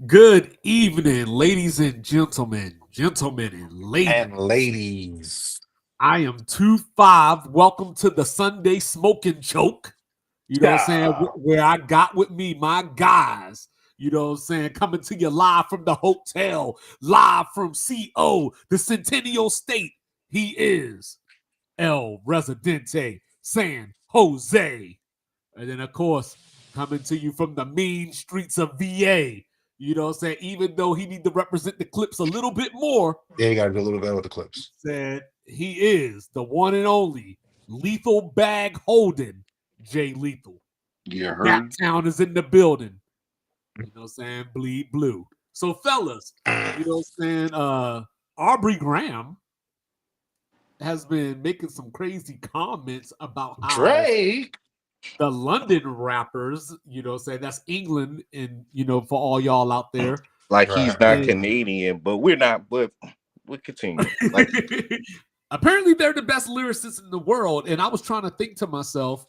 Good evening, ladies and gentlemen and ladies. And ladies. I am 2-5. Welcome to the Sunday Smoking Choke. You know what I'm saying? Yeah. Where I got with me my guys. You know what I'm saying? Coming to you live from the hotel, live from CO, the Centennial State. He is El Residente San Jose. And then, of course, coming to you from the mean streets of VA. You know what I'm saying? Even though he need to represent the Clips a little bit more, Yeah, you got to do a little better with the clips. said he is the one and only Lethal Bag Holding Jay Lethal. You That heard? town is in the building. You know what I'm saying? Bleed blue. So, fellas, you know what I'm saying? Aubrey Graham has been making some crazy comments about how Drake. the London rappers, you know, say that's England, and you know, for all y'all out there, Like Right. he's not Yeah. Canadian, but we're not. But we continue. Like apparently they're the best lyricists in the world. And I was trying to think to myself,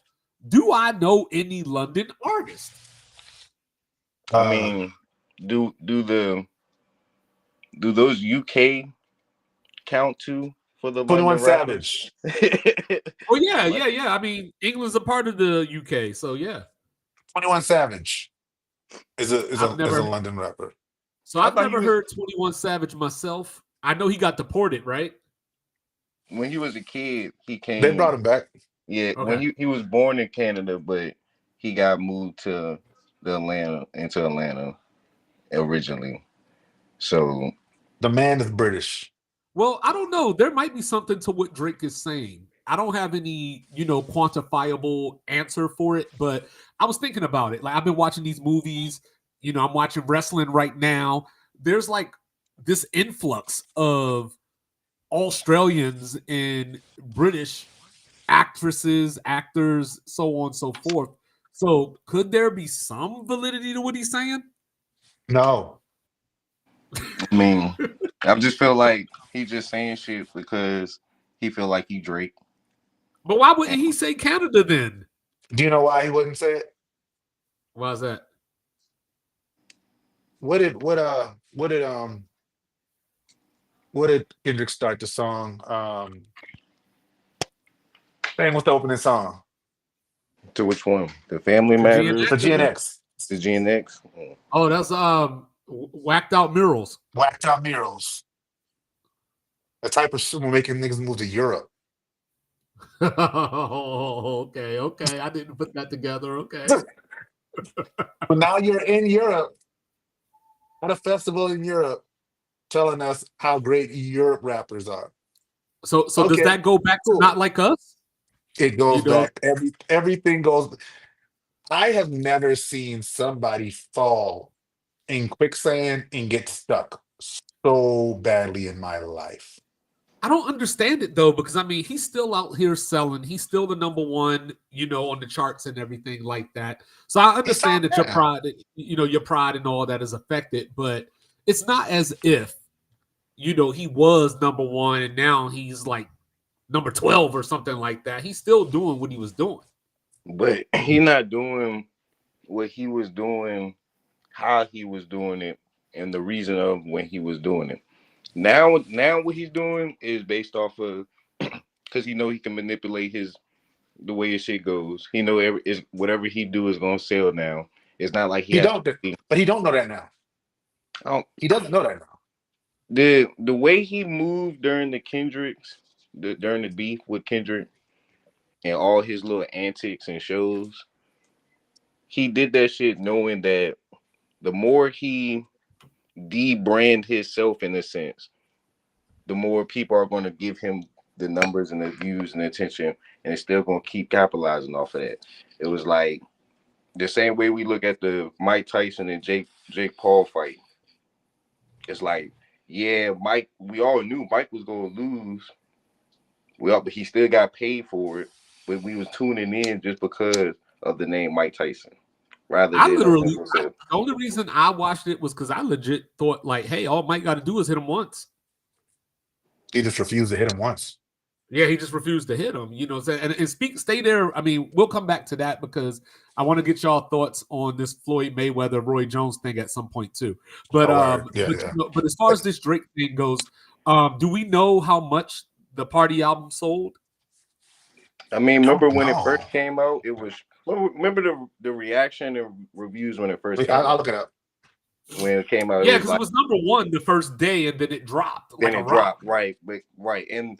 do I know any London artists? I mean, do those UK count too for the 21 London rappers? Savage. Oh yeah. I mean, England's a part of the UK, so yeah. 21 Savage is a I've never- London rapper. So I I've thought never he was- heard 21 Savage myself. I know he got deported, right? When he was a kid, he came. They brought him back. Yeah, Okay. when he was born in Canada, but he got moved to Atlanta originally. So The man is British. Well, I don't know. There might be something to what Drake is saying. I don't have any, quantifiable answer for it, but I was thinking about it. Like, I've been watching these movies, I'm watching wrestling right now. There's like this influx of Australians and British actresses, actors, so on and so forth. So could there be some validity to what he's saying? No. I mean, I just feel like he just saying shit because he feel like he Drake. But why wouldn't he say Canada then? Do you know why he wouldn't say it? Why is that? What did Kendrick start the song? Dang, what's the opening song? To which one? The Family The Matters? The GNX. The GNX? Oh, that's Whacked Out Murals. Whacked Out Murals. The type of shit will making niggas move to Europe. Okay. I didn't put that together. Okay. But now you're in Europe at a festival in Europe telling us how great Europe rappers are. So Okay, does that go back cool. to Not Like Us? It goes You know- back. Everything goes. I have never seen somebody fall in quicksand and get stuck so badly in my life. I don't understand it though, because I mean he's still out here selling. He's still the number one, on the charts and everything like that. So I understand that your yeah. pride, your pride and all that is affected, but it's not as if, he was number one and now he's like number 12 or something like that. He's still doing what he was doing. But he not doing what he was doing, how he was doing it, and the reason of when he was doing it. Now what he's doing is based off of because he know he can manipulate the way his shit goes. He know whatever he do is gonna sell now. It's not like But he don't know that now. He doesn't know that now. The way he moved during during the beef with Kendrick and all his little antics and shows, he did that shit knowing that the more he debrand himself in a sense, the more people are going to give him the numbers and the views and the attention, and it's still going to keep capitalizing off of that. It was like the same way we look at the Mike Tyson and Jake Paul fight. It's like, yeah, Mike. We all knew Mike was going to lose. But he still got paid for it. But we was tuning in just because of the name Mike Tyson. The only reason I watched it was because I legit thought like, hey, all Mike got to do is hit him once. He just refused to hit him once. Yeah, he just refused to hit him. And stay there. I mean, we'll come back to that because I want to get y'all thoughts on this Floyd Mayweather Roy Jones thing at some point too. But but as far as this Drake thing goes, do we know how much the Party album sold? I mean, remember when it first came out? It was remember the reaction and reviews when it first came out. I'll look it up. When it came out, yeah, because it was number one the first day, and then it dropped. Then it dropped, right? But right, and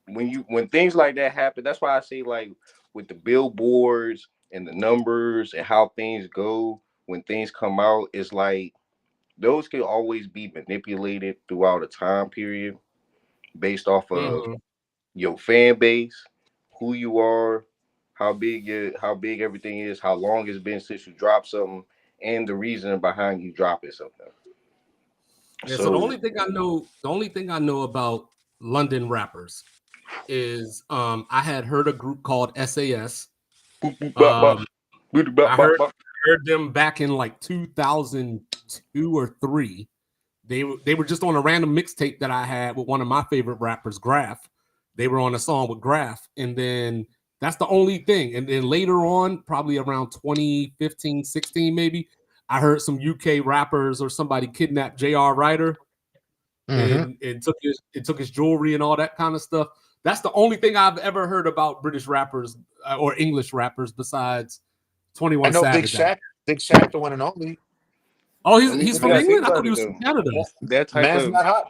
when things like that happen, that's why I say like with the billboards and the numbers and how things go when things come out, it's like those can always be manipulated throughout a time period based off of your fan base, who you are, how big everything is, how long it's been since you dropped something, and the reason behind you dropping something. Yeah, so the only thing I know about London rappers is I had heard a group called SAS. I heard them back in like 2002 or 3. They were just on a random mixtape that I had with one of my favorite rappers, Graph. They were on a song with Graph, and then that's the only thing. And then later on, probably around 2015, 16 maybe, I heard some UK rappers or somebody kidnapped J.R. Ryder and took his jewelry and all that kind of stuff. That's the only thing I've ever heard about British rappers or English rappers besides 21 Savage. Big Shaq, the one and only. Oh, he's from England? I thought he was from Canada.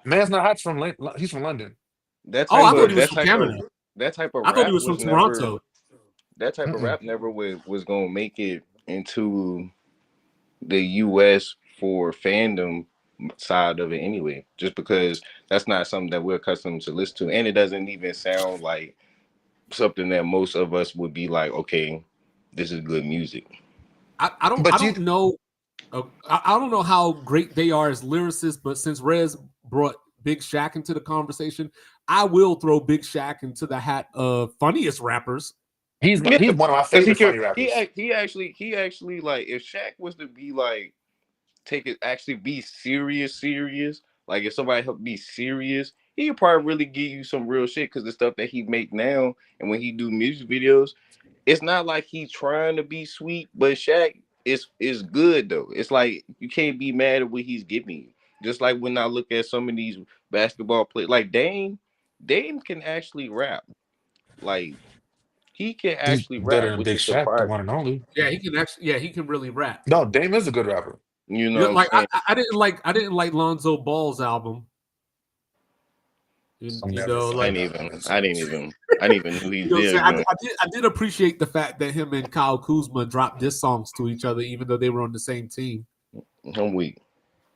Man's not hot from he's from London. I thought he was from Canada. That type of I thought he was from Toronto. That type of rap never was gonna make it into the US for fandom side of it anyway, just because that's not something that we're accustomed to listen to, and it doesn't even sound like something that most of us would be like, okay, this is good music. I don't know how great they are as lyricists, but since Rez brought Big Shaq into the conversation, I will throw Big Shaq into the hat of funniest rappers. He's one of my favorite funny rappers. He actually like, if Shaq was to be like be serious, like if somebody helped be serious, he could probably really give you some real shit, because the stuff that he make now and when he do music videos, it's not like he's trying to be sweet, but Shaq is good though. It's like you can't be mad at what he's giving you. Just like when I look at some of these basketball players, like Dame can actually rap. Like he can actually rap. Better than Big Shaq, the one and only. Yeah, he can really rap. No, Dame is a good rapper. You know, like I didn't like Lonzo Ball's album. I didn't even know he did. I did appreciate the fact that him and Kyle Kuzma dropped diss songs to each other, even though they were on the same team. I'm weak.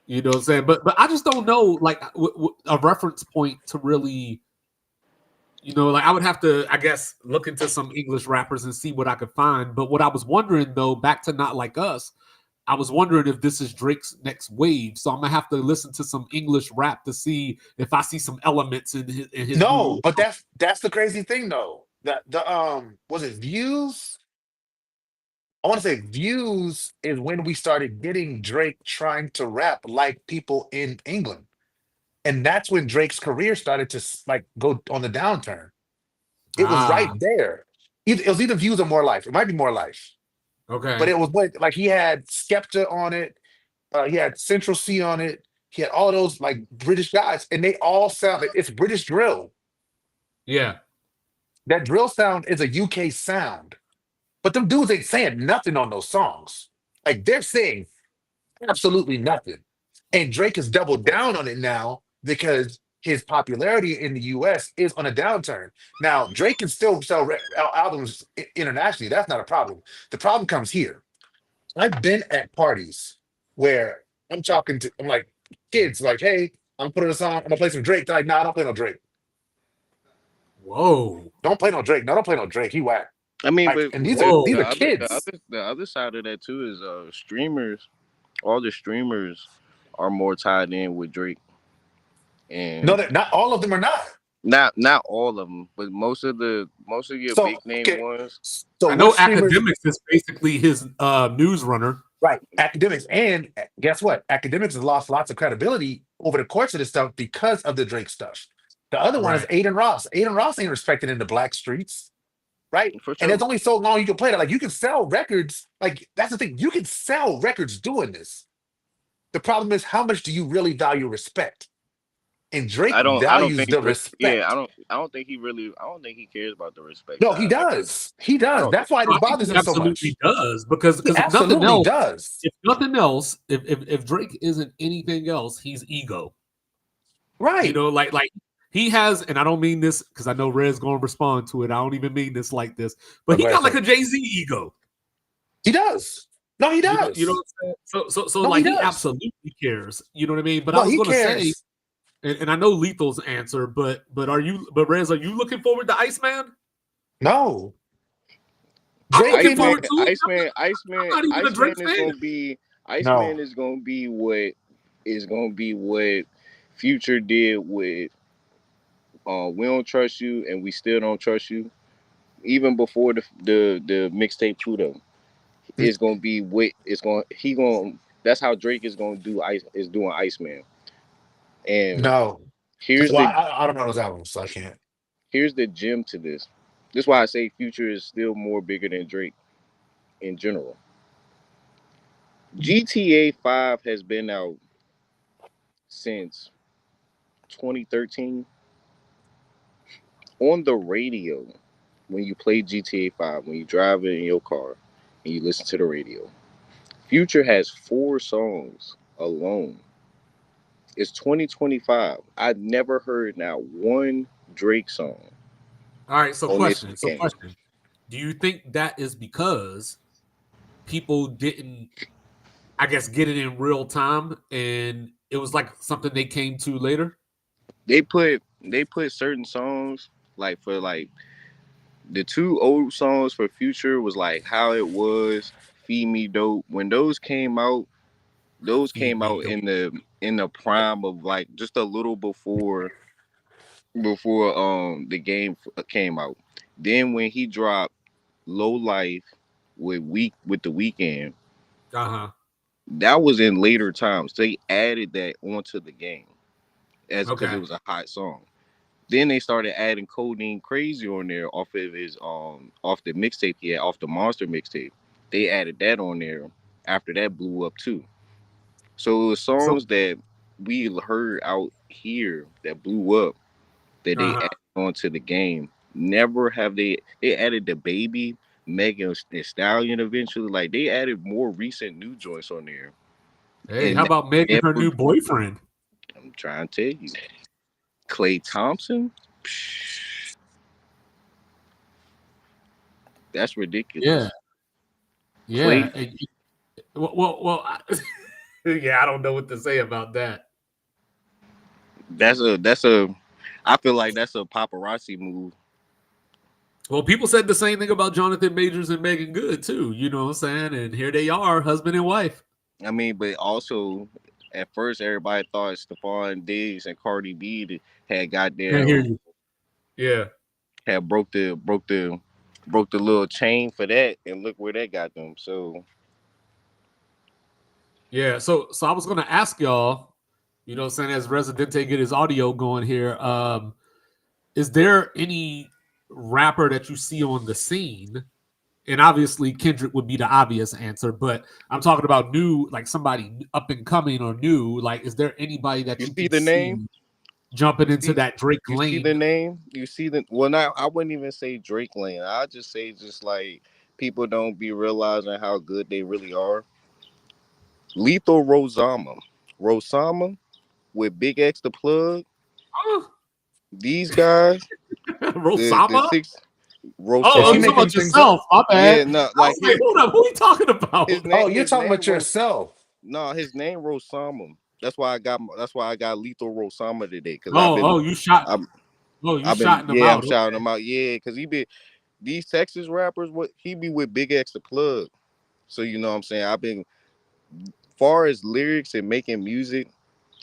You know what I'm saying? But I just don't know, like, a reference point to really, like, I would have to, I guess, look into some English rappers and see what I could find. But what I was wondering, though, back to Not Like Us, I was wondering if this is Drake's next wave. So I'm going to have to listen to some English rap to see if I see some elements in his No, mood. but that's the crazy thing, though. Was it Views? I want to say Views is when we started getting Drake trying to rap like people in England. And that's when Drake's career started to like go on the downturn. It was right there. It was either Views or More Life. It might be More Life. Okay. But it was like he had Skepta on it. He had Central C on it. He had all those like British guys, and they all sound, it's British drill. Yeah. That drill sound is a UK sound. But them dudes ain't saying nothing on those songs. Like, they're saying absolutely nothing. And Drake has doubled down on it now because his popularity in the US is on a downturn. Now, Drake can still sell albums internationally. That's not a problem. The problem comes here. I've been at parties where I'm like, kids, like, hey, I'm putting a song, I'm gonna play some Drake. They're like, nah, I don't play no Drake. Whoa. Don't play no Drake. No, don't play no Drake. He whack. I mean, like, but and these are kids. The other side of that too is streamers. All the streamers are more tied in with Drake. And no, not all of them are not. Not all of them, but most of your big name ones. So I know Academics is basically his news runner. Right, Academics, and guess what? Academics has lost lots of credibility over the course of this stuff because of the Drake stuff. The other one is Aiden Ross. Aiden Ross ain't respected in the black streets. right? For And sure. there's only so long you can play that. Like you can sell records. Like that's the thing. You can sell records doing this. The problem is how much do you really value respect? And Drake I don't values think the yeah, respect. I don't think he really I don't think he cares about the respect No, he side. Like does. He I does. don't think That's why No, this I think bothers he him so absolutely much. does He because absolutely does. if nothing else, if Drake isn't anything else, he's ego. You Right. know, like he has, and I don't mean this because I know Red's going to respond to it. I don't even mean this like this, but Oh, he go ahead, got like sir. a Jay-Z ego. He does. No, he You know does. what I'm saying? So No, he like he does. absolutely cares. You know what I mean? But I No, was he going to say, cares. and I know Lethal's answer, but Rez, are you looking forward to Iceman? No. I'm Drake looking came out. forward to it. I'm not even a Iceman Drake is fan. gonna be No. Iceman is gonna be what Future did with We Don't Trust You and We Still Don't Trust You. Even before the mixtape Pluto. Is gonna be what it's going he gonna that's how Drake is gonna do is doing Iceman. And No. here's Well, the I don't know those albums, so I can't. here's the gem to this. This is why I say Future is still more bigger than Drake in general. GTA 5 has been out since 2013. On the radio, when you play GTA 5, when you drive it in your car and you listen to the radio, Future has 4 songs alone. It's 2025. I've never heard not one Drake song All right, so on this question. game. Do you think that is because people didn't, I guess, get it in real time and it was like something they came to later? They put certain songs like for like the 2 old songs for Future was like How It Was, Feed Me Dope. When those Feed came me. out in the prime of like just a little before the game came out. Then when he dropped Low Life with the weekend, Uh-huh. that was in later times. They added that onto the game as because it Okay. was a hot song. Then they started adding Codeine Crazy on there off of his off the mixtape he had, off the Monster mixtape. They added that on there after that blew up too. So it was So songs that we heard out here that blew up that they uh-huh. added onto the game. Never have they added the Baby, Megan Thee Stallion eventually. Like they added more recent new joints on there. Hey, how And about Meg and her never new boyfriend? I'm trying to tell you. Clay Thompson? Psh, that's Yeah. ridiculous. Yeah. Clay, Yeah, I don't know what to say about that. that's a I feel like that's a paparazzi move. Well, people said the same thing about Jonathan Majors and Megan Good too. You know what I'm saying? And here they are, husband and wife. I mean, but also at first everybody thought Stephon Diggs and Cardi B had got Can't hear there you. Yeah. had broke the little chain for that, and look where that got them. So Yeah. So I was gonna ask y'all, you know what I'm saying, as Residente get his audio going here. Is there any rapper that you see on the scene? And obviously Kendrick would be the obvious answer, but I'm talking about new, like somebody up and coming or new. Like, is there anybody that you you see can the name, see jumping into see that Drake you see lane? the name, you see the well. Now I wouldn't even say Drake Lane. I just say just like people don't be realizing how good they really are. Lethal Rosama with Big X the Plug. Huh? These guys, the Rosama? six Is Oh, he you talking Rosama. making about things up? yourself? My bad. Yeah, no, I like was like, hold up, who are we talking his about? name Oh, you're talking about yourself. No, his name Rosama. That's why I got Lethal Rosama today because Oh, oh, I'm you shotting them I'm out. shouting Okay. him out. Yeah, because he be these Texas rappers. What he be with Big X the Plug. So you know what I'm saying. I've been far as lyrics and making music,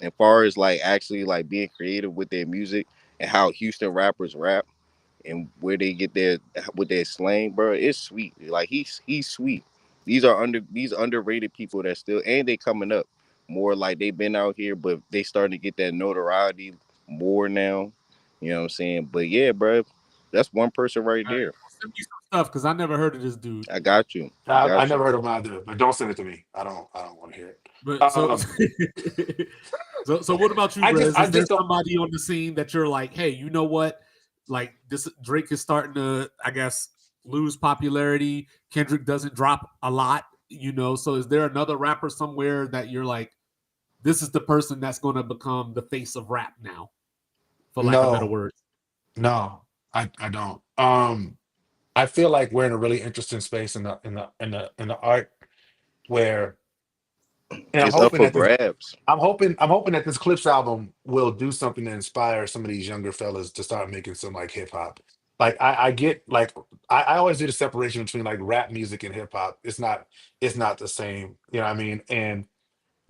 and far as like actually like being creative with their music and how Houston rappers rap and where they get their with their slang, bro. It's sweet. Like he's sweet. These underrated people that still and they coming up more like they been out here, but they starting to get that notoriety more now. You know what I'm saying? But yeah, bro, that's one person right there. send me some stuff because I never heard of this dude. I got you. I never heard of him either, but don't send it to me. I don't want to hear it. But so, so what about you, Rez? Is there somebody on the scene that you're like, hey, you know what? Like this, Drake is starting to, I guess, lose popularity. Kendrick doesn't drop a lot, you know. So is there another rapper somewhere that you're like, this is the person that's going to become the face of rap now, for lack of better words? No, I don't. I feel like we're in a really interesting space in the art where, and it's up for grabs. I'm hoping that this Clips album will do something to inspire some of these younger fellas to start making some like hip hop. Like I get like I always do the separation between like rap music and hip hop. It's not the same, you know what I mean? And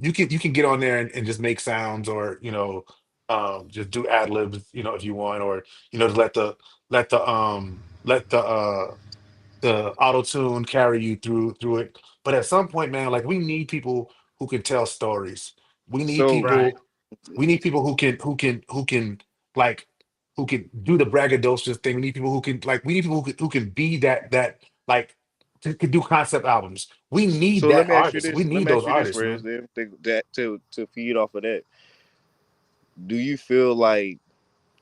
you can get on there and just make sounds, or just do ad libs, if you want, or just let the auto tune carry you through it. But at some point, man, like we need people who can tell stories. We need So people. Right. We need people like who can do the braggadocious thing. We need people who can like. We need people who can be that like can do concept albums. We need so that let me ask you artist. this. We Let need me ask those you this, artists, Rez, man. that to feed off of that. Do you feel like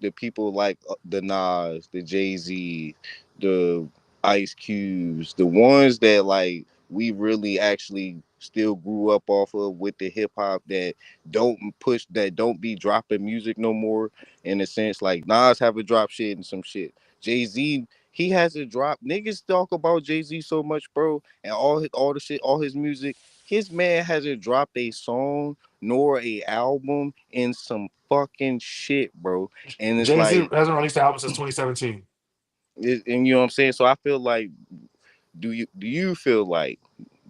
the people like the Nas, the Jay-Z, the Ice Cubes, the ones that like we really actually still grew up off of with the hip hop that don't be dropping music no more, in a sense, like Nas have a drop shit and some shit. Jay-Z, he has a drop. Niggas talk about Jay-Z so much, bro, and all the shit, all his music. His man hasn't dropped a song nor a album in some fucking shit, bro. And it's Jay Z like, hasn't released an album since 2017. and you know what I'm saying. So I feel like, do you feel like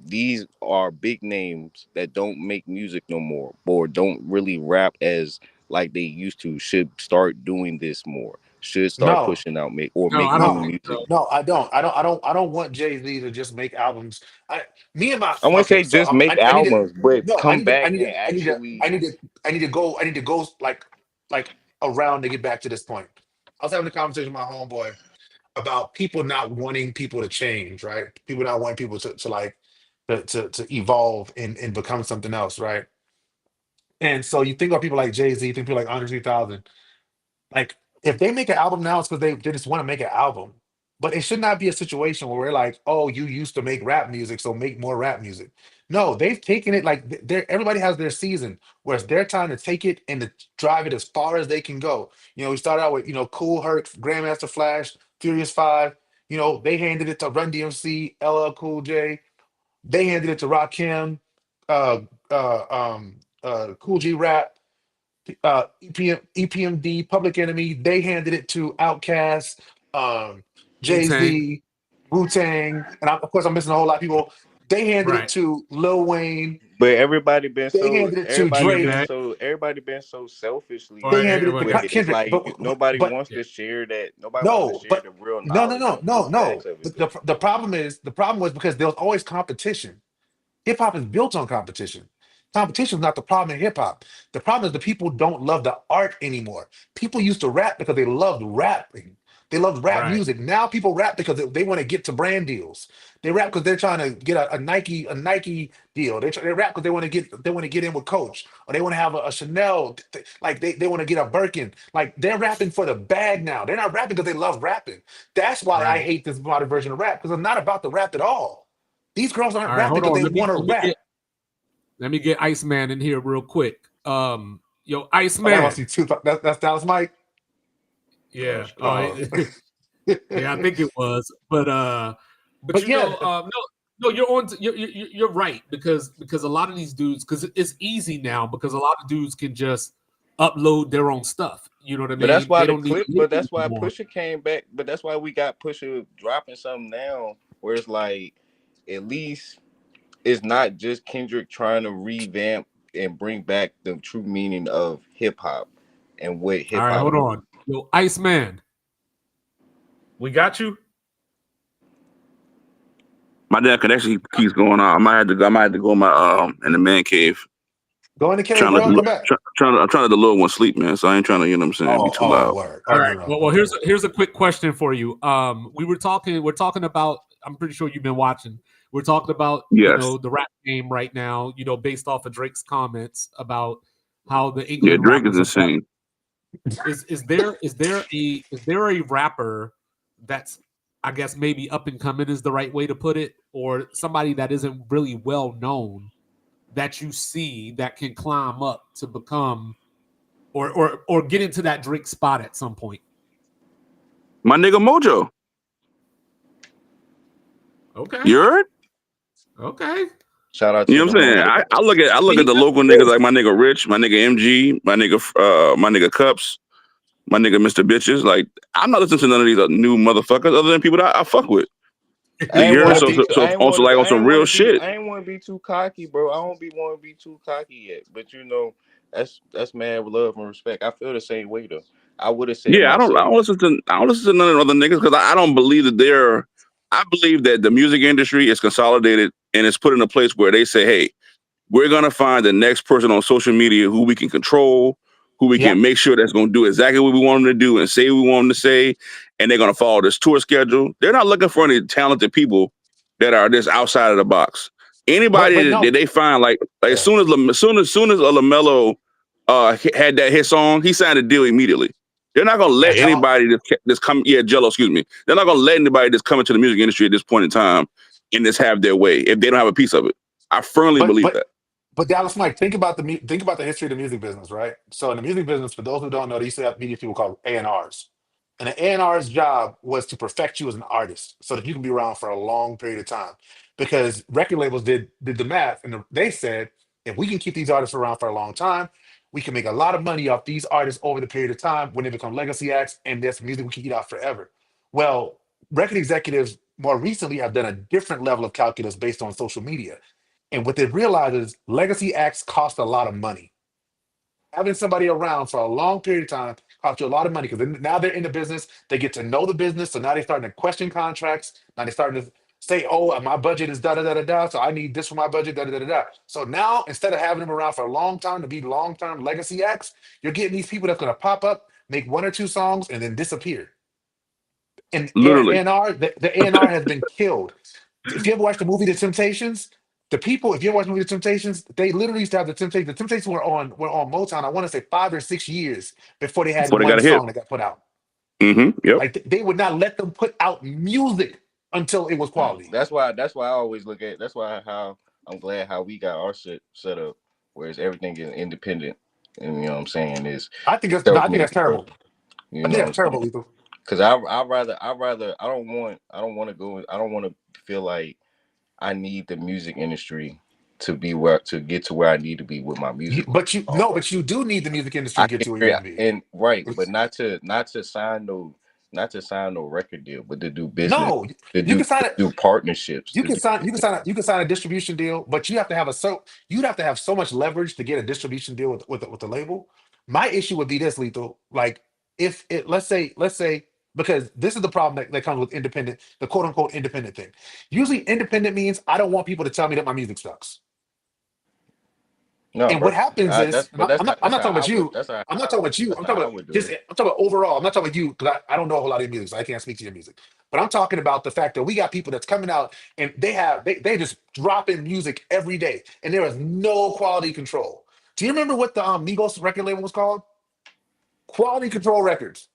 these are big names that don't make music no more, or don't really rap as like they used to, should start doing this more? Should start No, pushing out No, I make don't new no, think music. so. no. I don't want Jay Z to just make albums. Me and my I wouldn't okay. say So just make I need to. albums, but No, come back and actually. I need to go like around to get back to this point. I was having a conversation with my homeboy about people not wanting people to change, right? People not wanting people to like to evolve and become something else, right? And so you think about people like Jay Z, think people like Andre 3000. Like if they make an album now, it's because they just want to make an album. But it should not be a situation where we're like, oh, you used to make rap music, so make more rap music. No, they've taken it like everybody has their season where it's their time to take it and to drive it as far as they can go. We started out with, Cool Herc, Grandmaster Flash, Furious Five. They handed it to Run DMC, LL Cool J. They handed it to Rakim, uh, Cool G Rap, EPMD, Public Enemy. They handed it to Outkast, Jay Wu-Tang. Z, Wu Tang, and of course I'm missing a whole lot of people. They handed it Right. to Lil Wayne. But They handed it to Drake. everybody been so selfishly They Right. handed it to with it. It's Kendrick. like nobody But wants to share that. Nobody wants to no, share but the real no, no, knowledge no, and no, real no. facts of it. The problem was because there was always competition. Hip hop is built on competition. Competition is not the problem in hip hop. The problem is the people don't love the art anymore. People used to rap because they loved rapping. They loved rap Right. music. Now people rap because they want to get to brand deals. They rap because they're trying to get a Nike deal. They rap because they want to get in with Coach, or they want to have a Chanel. Like they want to get a Birkin. Like they're rapping for the bag now. They're not rapping because they love rapping. That's why I Right. hate this modern version of rap, because I'm not about the rap at all. These girls aren't All right. rapping Hold because on. they want to rap. Let me get Iceman in here real quick. Yo, Oh, that Iceman. must be two. That's Dallas Mike. Yeah. Oh. Yeah, I think it was. But But yeah. No, you're right, because a lot of these dudes, because it's easy now, because a lot of dudes can just upload their own stuff. You know what I mean? But that's why They don't need but that's why anymore. Pusha came back. But that's why we got Pusha dropping something now, where it's like, at least it's not just Kendrick trying to revamp and bring back the true meaning of hip hop and what hip All right, hop. hold on. Yo, Iceman. We got you. My dad connection keeps going on. I might have to go in my in the man cave. Go in the cave, Trying bro. to, Come back. I'm trying to let the little one sleep, man. So I ain't trying to, you know what I'm saying, be too loud. Word. All Oh, right. no. Well, here's a quick question for you. We're talking about. I'm pretty sure you've been watching. We're talking about Yes. the rap game right now. Based off of Drake's comments about how the Yeah, England Drake is rappers are. insane. Is there a rapper that's, I guess, maybe up and coming is the right way to put it, or somebody that isn't really well known that you see that can climb up to become or get into that Drake spot at some point? My nigga Mojo. Okay. You heard? Okay. Shout out to You know what I'm saying? I look at the local niggas like my nigga Rich, my nigga MG, my nigga Cups, my nigga Mr. Bitches. Like, I'm not listening to none of these new motherfuckers other than people that I fuck with. I ain't You heard? want So also like on some real shit. I ain't want to be too cocky, bro. I don't want to be too cocky yet. But that's mad love and respect. I feel the same way though. I would have said Yeah, I don't myself. listen to none of the other niggas because I don't believe that I believe that the music industry is consolidated and it's put in a place where they say, hey, we're gonna find the next person on social media who we can control, who we can make sure that's gonna do exactly what we want them to do and say what we want them to say, and they're gonna follow this tour schedule. They're not looking for any talented people that are just outside of the box. Anybody that they find like as soon as a LaMelo had that hit song, he signed a deal immediately. They're not gonna let anybody that's come. Yeah, Jello. Excuse me. They're not gonna let anybody that's come into the music industry at this point in time and just have their way if they don't have a piece of it. I firmly believe that. But Dallas Mike, think about the history of the music business, right? So in the music business, for those who don't know, they used to have media people called A&Rs. And an A&R's job was to perfect you as an artist so that you can be around for a long period of time. Because record labels did the math and they said, if we can keep these artists around for a long time, we can make a lot of money off these artists over the period of time when they become legacy acts, and this music we can eat out forever. Well, record executives more recently have done a different level of calculus based on social media. And what they realize is legacy acts cost a lot of money. Having somebody around for a long period of time costs you a lot of money because now they're in the business. They get to know the business. So now they're starting to question contracts. Now they're starting to say, oh, my budget is da da da da da. So I need this for my budget, da da da da da. So now instead of having them around for a long time to be long term legacy acts, you're getting these people that's going to pop up, make one or two songs, and then disappear. And Literally. the A&R has been killed. If you ever watched the movie The Temptations, if you ever watched the movie The Temptations, they literally used to have The Temptations. The Temptations were on Motown, I want to say 5 or 6 years before they had one song that got put out. Yep. Like they would not let them put out music until it was quality. That's why I always look at. That's why how I'm glad how we got our shit set up, whereas everything is independent. And you know what I'm saying is. I think that's terrible. You I think that's terrible, Lethal. Because I don't want to feel like I need the music industry to get to where I need to be with my music. But you do need the music industry to get to where you need to be. And right, but not to sign no record deal, but to do business. No, you can sign it. Do partnerships. You can sign a distribution deal, but you'd have to have so much leverage to get a distribution deal with the label. My issue would be this, Lethal. Like if it let's say because this is the problem that comes with independent, the quote unquote independent thing. Usually independent means I don't want people to tell me that my music sucks. No, and what happens is I'm not talking about you. I'm not talking about you. I'm talking about overall. I'm not talking about you because I don't know a whole lot of your music, so I can't speak to your music. But I'm talking about the fact that we got people that's coming out and they just drop in music every day, and there is no quality control. Do you remember what the Migos record label was called? Quality Control Records.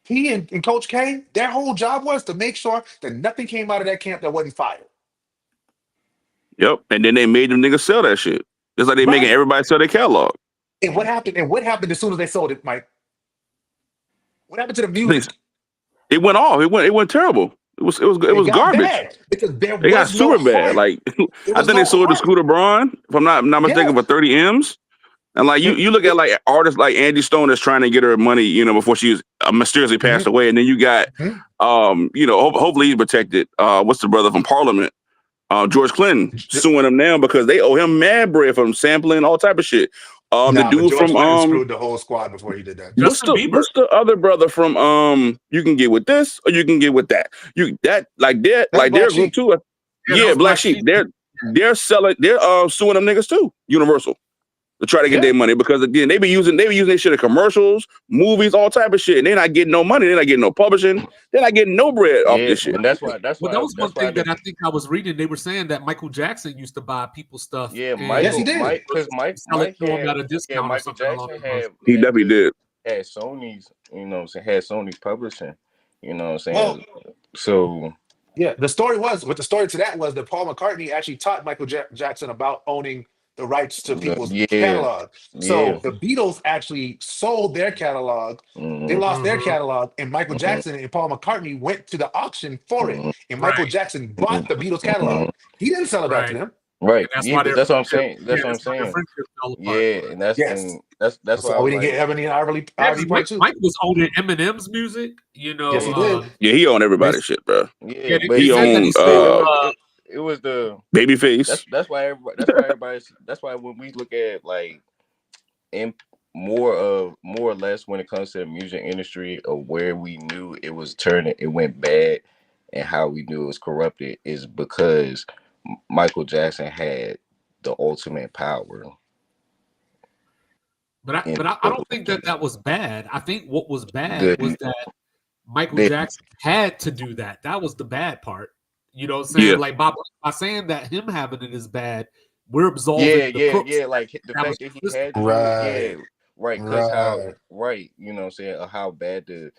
He and Coach K, their whole job was to make sure that nothing came out of that camp that wasn't fire. Yep. And then they made them niggas sell that shit. Just like they making everybody sell their catalog. And what happened as soon as they sold it, Mike? What happened to the music? It went off. It went terrible. It was garbage. Bad because they got super bad. Like I think they sold to Scooter Braun, if I'm not mistaken, for 30 M's. And like you look at like artists like Angie Stone that's trying to get her money, before she was mysteriously passed away. And then you got hopefully he's protected. What's the brother from Parliament? George Clinton suing him now because they owe him mad bread from sampling all type of shit. The dude George from screwed the whole squad before he did that. What's the other brother from you can get with this or you can get with that? They're a group too. Yeah, Black Sheep. they're suing them niggas too, Universal, to try to get their money, because again, they be using their shit in commercials, movies, all type of shit, and they're not getting no money, they're not getting no publishing, they're not getting no bread off this shit. And that's why Well, that was one thing that I think I was reading. They were saying that Michael Jackson used to buy people's stuff. Yeah, Yes, he did. Because Mike at a discount or Michael something along Jackson those lines. He definitely did. had Sony's, you know what I'm saying, had Sony's publishing, you know what I'm saying? Well, so yeah, the story to that was that Paul McCartney actually taught Michael Jackson about owning the rights to people's catalog. So the Beatles actually sold their catalog. They lost their catalog, and Michael Jackson and Paul McCartney went to the auction for it. And Michael Jackson bought the Beatles catalog. He didn't sell it back to them. Right. That's Yeah, why that's what I'm saying. That's what I'm that's why their saying. friendship fell apart. Yeah, and that's why why we didn't get Ebony and Ivory Part 2. Mike was owning Eminem's music, you know. Yes, he did. Yeah, he owned everybody's shit, bro. Yeah, they but he said that owned stole, it was the Babyface. that's why everybody's that's why when we look at like more or less when it comes to the music industry of where we knew it was turning, it went bad, and how we knew it was corrupted is because Michael Jackson had the ultimate power. But I don't think that was bad. I think what was bad was that Michael Jackson had to do that. That was the bad part. You know what I'm saying? Yeah. Like by saying that him having it is bad, we're absolving the crooks. Like the fact that he had to Right. You know what I'm saying, how bad the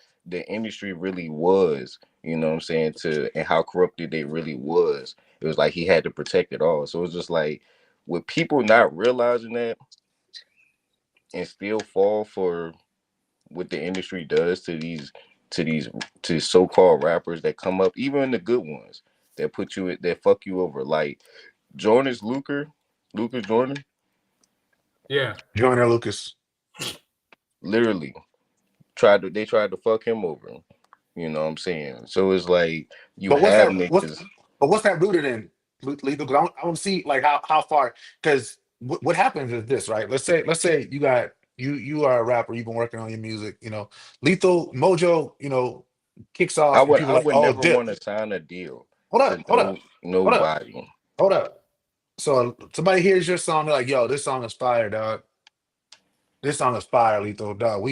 industry really was, you know what I'm saying, and how corrupted it really was. It was like he had to protect it all. So it's just like, with people not realizing that and still fall for what the industry does to so-called rappers that come up, even the good ones that fuck you over, like Lucas Jordan. Yeah. Joyner Lucas. Literally tried to fuck him over. You know what I'm saying? So it's like what's that rooted in, Lethal? Because I want to see like how far, because what happens is this, right? Let's say you are a rapper, you've been working on your music, you know, Lethal Mojo, you know, kicks off. I would never want to sign a deal. Hold up. Nobody. Hold up. So somebody hears your song, they're like, yo, this song is fire, dog. This song is fire, Lethal, dog.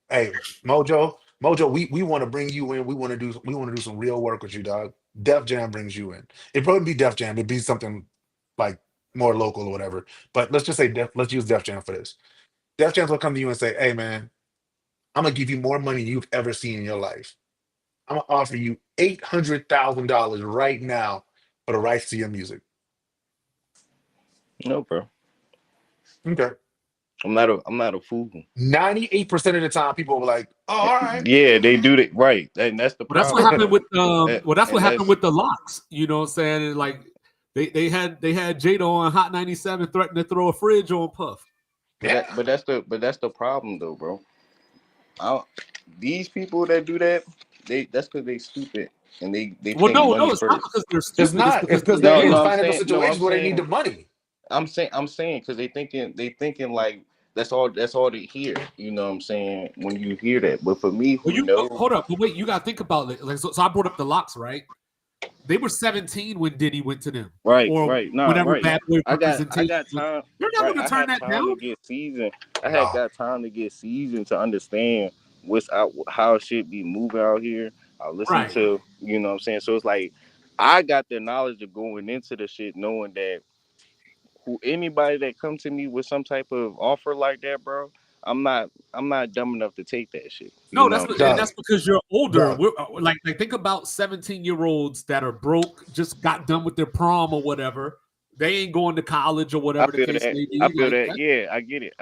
Hey, Mojo, we want to bring you in. We want to do some real work with you, dog. Def Jam brings you in. It'd probably be Def Jam. It'd be something like more local or whatever. But let's just say let's use Def Jam for this. Def Jam's will come to you and say, hey man, I'm gonna give you more money than you've ever seen in your life. I'm gonna offer you $800,000 right now for the rights to your music. No, bro. Okay. I'm not a fool. 98% of the time, people will be like, "Oh, all right." Yeah, they do that right, and that's the problem. That's what happened with that's what happened with the Locks. You know what I'm saying? And like they had Jada on Hot 97 threatening to throw a fridge on Puff. But that's the problem though, bro. These people that do that, that's because they stupid and they well, think no, money it's first. not because they're stupid. It's not. It's because they're in financial situations where they need the money. I'm saying because they thinking like that's all they hear. You know what I'm saying? When you hear that, but for me, hold up, but wait, you gotta think about it. Like, so I brought up the Locks, right? They were 17 when Diddy went to them, right? Or right. No, whatever right. bad boy I got representation. time. You're not gonna turn that down. I had got time to get seasoned to understand how it should be moving out here. I listen to, you know what I'm saying. So it's like I got the knowledge of going into the shit, knowing that anybody that comes to me with some type of offer like that, bro, I'm not dumb enough to take that shit. No, that's because you're older. We're like think about 17-year-olds that are broke, just got done with their prom or whatever. They ain't going to college or whatever the case may be. I feel that. Yeah, I get it.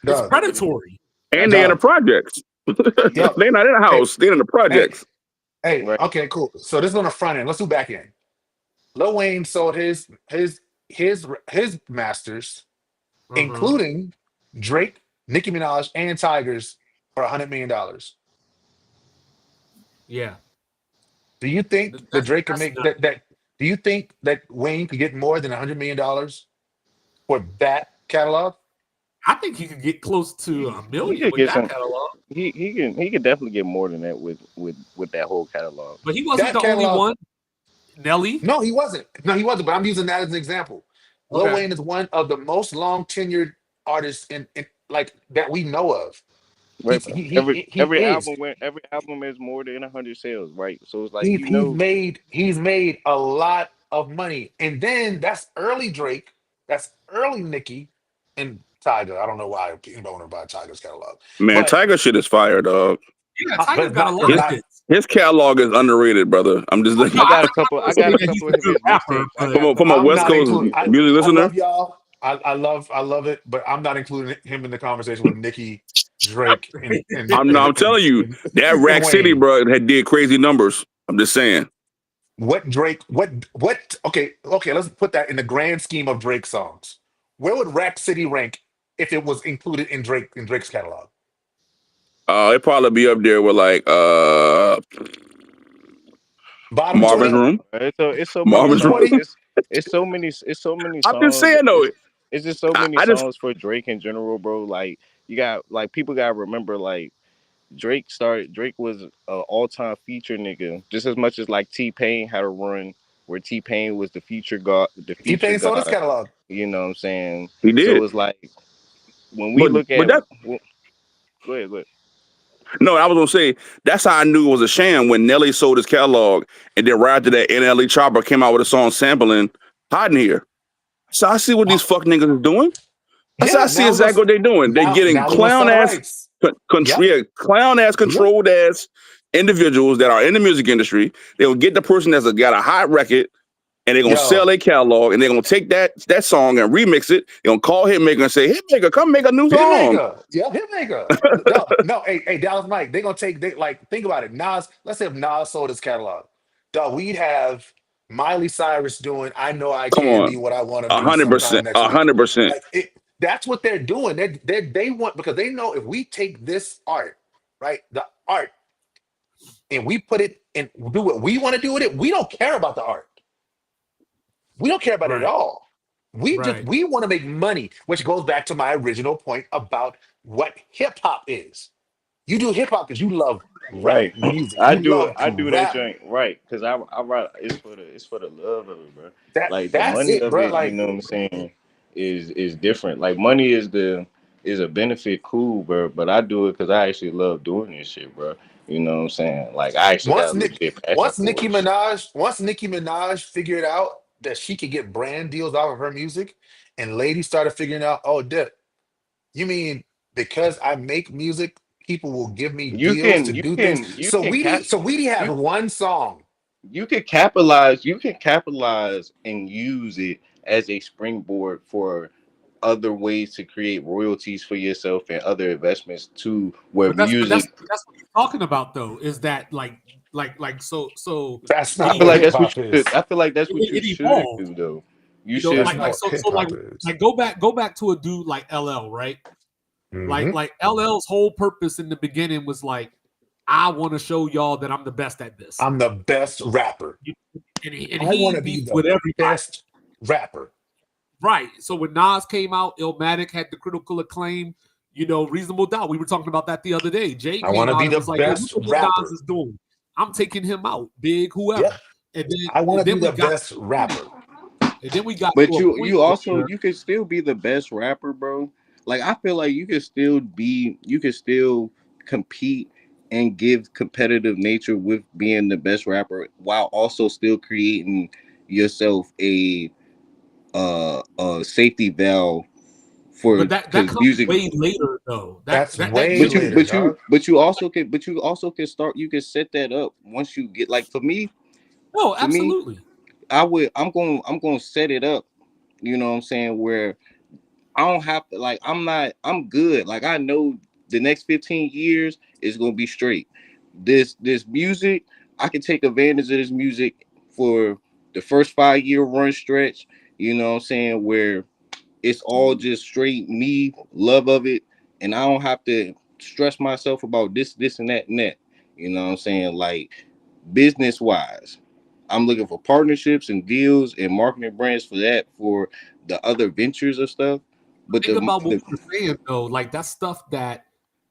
It's predatory. And they in the projects. They're not in the house. They're in the projects. Hey, okay, cool. So this is on the front end. Let's do back end. Lil Wayne sold his masters, including Drake, Nicki Minaj, and Tigers for $100 million. Yeah. Do you think that Drake can make that? Do you think that Wayne could get more than $100 million for that catalog? I think he could get close to $1 million with that catalog. He can definitely get more than that with that whole catalog. But he wasn't the only one. Nelly? No, he wasn't. But I'm using that as an example. Lil Okay. Wayne is one of the most long tenured artists in like that we know of. Right. He Every is. album every album is more than 100 sales, right? So it's like He's made a lot of money. And then that's early Drake, that's early Nicki and Tyga. I don't know why people want to buy Tyga's catalog. Man, But Tiger shit is fire, dog. Yeah, but Tiger's it's got a not lot it's of not hits. His catalog is underrated, brother. I'm just like, No, I got a I'm couple. not I got saying a that he's couple a of good his rapper, mixtapes. I but got a from a I'm couple West not of his Coast including mixtapes. music I listener. love y'all. I love it, but I'm not including him in the conversation with Nicki, Drake, I'm telling you, that and Rack City, Wayne. bro, had did crazy numbers. I'm just saying. What Drake? What? Okay. Let's put that in the grand scheme of Drake songs. Where would Rack City rank if it was included in Drake's catalog? It'd probably be up there with like Bottom Marvin's 20? Room. It's so many Bottom Marvin's Room. songs. 20? It's so many I'm just songs. saying though. It's just so many I just songs for Drake in general, bro. Like you got like people gotta remember like Drake was an all-time feature nigga just as much as like T-Pain had a run where T-Pain was the feature T-Pain sold his god. catalog. You know what I'm saying? he So did, it's like when we but look but at that go ahead, go ahead. no, I was gonna say that's how I knew it was a sham when Nelly sold his catalog, and then right after that, NLE Chopper came out with a song sampling "Hiding Here." So I see what these Now, fuck niggas is doing. I yeah, see exactly what they're doing. They're getting now we gonna clown sell the ass, rights. Yep. clown ass, Yep. controlled ass individuals that are in the music industry. They'll get the person that's got a hot record, and they're gonna sell Yo, their catalog, and they're gonna take that song and remix it. They're gonna call Hitmaker and say, "Hitmaker, come make a new song." Hitmaker. Yeah, Hitmaker. No, hey, Dallas Mike, they're gonna think about it. Nas, let's say if Nas sold his catalog, dog, we'd have Miley Cyrus doing I Know I Come Can Be on, What I Want to a Do hundred sometime percent, next a week. hundred percent. Like that's what they're doing. They want because they know if we take this art, right, the art, and we put it and do what we want to do with it, we don't care about the art. We don't care about it at right, all. right, We want to make money, which goes back to my original point about what hip hop is. You do hip hop because you love rap Right. music. You love I to do that rap. joint right because I write it's for the love of it, bro. Like the That's money it, of bro. it, you Like know what I'm saying, is different. Like money is a benefit, cool, bro. But I do it because I actually love doing this shit, bro. You know what I'm saying? Like I actually got once a Nick legit passion for it. Once Nicki Minaj figured out that she could get brand deals out of her music, and ladies started figuring out, oh, Dip, you mean because I make music, people will give me deals to do things. You can cap So Weedy has you one song. you can capitalize and use it as a springboard for other ways to create royalties for yourself and other investments to where but music. that's what you're talking about though. Is that so That's I not feel what like hip that's what hop you should. is. I feel like that's what you it should evolved. do, though. You You know, should. That's like not like what so hip so hop is. like go back to a dude like LL, right? Mhm. Like LL's whole purpose in the beginning was like, I want to show y'all that I'm the best at this. I'm the best rapper. You- and I want he to be beefed the with everybody. best rapper. Right. So when Nas came out, Illmatic had the critical acclaim. You know, Reasonable Doubt. We were talking about that the other day. Jay I want came to out be and the was like, "Yo, look best at what Nas rapper. is doing. I'm taking him out, big Yeah, whoever." And I want to be we the got best rapper. to But a point you also where you can still be the best rapper, bro. Like I feel like you can still compete and give competitive nature with being the best rapper while also still creating yourself a safety valve for but that because comes music. way later though. That's That way gets you later, dog. But you also can start. You can set that up once you get like no, for me, absolutely. I'm going to set it up. You know what I'm saying? Where I don't have to like I'm good. Like I know the next 15 years is gonna be straight. This music, I can take advantage of this music for the first 5 year run stretch, you know what I'm saying, where it's all just straight me, love of it, and I don't have to stress myself about this and that and that. You know what I'm saying? Like business wise. I'm looking for partnerships and deals and marketing brands for that for the other ventures of stuff. But Think about what we were saying though. Like that's stuff that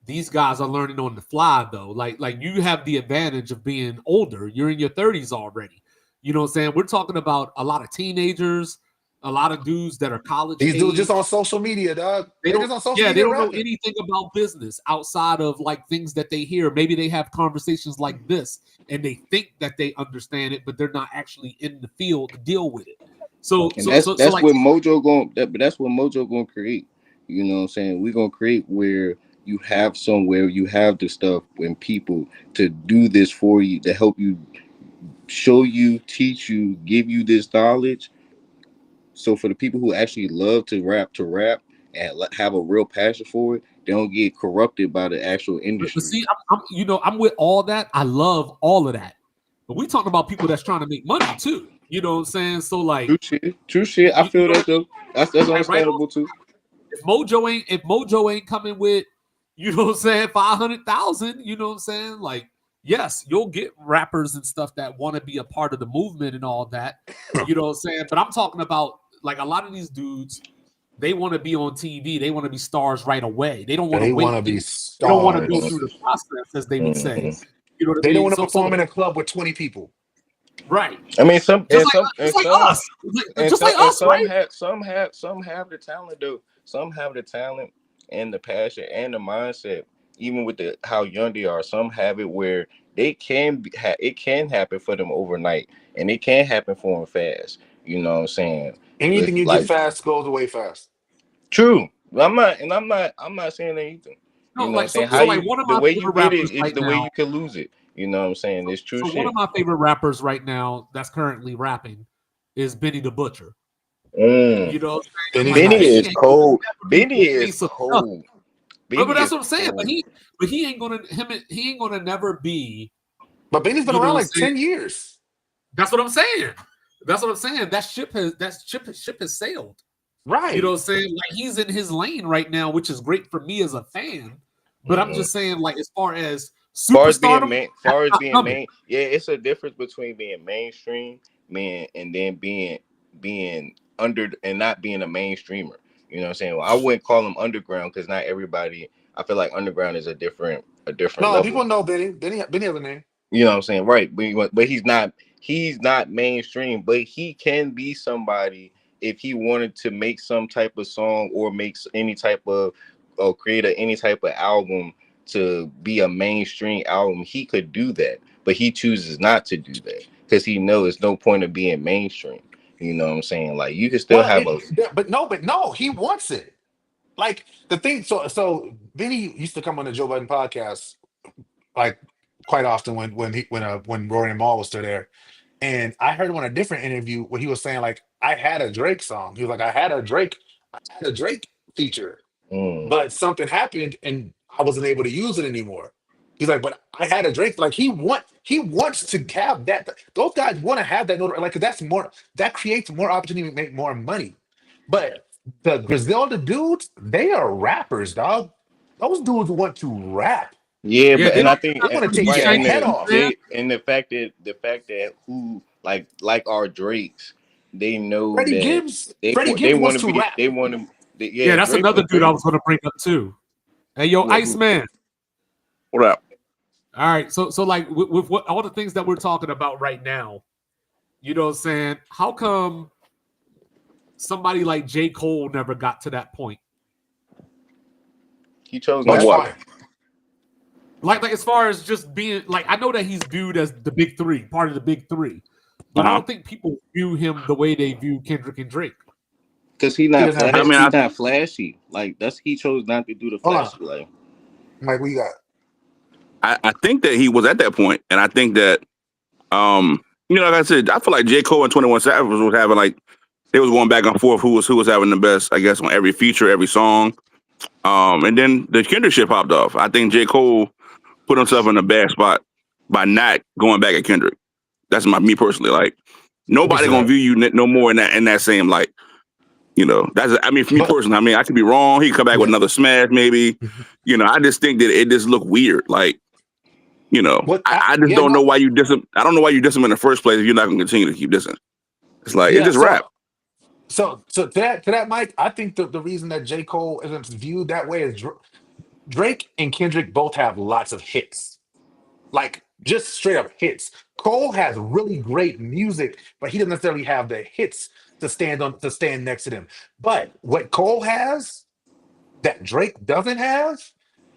these guys are learning on the fly though. Like you have the advantage of being older. You're in your 30s already. You know what I'm saying? We're talking about a lot of teenagers, a lot of dudes that are college These dudes age, just on social media, dog. they They don't, just on social yeah, they media don't know rapping. anything about business outside of like things that they hear. Maybe they have conversations like this and they think that they understand it, but they're not actually in the field to deal with it. So, And so that's like, what Mojo going. But that's what Mojo going to create. You know what I'm saying? We're gonna create where you have somewhere you have the stuff and people to do this for you to help you, show you, teach you, give you this knowledge. So for the people who actually love to rap and have a real passion for it, they don't get corrupted by the actual but industry. see, I'm with all that. I love all of that, but we talking about people that's trying to make money too. You know what I'm saying? So like, True shit. True shit. I you feel know, that though. That's right. understandable too. If Mojo ain't coming with, you know what I'm saying, 500,000, you know what I'm saying? Like, yes, you'll get rappers and stuff that want to be a part of the movement and all that, you know what I'm saying? But I'm talking about like a lot of these dudes, they want to be on TV, they want to be stars right away. They don't want to They want wait. to be They don't want to go stars. through the process, as they would say. Mhm. You know what I They don't mean? want to So perform in a club with 20 people. right. I mean, some and Just like some and just like some us. and Just some like and us, right? some have the talent though. Some have the talent and the passion and the mindset. Even with the how young they are, some have it where they can it can happen for them overnight, and it can happen for them fast. You know what I'm saying? Anything With you get like fast goes away fast. true. I'm not saying anything. No, You know what I'm like saying? so How like you one of the my way you favorite get it rappers is right the way now. you can lose it. You know what I'm saying? It's true So one shit. of my favorite rappers right now that's currently rapping is Benny the Butcher. Mm. You know, Benny's like Benny Benny is nice. ain't gonna cold. never be Benny able to say is some stuff. cold. But Benny that's is what I'm saying. cold. But he ain't gonna he ain't gonna never be. But Benny's been You know around what I'm like saying? 10 years. That's what I'm saying. That's what I'm saying. Ship has sailed. You know Right. what I'm saying? Like he's in his lane right now, which is great for me as a fan. But I'm Mhm. just saying, like as far as Far as being superstardom, that's far as not being coming. main, yeah, it's a difference between being mainstream, man, and then being under and not being a mainstreamer. You know what I'm saying? Well, I wouldn't call them underground because not everybody. I feel like underground is a different No, level. people know Benny. Benny has a name. You know what I'm saying? Right. But he's not mainstream, but he can be somebody if he wanted to make some type of song or makes any type of or create any type of album to be a mainstream album, he could do that. But he chooses not to do that because he knows there's no point of being mainstream. You know what I'm saying? Like you can still Well, have a but no, he wants it. Like the thing, so Benny used to come on the Joe Budden podcast like quite often when Rory and Maul was still there. And I heard him on a different interview where he was saying like I had a Drake song. He was like, I had a Drake feature, mm, but something happened and I wasn't able to use it anymore. He's like, but I had a Drake. Like he wants to have that. Those guys want to have that like 'cause that's more that creates more opportunity to make more money. But the Griselda dudes, they are rappers, dog. Those dudes want to rap. yeah, Yeah, but they and I don't think They have want to to be take right, your and Shanky, head off. man. the fact that who like our Drakes, they know that Freddie they Gibbs want wants to to be rap. they want to yeah Yeah, that's Drake another dude I Drake was gonna bring up too. Hey, yo, yeah who Iceman. What up? All right, so like with what all the things that we're talking about right now, you know what I'm saying? How come somebody like J. Cole never got to that point? he chose Of Much not what? to. fire. Like as far as just being like, I know that he's viewed as the big three, part of the big three, but I Uh-huh. don't think people view him the way they view Kendrick and Drake. Because he He not doesn't have I flash. mean, hits. He I not flashy. Like that's he chose not to do the Hold on, flashy. Like Mike. What you got? I think that he was at that point, and I think that like I said, I feel like J. Cole and 21 Savage was having like they was going back and forth who was having the best, I guess, on every feature, every song. And then the Kendrick shit popped off. I think J. Cole put himself in a bad spot by not going back at Kendrick. That's me personally. Like I can nobody see gonna that. view you no more in that same light. That's I mean for me But personally. I mean I could be wrong. He could come back with yeah, another smash maybe. I just think that it just looked weird. Like I just yeah, don't no, know why you diss him. I don't know why you diss him in the first place if you're not gonna continue to keep dissing. It's like it's yeah. just rap. So to that, Mike, I think the reason that J. Cole isn't viewed that way is Drake and Kendrick both have lots of hits. Like just straight up hits. Cole has really great music, but he doesn't necessarily have the hits to stand next to them. But what Cole has that Drake doesn't have,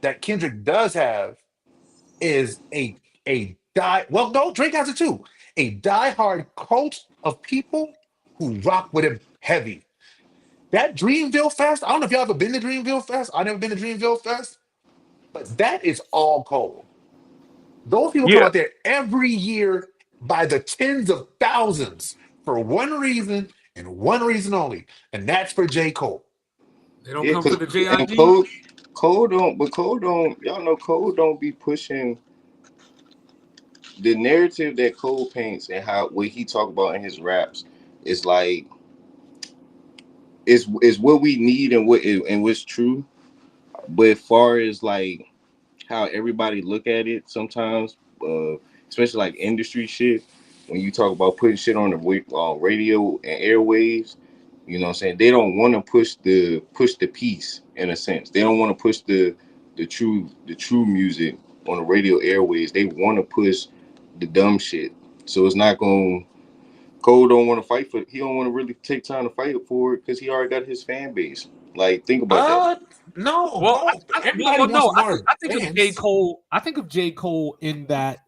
that Kendrick does have, is a die. Well, no, Drake has it too. A diehard cult of people who rock with him heavy. That Dreamville Fest. I don't know if y'all ever been to Dreamville Fest. I've never been to Dreamville Fest, but that is all Cole. Those people come Yeah, out there every year by the tens of thousands for one reason and one reason only, and that's for J. Cole. They don't Yeah, come for cause the and JID. Cole don't. Y'all know Cole don't be pushing the narrative that Cole paints and how what he talk about in his raps is like is what we need and what's true. But as far as like how everybody look at it sometimes, especially like industry shit, when you talk about putting shit on the radio and airwaves, you know what I'm saying? They don't want to push the piece in a sense. They don't want to push the true music on the radio airwaves. They want to push the dumb shit. So it's not going. Cole don't want to fight for. He don't want to really take time to fight for it because he already got his fan base. Like think about that. No, Well, bro. Everybody wants no, more I think of J. fans. Cole. I think of J. Cole in that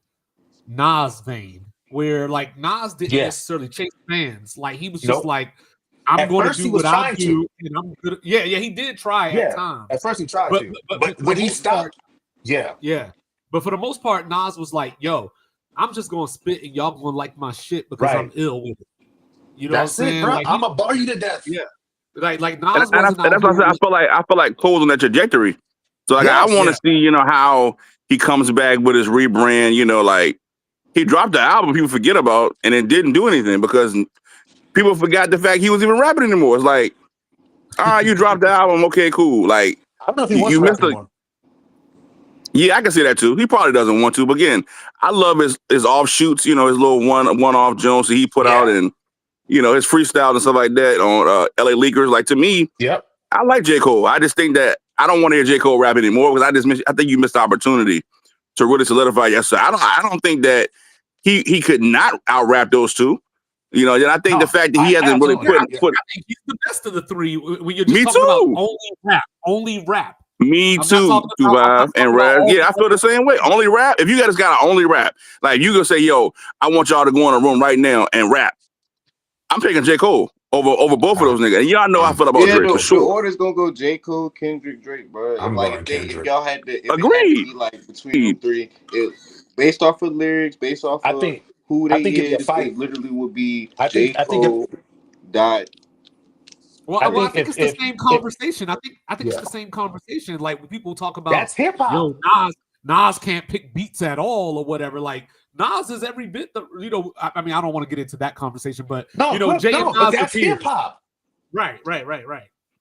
Nas vein, where like Nas didn't Yes. necessarily chase fans. Like he was just Nope. like, I'm At going to first, do he was what I trying do, to. and I'm good. Yeah, he did try Yeah. at times, At first, he tried but to, but, but for when the he most part, stopped, yeah, yeah. But for the most part, Nas was like, "Yo, I'm just gonna spit, and y'all gonna like my shit because I'm right. ill with it." You know That's what I'm it, saying? bro. Like, I'm gonna bar you to death. yeah, like and, Nas and, wasn't and out that's why I here. said I feel like Cole's on that trajectory. So like I Yes. want to Yeah, see, you know, how he comes back with his rebrand. You know, like he dropped the album people forget about, and it didn't do anything because people forgot the fact he was even rapping anymore. It's like, all right, you dropped the album, okay, cool. Like I don't know if he you, wants you to rap missed a. anymore. Yeah, I can see that too. He probably doesn't want to, but again, I love his offshoots. You know, his little one off Jones that he put out, Yeah. and you know his freestyle and stuff like that on LA Leakers. Like to me, Yep. I like J. Cole. I just think that I don't want to hear J. Cole rap anymore because I think you missed the opportunity to really solidify yourself. I don't think that he could not out rap those two. You know, and I think the No. fact that he hasn't really Absolutely. I Yeah. think he's the best of the three. When you're just me talking about too. only rap. Me I'm not too, talking about. I'm Tuvav not talking and about Raz. all Yeah, I feel the same way. Only rap. If you guys got to only rap, like you gonna say, "Yo, I want y'all to go in a room right now and rap." I'm picking J. Cole over both of those niggas. And y'all know how I feel about Yeah, Drake for the sure. order's gonna go J. Cole, Kendrick, Drake, bro. I'm going If Kendrick. y'all had to, if it had to Agreed. be like between them three, based off of lyrics, based off I of think who I they think it'd be a is, fight. it literally would be I J. think if Cole, Dot. Well, I I think think it's the same conversation. I think it's yeah, the same conversation. Like when people talk about, that's hip hop. yo, Nas can't pick beats at all or whatever. Like Nas is every bit the, you know. I mean, I don't want to get into that conversation, but No, you know, but Jay and no, Nas but are that's peers. hip hop. Right.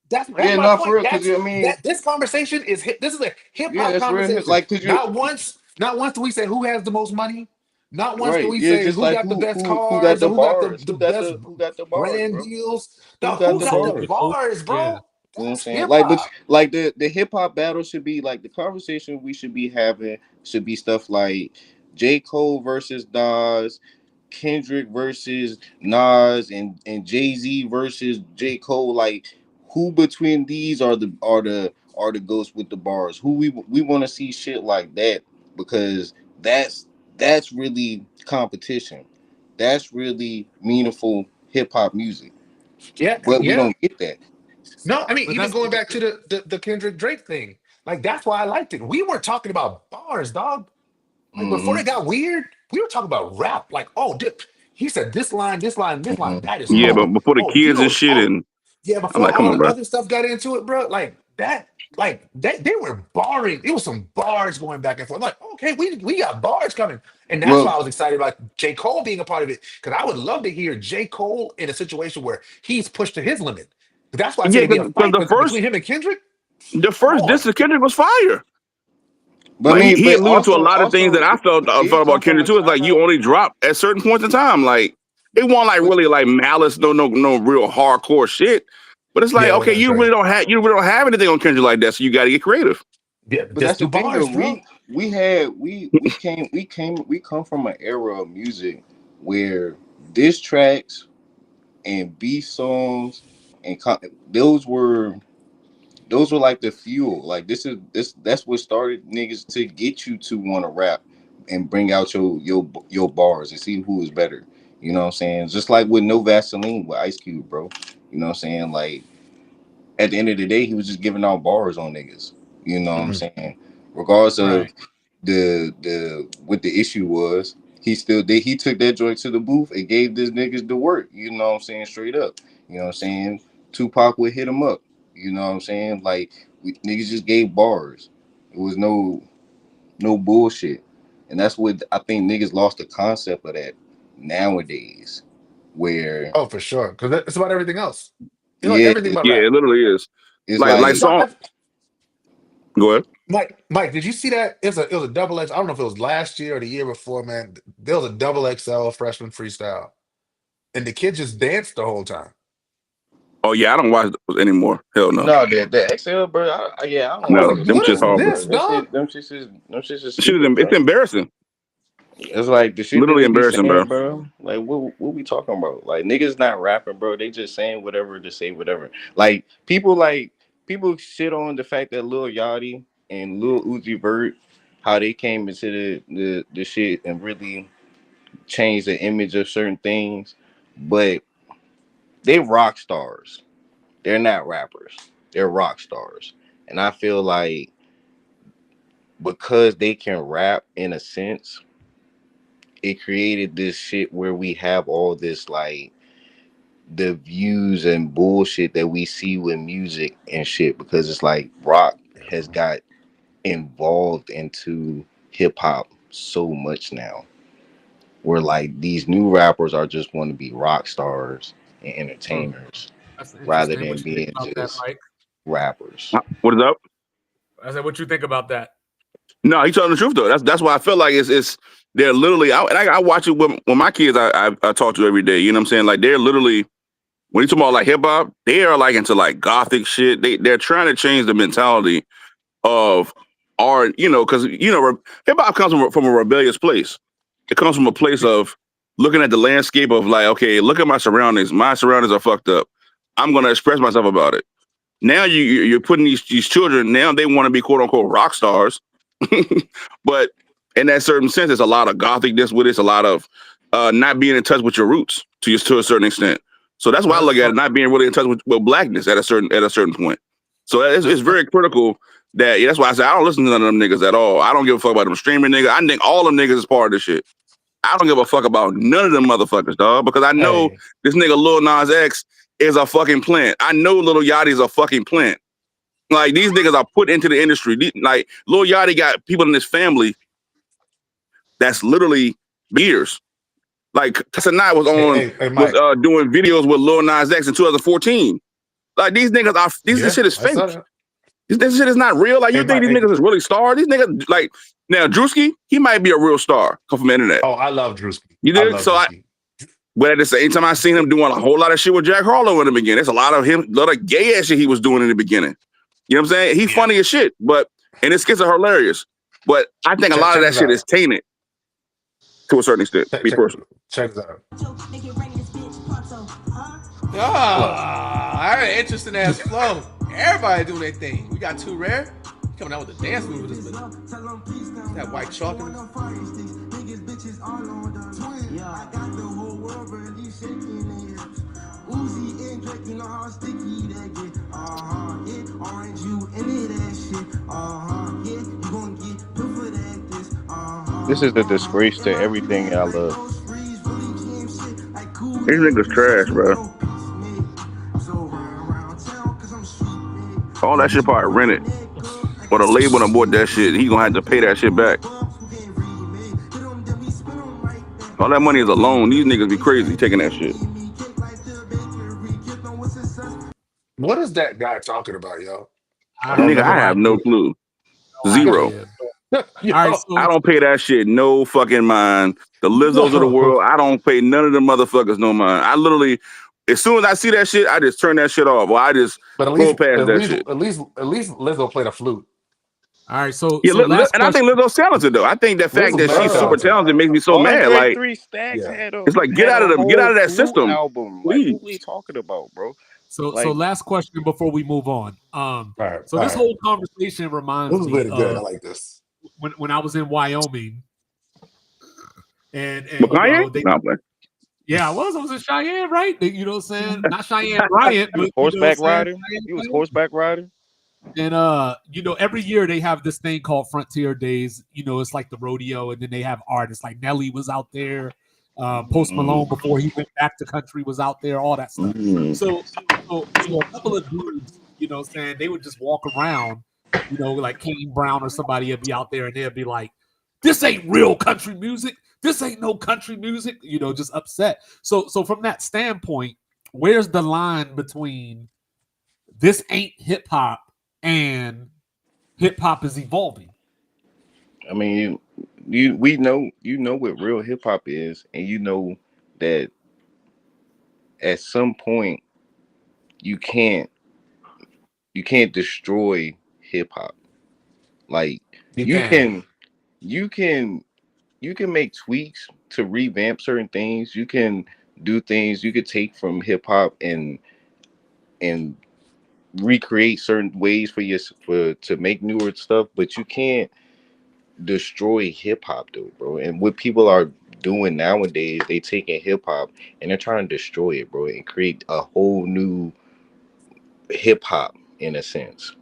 That's Yeah, my not point. for real. Because I mean, This conversation is this is a hip yeah, hop that's real. conversation. Like, cause you Not once do we say who has the most money. Not once do right, we yeah, say just who like got the best who got cars the or who got bars, the best who got the bars, brand bro. deals. Who No, got who the got the bars? bars, bro? Yeah. You know what I'm That's saying? hip Like, but hop. like the hip hop battle should be like the conversation we should be having should be stuff like J. Cole versus Nas, Kendrick versus Nas, and Jay-Z versus J. Cole. Like, who between these are the ghosts with the bars? Who we want to see shit like that because that's really competition. That's really meaningful hip hop music. Yeah, But we yeah. don't get that. No, I mean, But even that's going back to the Kendrick Drake thing, like that's why I liked it. We weren't talking about bars, dog. Like before it Mm-hmm. got weird, we were talking about rap. Like, oh, he said this line, this line, this line. Mm-hmm. That is Yeah, but hard. before the Oh, you kids and know, shit, oh and yeah. I'm Before like, come all on, the bro. other stuff got into it, bro. Like they were barring. It was some bars going back and forth. Like, okay, we got bars coming, and that's why Well, I was excited about J. Cole being a part of it because I would love to hear J. Cole in a situation where he's pushed to his limit. That's why I said Yeah, it'd be a because fight between him and Kendrick. the Come first on. diss to Kendrick was fire. but I Like mean, he but alluded to a also, lot of things that I felt it did come about from Kendrick a too. It's like you time. only drop at certain points in time. Like it wasn't like But really like malice, no real hardcore shit. But it's like, Yeah, okay, that's right. you really don't have anything on Kendrick like that, so you got to get creative. Yeah, but just that's do the thing though. bars, bro. we come from an era of music where diss tracks and beef songs and those were like the fuel. Like that's what started niggas to get you to want to rap and bring out your bars and see who is better. You know what I'm saying? Just like with No Vaseline with Ice Cube, bro. You know what I'm saying? Like at the end of the day, he was just giving out bars on niggas. You know what I'm saying? Regardless of Right. the what the issue was, he still did. He took that joint to the booth and gave this niggas the work. You know what I'm saying? Straight up. You know what I'm saying? Tupac would hit him up. You know what I'm saying? Like niggas just gave bars. It was no bullshit, and that's what I think niggas lost the concept of that nowadays. Where Oh, for sure. Because it's about everything else. You know, like yeah, everything but Yeah, rap. it literally is. it's Like like So, song. Go ahead. Mike, did you see that? It was a double X. I don't know if it was last year or the year before, man. There was a double XL freshman freestyle, and the kid just danced the whole time. Oh yeah, I don't watch those anymore. Hell no. no the XL, bro. Yeah, I I don't was No, watch like, those them what shit shit's is no more, horrible. this, bro. dog? Them shits is Shit is, stupid, it's bro. embarrassing. It's like the shit that Literally they be embarrassing, saying, bro. bro. Like what we talking about? Like niggas not rapping, bro. They just saying whatever to say whatever. People shit on the fact that Lil Yachty and Lil Uzi Vert, how they came into the shit and really changed the image of certain things, but they rock stars. They're not rappers. They're rock stars, and I feel like because they can rap in a sense, it created this shit where we have all this like the views and bullshit that we see with music and shit because it's like rock has got involved into hip hop so much now where like these new rappers are just want to be rock stars and entertainers That's rather interesting. What than you think being about that, just Mike? rappers. What is up? I said, what you think about that? No, he's telling the truth though. That's why I feel like it's they're literally. I watch it with my kids. I talk to every day. You know what I'm saying? Like they're literally when you talk about like hip hop, they are like into like gothic shit. They're trying to change the mentality of art. You know, because hip hop comes from a rebellious place. It comes from a place of looking at the landscape of like, okay, look at my surroundings. My surroundings are fucked up. I'm gonna express myself about it. Now you're putting these children. Now they want to be quote unquote rock stars. But in that certain sense, there's a lot of gothicness with it. It's a lot of not being in touch with your roots to a certain extent. So that's why I look at it, not being really in touch with blackness at a certain point. So it's very critical that that's why I say I don't listen to none of them niggas at all. I don't give a fuck about them streaming niggas. I think all them niggas is part of this shit. I don't give a fuck about none of them motherfuckers, dog, because I know Hey, this nigga Lil Nas X is a fucking plant. I know Lil Yachty is a fucking plant. Like these niggas are put into the industry. Like Lil Yachty got people in his family that's literally years. Like Casanat was Mike. doing videos with Lil Nas X in 2014. Like these niggas are this Yeah, shit is I saw fake. that. This shit is not real. Like you Hey, think Mike. these niggas is really stars? These niggas like now Drewski, he might be a real star come from the internet. Oh, I love Drewski. You I did love so Drewski. but at the same time I seen him doing a whole lot of shit with Jack Harlow in the beginning. There's a lot of gay ass shit he was doing in the beginning. You know what I'm saying? He's funny as shit, and his skits are hilarious. But I think a lot of that shit is tainted to a certain extent. Check, Be check, personal. check this out. I had an interesting ass flow. Everybody doing their thing. We got Too Rare. He coming out with a dance move this minute. That white chalk in This is the disgrace to everything I love. These niggas trash, bro. All that shit probably rented. Or the label done bought that shit. He gonna have to pay that shit back. All that money is a loan. These niggas be crazy taking that shit. What is that guy talking about, yo? Nigga, I have no clue. Zero. Yo, All right, so I don't pay that shit no fucking mind. The Lizzos of the world, I don't pay none of them motherfuckers no mind. I literally, as soon as I see that shit, I just turn that shit off. Or I just but go past that shit. at least Lizzo played a flute. All right, so Yeah, last and I think question. Lizzo's talented though. I think the fact Lizzo's that very she's super talented. talented makes me so mad. Andre Like, 3 Stacks Yeah. it's like get had out a of whole that flu system, album. Like, please. what we talking about, bro? So last question before we move on. So this whole conversation This reminds is me really good. I of like this. when I was in Wyoming, and But you know Kanye? No, I'm playing. yeah, I was in Cheyenne, right? You know what I'm saying? Not Cheyenne Riot, but Horseback you know what I'm rider. saying? He was horseback rider. And you know, every year they have this thing called Frontier Days. You know, it's like the rodeo, and then they have artists like Nelly was out there, Post Malone before he went back to country was out there, all that stuff. So a couple of dudes, you know, saying they would just walk around, you know, like Kane Brown or somebody would be out there, and they'd be like, "This ain't real country music. This ain't no country music." You know, just upset. So from that standpoint, where's the line between this ain't hip hop and hip hop is evolving? I mean, we know what real hip hop is, and you know that at some point you can't destroy hip hop. Like you can make tweaks to revamp certain things. You can do things. You could take from hip hop and recreate certain ways to make newer stuff, but you can't destroy hip hop though, bro. And what people are doing nowadays, they taking hip hop and they're trying to destroy it, bro, and create a whole new hip hop in a sense.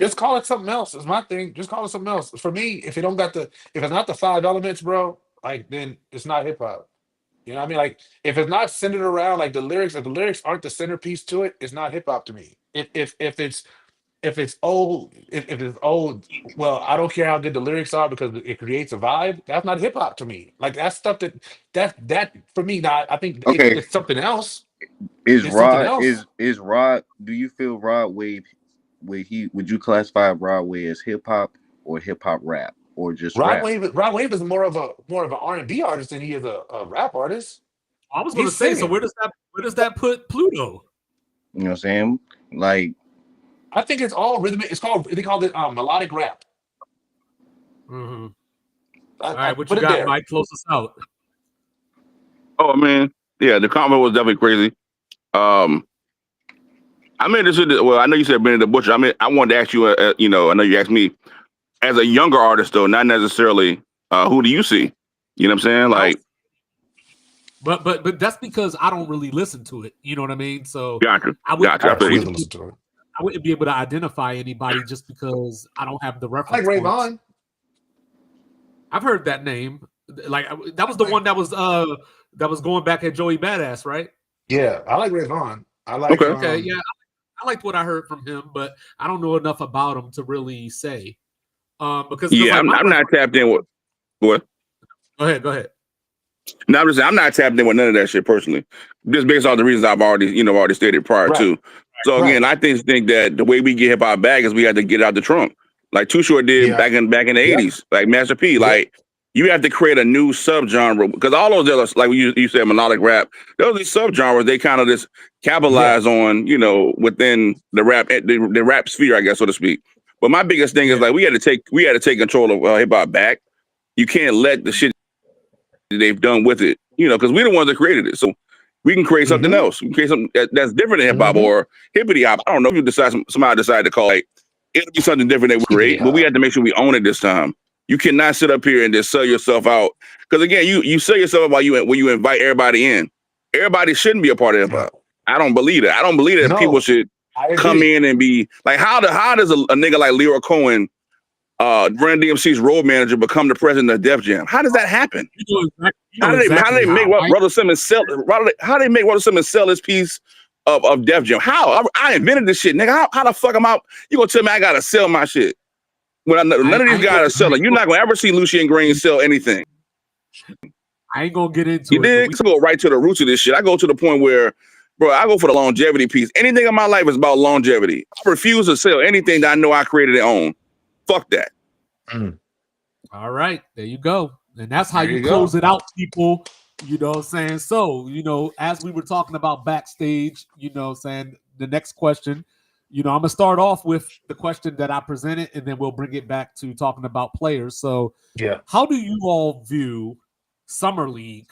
Just call it something else. Is my thing. Just call it something else. For me, if it's not the 5 elements, bro, like then it's not hip hop. You know what I mean? Like if it's not centered around like the lyrics, if the lyrics aren't the centerpiece to it, it's not hip hop to me. If it's old, if it's old, well, I don't care how good the lyrics are because it creates a vibe. That's not hip hop to me. Like that's stuff that for me. Now I think Okay, it's something else. is It's something Rod else. is Rod? Do you feel Rod Wave? Would you classify Rod Wave as hip hop or hip hop rap or just rap? Rod Wave is more of an R&B artist than he is a rap artist. I was going to He's say, so singing. where does that put Pluto? You know what I'm saying? Like, I think it's all rhythmic. They called it melodic rap. Mm-hmm. I, All I right, what put you it got, there. Mike? Close us out. Oh man, yeah, the comment was definitely crazy. I mean, well, I know you said Benny the Butcher. I mean, I wanted to ask you, you know, I know you asked me as a younger artist though, not necessarily. Who do you see? You know what I'm saying? Like, but that's because I don't really listen to it. You know what I mean? So gotcha. I wouldn't Listen to it. I wouldn't be able to identify anybody just because I don't have the I reference. like Ray points. Vaughn. I've heard that name. Like that was the one that was going back at Joey Badass, right? Yeah, I like Ray Vaughn. I like. Okay, yeah, I liked what I heard from him, but I don't know enough about him to really say. Because yeah, like, I'm not tapped in with what. Go ahead. No, I'm not tapped in with none of that shit personally. Just based on the reasons I've already stated prior to. So again, I think that the way we get hip hop back is we had to get it out the trunk, like Too Short did back in the 80s, like Master P. Like you have to create a new subgenre because all those other, like you said, melodic rap. Those are subgenres. They kind of just capitalize on, you know, within the rap sphere, I guess, so to speak. But my biggest thing is like we had to take control of hip hop back. You can't let the shit they've done with it, you know, because we're the ones that created it. So we can create something else. We can create something that's different than hip hop or hippity hop. I don't know if somebody decided to call it. It'll be something different that we create, but we have to make sure we own it this time. You cannot sit up here and just sell yourself out. Because again, you sell yourself out when you invite everybody in. Everybody shouldn't be a part of hip hop. I don't believe that. I don't believe that people should come in and be like, how does a nigga like Leroy Cohen, Run DMC's road manager, become the president of Def Jam? How does that happen? How do they make Russell Simmons sell? How do they make Russell Simmons sell his piece of Def Jam? How? I invented this shit, nigga. How the fuck am I? You gonna tell me I gotta sell my shit? When none of these guys are selling, you're not gonna ever see Lucien Green sell anything. I ain't gonna get into it. I go right to the roots of this shit. I go to the point where, bro, I go for the longevity piece. Anything in my life is about longevity. I refuse to sell anything that I know I created and own. Fuck that. All right, there you go. And that's how you close it out, people. You know what I'm saying? So, you know, as we were talking about backstage, you know what I'm saying, the next question, I'm gonna start off with the question that I presented, and then we'll bring it back to talking about players. So, Yeah. how do you all view Summer League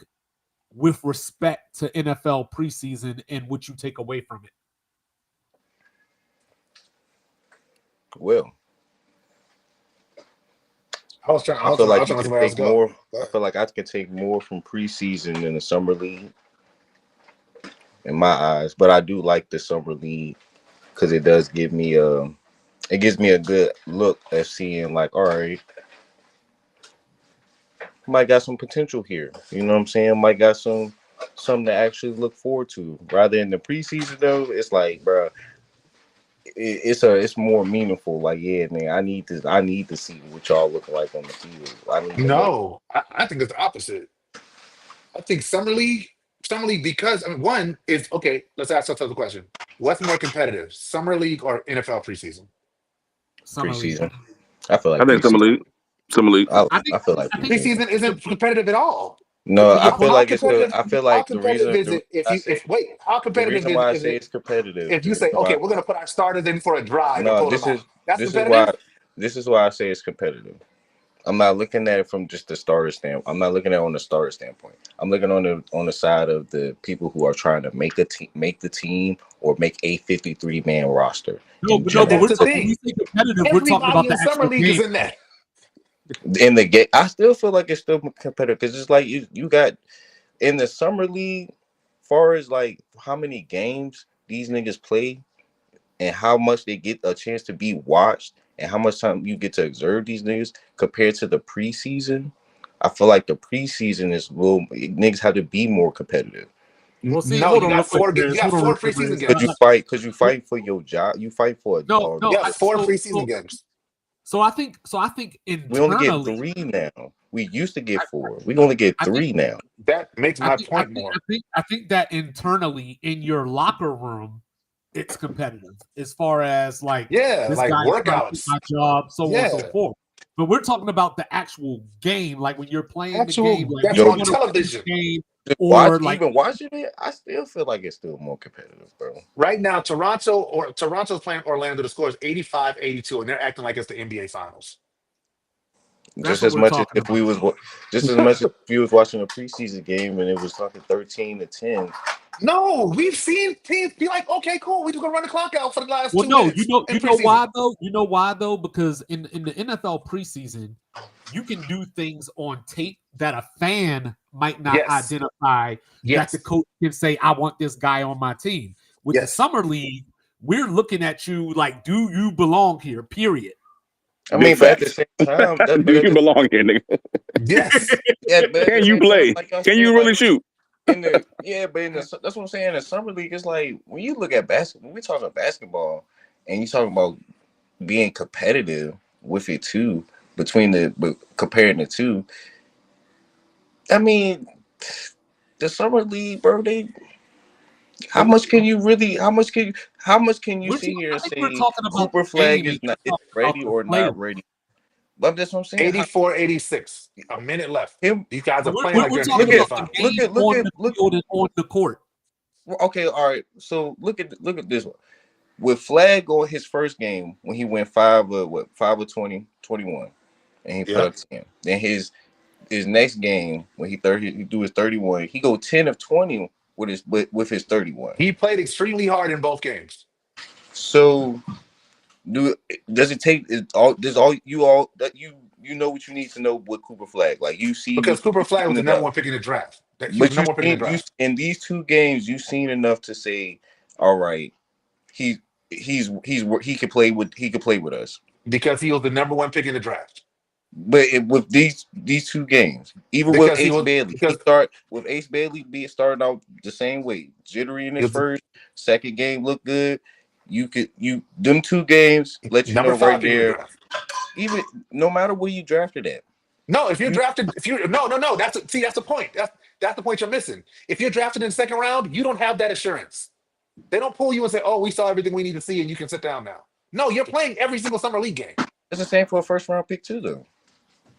with respect to NFL preseason and what you take away from it? Well, I was trying. I feel like you to can somebody else take go. more. I feel like I can take more from preseason than the summer league, in my eyes. But I do like the summer league because it does give me it gives me a good look at seeing like, all right, might got some potential here. You know what I'm saying? Might got something to actually look forward to. Rather than the preseason though, it's like, bro, it's more meaningful. Like, yeah, man, I need to see what y'all look like on the field. I need to know. No, I think it's the opposite. I think summer league, because one is okay. Let's ask ourselves the question: what's more competitive, summer league or NFL preseason? Summer League. Preseason. I feel like I think preseason. Summer league. I feel like I think preseason. Preseason isn't competitive at all. No, I feel How like it's the. competitive? I feel How like the competitive reason. is it if I you say if wait? How the competitive reason why I is say it it's competitive. if The you reason say, okay, why. we're gonna put our starters in for a drive and No, pull them this is out? That's this is why. competitive. This is why I say it's competitive. I'm not looking at it from just the starter standpoint. I'm not looking at it on the starter standpoint. I'm looking on the side of the people who are trying to make the team, or make a 53-man roster no, in but no, But but general. that's we're the talking. When we thing. say competitive, we're talking about Everybody the in summer actual league is game. in that. In the game, I still feel like it's still competitive because it's like you got in the summer league, far as like how many games these niggas play and how much they get a chance to be watched and how much time you get to observe these niggas compared to the preseason. I feel like the preseason is niggas have to be more competitive Well, see, No, hold you on real got quick, four. You Grizz. got Hold on real four quick, preseason Grizz. games. because you fight for your job. You fight for No, You got four so preseason games. I think we only get internally, 3 now. We used to get I, 4. We only get I think 3 now. That makes I my think I point think I more. think I think that internally in your locker room, it's competitive as far as like Yeah, this like guy is trying to keep workouts. my job, so on and so Yeah, forth. But we're talking about the actual game, like when you're playing the game, actual like that's we Yo, on want to win this television game, just or like watching it, I still feel like it's still more competitive, bro. right now. Toronto's playing Orlando. The score is 85-82, and they're acting like it's the NBA Finals. that's Just what as we're much as talking if about. we was just as much as if you was watching a preseason game and it was fucking 13-10. No, we've seen teams be like, okay, cool, we just gonna run the clock out for the last Well, 2 no, minutes in you know preseason. why though? You know why though? Because in the NFL preseason, you can do things on tape that a fan might not Yes, identify. That yes, the coach can say, "I want this guy on my team." With the yes. summer league, we're looking at you like, "Do you belong here?" Period. I Big mean, but at the facts. same time, Do you belong here, nigga? Yes. but at the Can you same time, play? like y'all Can saying, you like really shoot? but that's what I'm saying. In the summer league, it's like when you look at basketball, when we talking basketball, and you talking about being competitive with it too, but comparing the two. I mean, the summer league, bro. How much can you We're sit here I and think we're say talking about Cooper the Flag game, is and not you're is talking about ready the or player. not ready? But that's what I'm saying. 84-86. A minute left. Him These guys are But playing like we're they're in the talking look NBA at about the Finals. look game at on the field and on the court. okay, all right. So look at this one. With Flag on his first game when he went 5 of 20, 21, and he put Yeah. up 10. Then his next game when he do his 31, he go 10 of 20 with his 31. He played extremely hard in both games. So does it take all that you know what you need to know with Cooper Flag? Like you Because see Cooper Flag was the number enough. one pick in the draft. He was But the number one pick in the you draft. in these 2 games you've seen enough to say, all right, he he could play with us. Because he was the number one pick in the draft. But with these 2 games, even with Because he Ace was Bailey, because Ace Bailey be starting out the same way, jittery in he his was the first, second game looked good. You them 2 games let you number know right 5 pick in the there. draft. Even no matter where you drafted at, No, if you're you drafted, if you no, that's the point. That's the point you're missing. If you're drafted in the second round, you don't have that assurance. They don't pull you and say, "Oh, we saw everything we need to see, and you can sit down now." No, you're playing every single summer league game. it's the same for a first round pick too, though.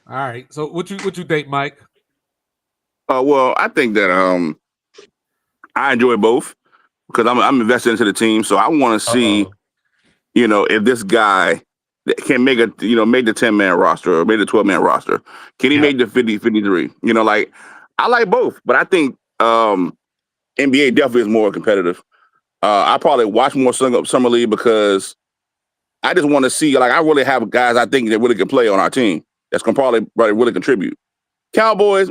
All right. So what you think, Mike? Well, I think that I enjoy both because I'm invested into the team, so I want to see Uh-oh. if this guy that can make make the 10-man roster or make the 12-man roster, can he make the 50, 53? Like I like both, but I think NBA definitely is more competitive. I probably watch more summer league because I just want to see. Like I really have guys I think that really can play on our team. That's gonna probably really contribute. Cowboys,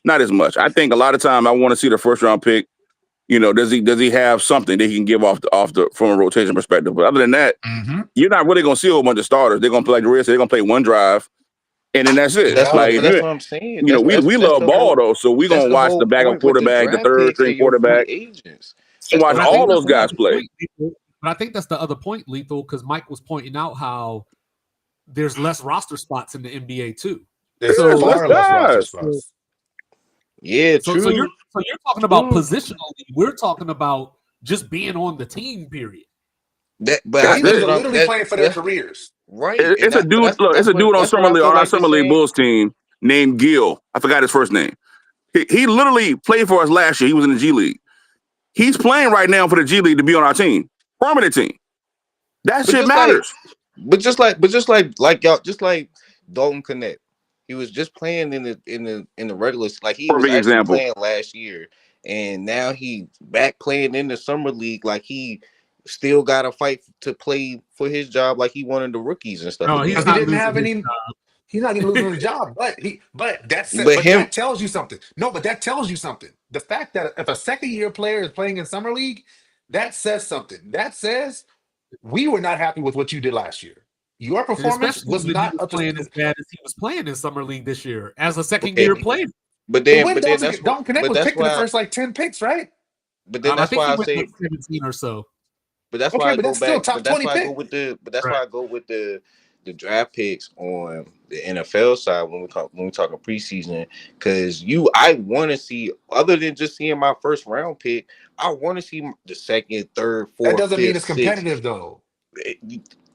not as much. I think a lot of time I want to see the first round pick. Does he have something that he can give off the from a rotation perspective? But other than that, you're not really gonna see a whole bunch of starters. They're gonna play like the Reds. They're gonna play one drive, and then that's it. That's like what I'm saying. We love ball though, so we gonna watch the backup quarterback, the third string quarterback, agents. And watch all those guys play. But I think that's the other point, Lethal, because Mike was pointing out how there's less roster spots in the NBA too. There's far less roster spots. Yeah, true. So you're talking about positionally. We're talking about just being on the team. Period. But they're literally playing for their careers. Right. It's a dude. Look, it's a dude on summer league on our summer league Bulls team named Gil. I forgot his first name. He literally played for us last year. He was in the G League. He's playing right now for the G League to be on our team, permanent team. That shit matters. But just like y'all, just like Dalton Connect, he was just playing in the regular, like he was actually playing last year, and now he back playing in the summer league. Like he still got to fight to play for his job, like he wanted the rookies and stuff. No, he didn't have any. He's not even losing his job, but that tells you something. No, but that tells you something. The fact that if a second-year player is playing in summer league, that says something. That says we were not happy with what you did last year. Your performance was not playing as bad as he was playing in summer league this year as a second-year player. But then Dalton Connect was picked in the first 10 picks, right? But then that's why I say 17 or so. But that's why I go back. But that's why I go with the draft picks on the NFL side when we talking preseason, because I want to see, other than just seeing my first round pick, I want to see the second, third, fourth. That doesn't mean it's competitive though.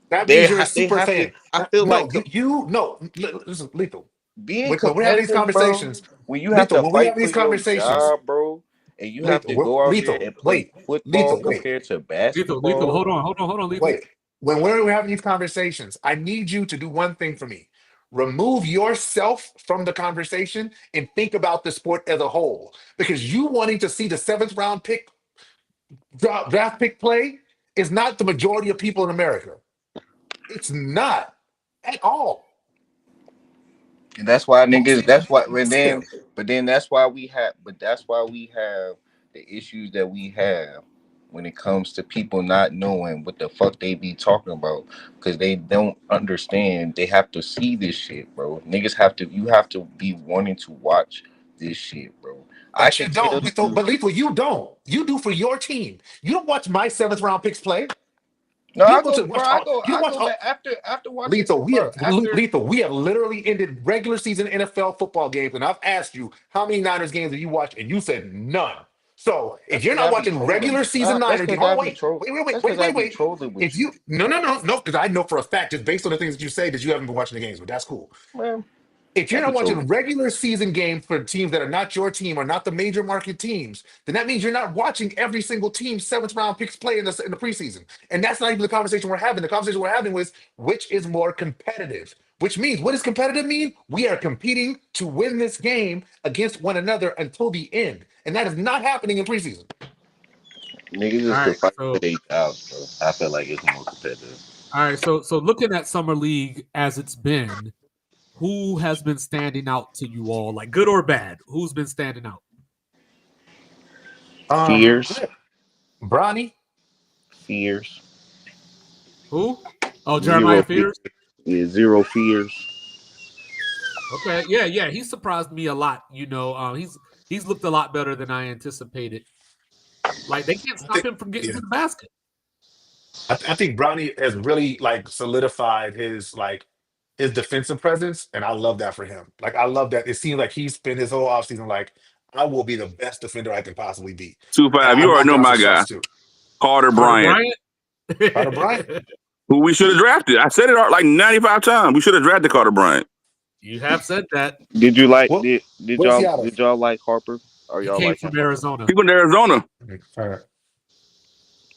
That means you're a super fan. I feel listen, Lethal. When we have these conversations, bro, when you have to fight for your job, bro, and you have to go out there and play football compared to basketball. Lethal, hold on, Lethal. Wait. When we're having these conversations, I need you to do one thing for me. Remove yourself from the conversation and think about the sport as a whole. Because you wanting to see the 7th round pick draft pick play is not the majority of people in America. It's not at all. And that's why niggas. That's why. That's why we have the issues that we have when it comes to people not knowing what the fuck they be talking about, because they don't understand. They have to see this shit, bro. You have to be wanting to watch this shit, bro. But Lethal, you don't. You do for your team. You don't watch my 7th round picks play. No, I go after watching. Lethal, we have literally ended regular season NFL football games, and I've asked you how many Niners games have you watched, and you said none. So if you're not watching regular season Niners, wait. If you no, because I know for a fact, just based on the things that you say, that you haven't been watching the games, but that's cool. Man, if you're not watching regular season games for teams that are not your team or not the major market teams, then that means you're not watching every single team's 7th round picks play in the preseason. And that's not even the conversation we're having. The conversation we're having was which is more competitive. Which means, what does competitive mean? We are competing to win this game against one another until the end. And that is not happening in preseason. Niggas just fight for their jobs, bro. I feel like it's more competitive. All right, so looking at Summer League as it's been, who has been standing out to you all, like good or bad? Who's been standing out? Fears. Bronny. Fears. Who? Oh, Jeremiah Fears? Yeah, Zero Fears. Okay, yeah, he surprised me a lot. He's looked a lot better than I anticipated. Like, they can't stop him from getting to the basket. I think Bronny has really solidified his defensive presence, and I love that for him. I love that. It seems like he spent his whole offseason I will be the best defender I can possibly be. 2-5, you already know my guy, Carter Bryant. Carter Bryant, who we should have drafted. I said it 95 times. We should have drafted Carter Bryant. You have said that. Did you like? Did y'all like Harper? Or y'all came from Arizona. People in Arizona.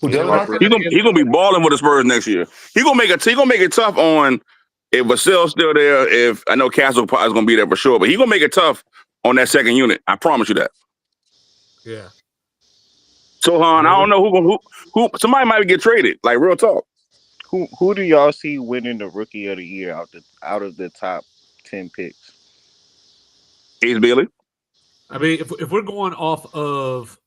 Who, Dylan Harper? He gonna be balling with the Spurs next year. He gonna make it tough on if Vassell's still there. If I know Castle is gonna be there for sure, but he gonna make it tough on that second unit. I promise you that. Yeah. So I don't know who somebody might get traded. Like real talk. Who do y'all see winning the Rookie of the Year out of the top 10 picks? Ace Bailey. I mean, if we're going off of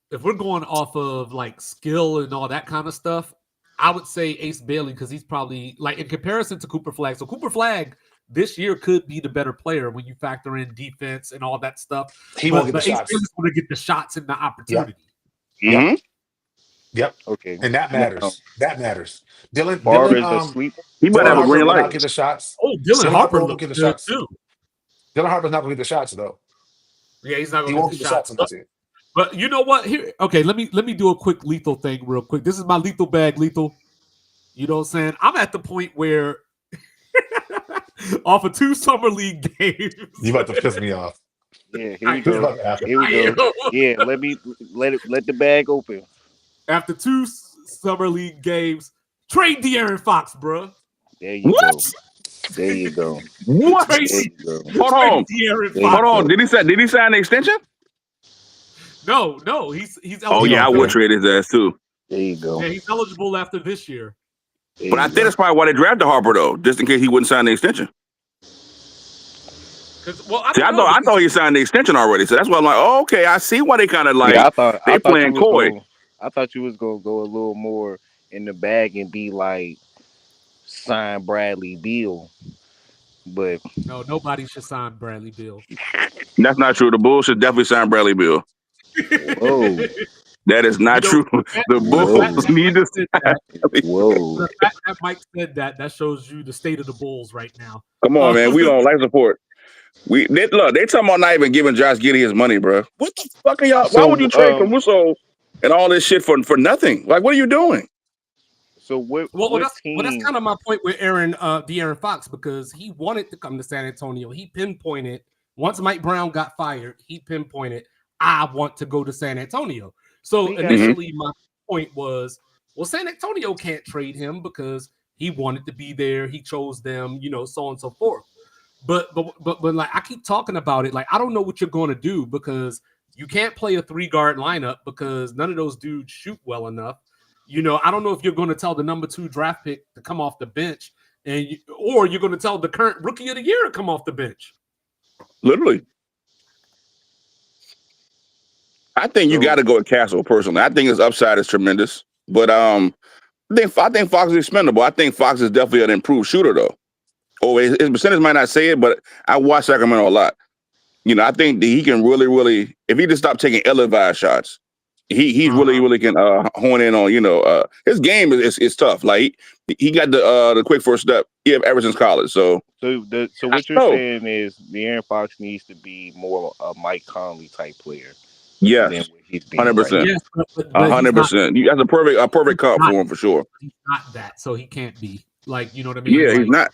like skill and all that kind of stuff, I would say Ace Bailey because he's probably like in comparison to Cooper Flagg. So Cooper Flagg this year could be the better player when you factor in defense and all that stuff. He won't get the shots. Ace Bailey's going to get the shots and the opportunity. Mm-hmm. Yep. Okay. And that matters. That matters. Dylan, he might have a green light. Get the shots. Oh, Dylan Harper will get the shots too. Dylan Harper's not going to get the shots though. Yeah, he's not going to get the shots. But you know what? Here, okay, let me do a quick lethal thing real quick. This is my lethal bag, lethal. You know what I'm saying? I'm at the point where off of 2 summer league games. You about to piss me off. Yeah, here we go. Here we go. Yeah, let the bag open. After 2 summer league games, trade De'Aaron Fox, bro. There you go. There you go. What? There you go. Hold on. Did he sign the extension? No. He's eligible. Oh yeah, I would trade his ass too. There you go. Yeah, he's eligible after this year. But I think that's probably why they drafted Harper though, just in case he wouldn't sign the extension. I thought he signed the extension already, so that's why I'm like, oh, okay, I see why they kind of like they playing coy. I thought you was gonna go a little more in the bag and be like sign Bradley Beal, but no, nobody should sign Bradley Beal. That's not true. The Bulls should definitely sign Bradley Beal. Whoa. That is not true. The Bulls need to sign. Whoa. The fact that Mike said that shows you the state of the Bulls right now. Come on, man. We on life support. They talking about not even giving Josh Giddey his money, bro. What the fuck are y'all? Why would you trade Caruso and all this shit for nothing? Like, what are you doing? So what? That's kind of my point with De'Aaron Fox, because he wanted to come to San Antonio. He pinpointed once Mike Brown got fired. He pinpointed, I want to go to San Antonio. So initially, my point was, well, San Antonio can't trade him because he wanted to be there. He chose them, so on and so forth. But like I keep talking about it, like I don't know what you're going to do because you can't play a 3-guard lineup because none of those dudes shoot well enough. I don't know if you're going to tell the number 2 draft pick to come off the bench, or you're going to tell the current Rookie of the Year to come off the bench. Literally. I think you got to go with Castle personally. I think his upside is tremendous, but I think Fox is expendable. I think Fox is definitely an improved shooter though. Oh, his percentage might not say it, but I watch Sacramento a lot. I think that he can really, really, if he just stop taking ill-advised shots, he really, really can hone in on, his game is tough. Like he got the quick first step ever since college. So what you're saying is De'Aaron Fox needs to be more a Mike Conley type player. Yes, 100%. 100%. That's a perfect comp for him for sure. He's not that, so he can't be like, you know what I mean? Yeah, like, he's not.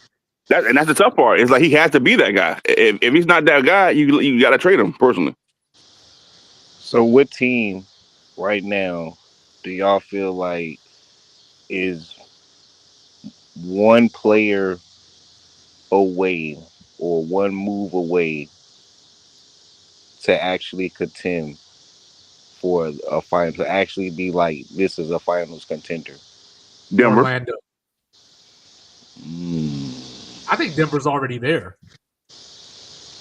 And that's the tough part. It's like he has to be that guy. If he's not that guy, you got to trade him personally. So what team right now do y'all feel like is one player away or one move away to actually contend for a final, to actually be like, this is a finals contender? Denver. Orlando. I think Denver's already there.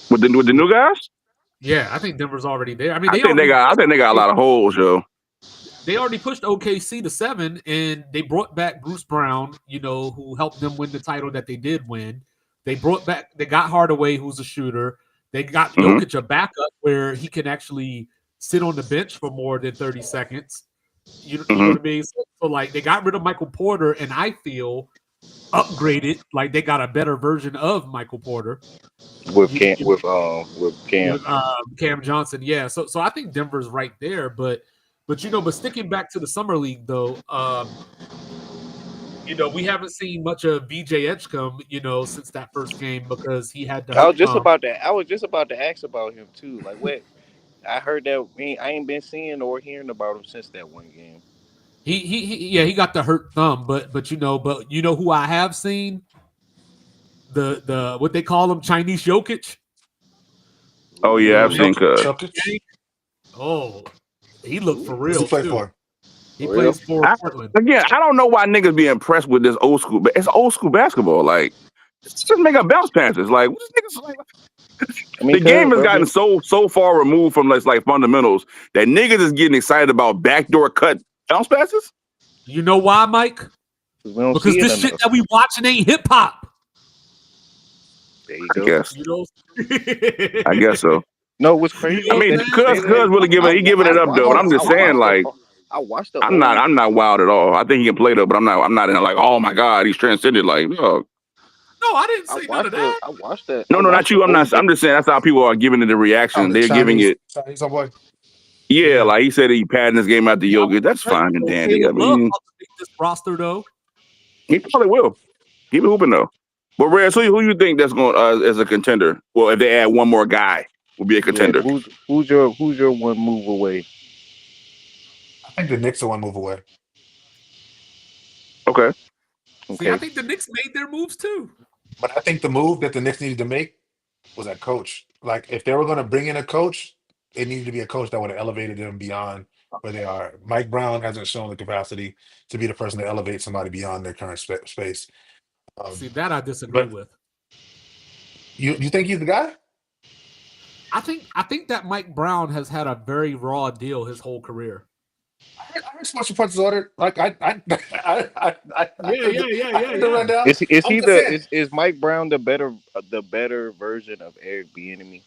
With the new guys? Yeah, I think Denver's already there. I mean, I think they got a lot of holes, yo. They already pushed OKC to 7, and they brought back Bruce Brown, who helped them win the title that they did win. They got Hardaway, who's a shooter. They got Jokic a backup where he can actually sit on the bench for more than 30 seconds. You know what I mean? So like, they got rid of Michael Porter, and I feel upgraded, like they got a better version of Michael Porter with Cam Johnson. Yeah, so I think Denver's right there, but sticking back to the summer league though, we haven't seen much of VJ Edgecombe, since that first game because he had to. I was just about to ask about him too. Like, what? I heard that I ain't been seeing or hearing about him since that one game. He got the hurt thumb, but you know who I have seen, the what they call him, Chinese Jokic. Oh yeah, I've seen Jokic? Oh, he looked for Who's real he play too. for? He For real? plays for Portland. Again, I don't know why niggas be impressed with this old school, but it's old school basketball. Like, just make up bounce passes. Like, what this niggas like? I mean, The game has bro, gotten so far removed from like fundamentals that niggas is getting excited about backdoor cut bounce passes. You know why, Mike? we don't Because see it this shit enough. that we watching ain't hip hop. There you I go. guess. You know. I guess so. No, what's crazy? You I know mean, what I'm cuz saying? really giving it up though. But I'm just saying, like, I watched the I'm not wild at all. I think he can play though, but I'm not in like, oh my god, he's transcended. Like, no, No, I didn't I say none watched of that. I watched that. no, not you. I'm not. I'm just saying that's how people are giving it the reaction. the They're giving it. Chinese boy. Yeah, like he said he padding his game out the Jokic. That's fine and dandy. I Caleb Love mean, about to make this roster though. he probably will. Keep it hooping though. But Rez, who you think that's going as a contender? Well, if they add one more guy, will be a contender. Yeah, who's your one move away? I think the Knicks are one move away. Okay. See, I think the Knicks made their moves too. But I think the move that the Knicks needed to make was that coach. Like, if they were going to bring in a coach, it needed to be a coach that would have elevated them beyond where they are. Mike Brown hasn't shown the capacity to be the person to elevate somebody beyond their current space. See, that I disagree but with. You think he's the guy? I think that Mike Brown has had a very raw deal his whole career. I heard Sports Reports ordered. Like I Yeah. Is is Mike Brown the better version of Eric Bieniemy?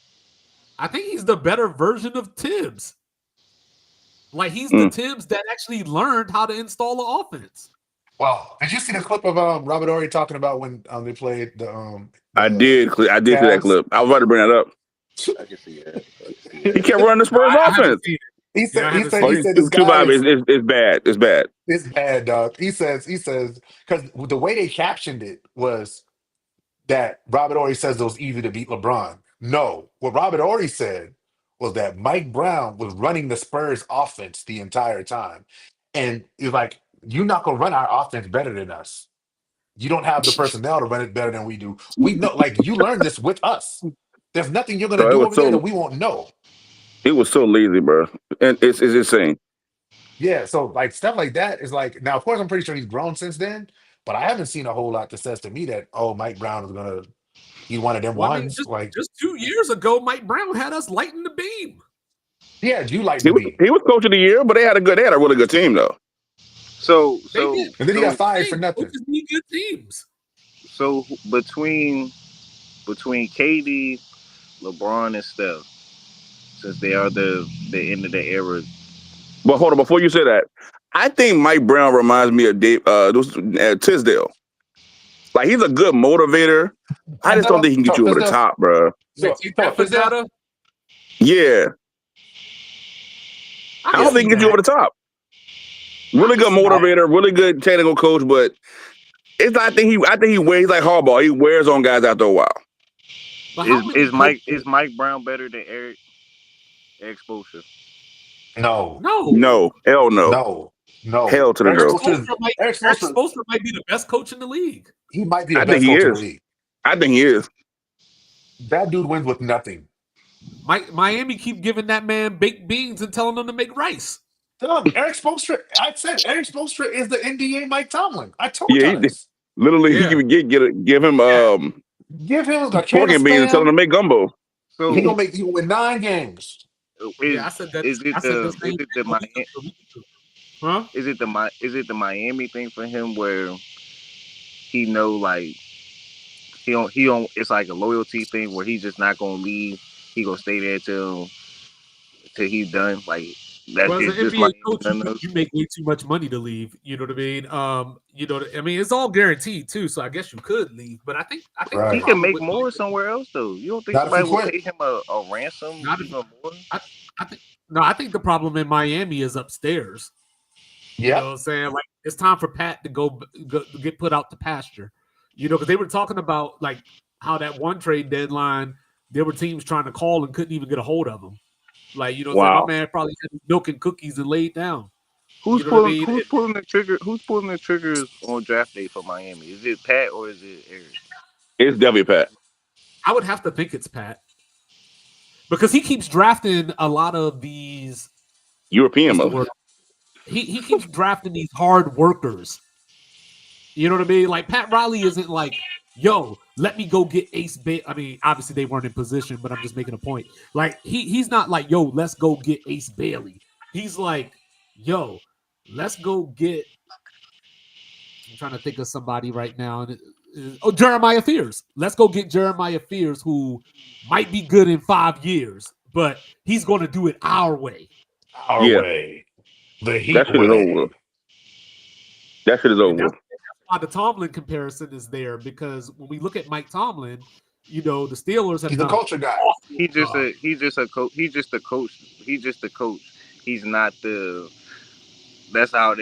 I think he's the better version of Tibbs. Like he's the Tibbs that actually learned how to install the offense. Well, did you see the clip of Robert Horry talking about when they played the I did see that clip. I was about to bring that up. I can see that. He kept running the Spurs offense. He said this Too guy bad. It's bad. It's bad. It's bad, dog. He says because the way they captioned it was that Robert Horry says it was easy to beat LeBron. No, what Robert Horry said was that Mike Brown was running the Spurs offense the entire time, and he's like, "You're not gonna run our offense better than us. You don't have the personnel to run it better than we do. We know, like you learned this with us. There's nothing you're gonna do over there that we won't know." It was so lazy, bro, and it's insane. Yeah, so like stuff like that is like now. Of course, I'm pretty sure he's grown since then, but I haven't seen a whole lot that says to me that Mike Brown is gonna be one of them ones. Just 2 years ago, Mike Brown had us lighting the beam. Yeah, you like he was coach of the year, but they had a really good team though. So and then he got fired for nothing. Need good teams. So between KD, LeBron, and Steph, since they are the end of the era. But hold on, before you say that, I think Mike Brown reminds me of Tisdale. Like he's a good motivator. I just don't think he can get you over the top, bro. So, yeah, I don't think he can get you over the top. Really good motivator, really good technical coach, but it's I think he wears like Harbaugh. He wears on guys after a while. Is Mike Brown better than Eric Spoelstra? No, hell no. Hell to the no. Eric Spoelstra might be the best coach in the league. He might be the best coach in the league. I think he is. That dude wins with nothing. Miami keep giving that man baked beans and telling him to make rice. Eric Spoelstra. I said Eric Spoelstra is the NBA Mike Tomlin. I told you this. Literally, he can give him give him a pork and beans and tell him to make gumbo. So he gonna win 9 games. I said that. Is it the Miami thing for him where he know like he don't it's like a loyalty thing where he's just not gonna leave. He gonna stay there till he's done. Like that's as an just NBA like coach, you make way too much money to leave. You know what I mean? It's all guaranteed too, so I guess you could leave. But I think he can make more somewhere else though. You don't think somebody will pay him a ransom? I think the problem in Miami is upstairs. You know what I'm saying? Like it's time for Pat to go get put out to pasture. You know, because they were talking about like how that one trade deadline, there were teams trying to call and couldn't even get a hold of him. Like, you know, my man probably had milk and cookies and laid down. Who's You know what I pulling? mean? Who's pulling the trigger? Who's pulling the triggers on draft day for Miami? Is it Pat or is it Eric? It's definitely Pat. I would have to think it's Pat because he keeps drafting a lot of these. European What's the mother. word? He keeps drafting these hard workers. You know what I mean? Like Pat Riley isn't like, yo, let me go get Ace Bay. I mean, obviously they weren't in position, but I'm just making a point. Like he's not like, yo, let's go get Ace Bailey. He's like, yo, let's go get. I'm trying to think of somebody right now. Oh, Jeremiah Fears. Let's go get Jeremiah Fears, who might be good in 5 years, but he's going to do it our way. Our Yeah. way. The Heat That shit is over way. with. That shit is over And with. that's why the Tomlin comparison is there, because when we look at Mike Tomlin, you know, the Steelers have He's a done culture guy. He's just a coach. He's just a coach. He's just a coach. He's not the. That's how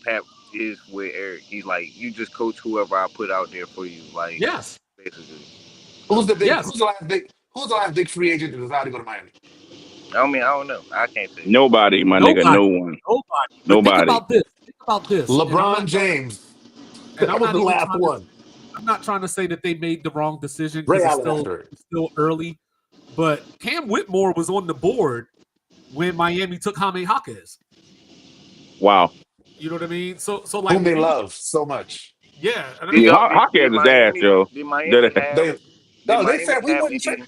Pat is with Eric. He's like, you just coach whoever I put out there for you. Like, Yes. basically. Who's the Yes. who's the last big free agent that decided to go to Miami? I mean, I don't know. I can't say. Nobody, my nigga. No one. But Nobody. Think about this. LeBron James. And That I'm was not the even last trying one. I'm not trying to say that they made the wrong decision Ray because Allen it's still early. But Cam Whitmore was on the board when Miami took Jaime Jaquez. Wow. You know what I mean? So like Whom they love so much. Yeah. And I Did mean, Yeah, y'all- Hockey did has his ass, Miami- yo. Did Miami have? They said we wouldn't trade.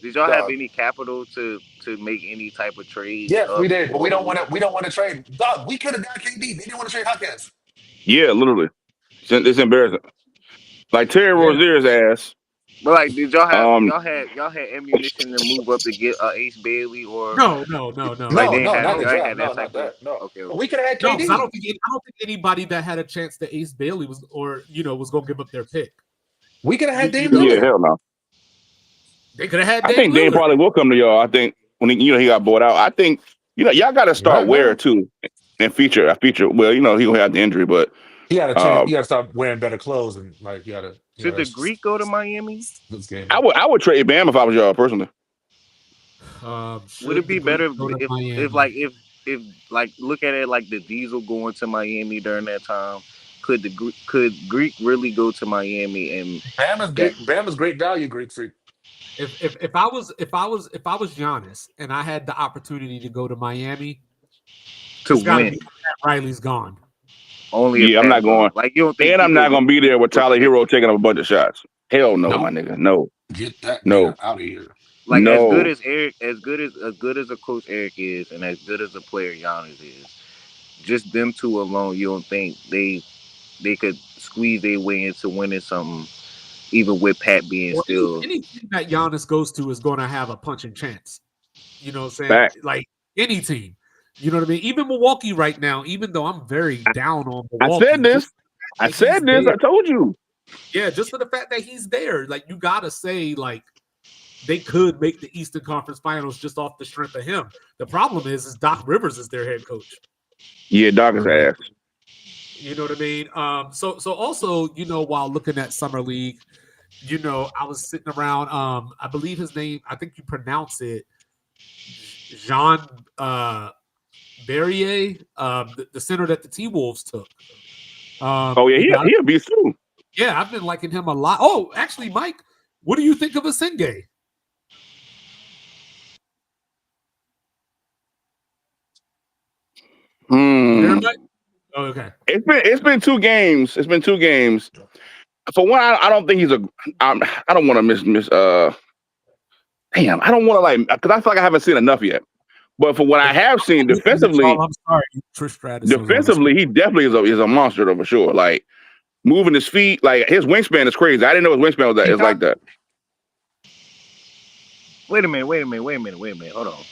Did y'all have Dog. any capital to make any type of trade? Yes, we did, but we don't want to trade. Dog, we could have got KD. They didn't want to trade Hopkins. Yeah, literally. It's embarrassing. Like Terry Rozier's ass. But like, did y'all have y'all had ammunition to move up to get Ace Bailey or No. Like, they had- not the they draft. had No, that not type that. of- No. okay. But we could have had No, KD. 'cause I don't think anybody that had a chance to Ace Bailey was going to give up their pick. We could have had Dame You know, Yeah, Lillard. hell no. They could have had. I think Dame Lillard. probably will come to y'all. I think when he got bought out. I think y'all got to start Right, Ware right. too and feature. Well, he gonna have the injury, but He got to change. You got to start wearing better clothes and like you got to. should the Greek go to Miami? This game. I would trade Bam if I was y'all personally. Would it be better if like look at it like the Diesel going to Miami during that time? Could Greek really go to Miami and Bam is great. Bam is great value. Greek freak. If I was Giannis and I had the opportunity to go to Miami to it's gotta win? be Pat Riley's gone. Only if Yeah, I'm Pat not going. Like, you don't think And I'm not gonna be there with Tyler Hero taking up a bunch of shots. Hell no, Nope. my nigga. No. Get that No. man out of here. Like, No. as good as Eric, as good as a coach Eric is, and as good as a player Giannis is, just them two alone, you don't think they could squeeze their way into winning something, even with Pat being still. Any team that Giannis goes to is going to have a punching chance. You know what I'm saying? Fact. Like any team. You know what I mean? Even Milwaukee right now, even though I'm very down on I Milwaukee. said this. I told you. Yeah, just for the fact that he's there. Like, you got to say, like, they could make the Eastern Conference Finals just off the strength of him. The problem is Doc Rivers is their head coach. Yeah, Doc is ass. You know what I mean? So also, while looking at Summer League, I was sitting around. I believe his name. I think you pronounce it Jean Barrier, the center that the T-Wolves took. Oh yeah, he a beast too. Yeah, I've been liking him a lot. Oh, actually, Mike, what do you think of Asenge? Mike? Oh, okay. It's been 2 games. It's been 2 games. For one, I don't think he's I don't want to miss. Damn, I don't want to because I feel like I haven't seen enough yet. But for what I have seen defensively, I'm sorry, Trish Stratus. defensively, he definitely is a monster though, for sure. Like moving his feet, like his wingspan is crazy. I didn't know his wingspan was like that. Wait a minute. Hold on.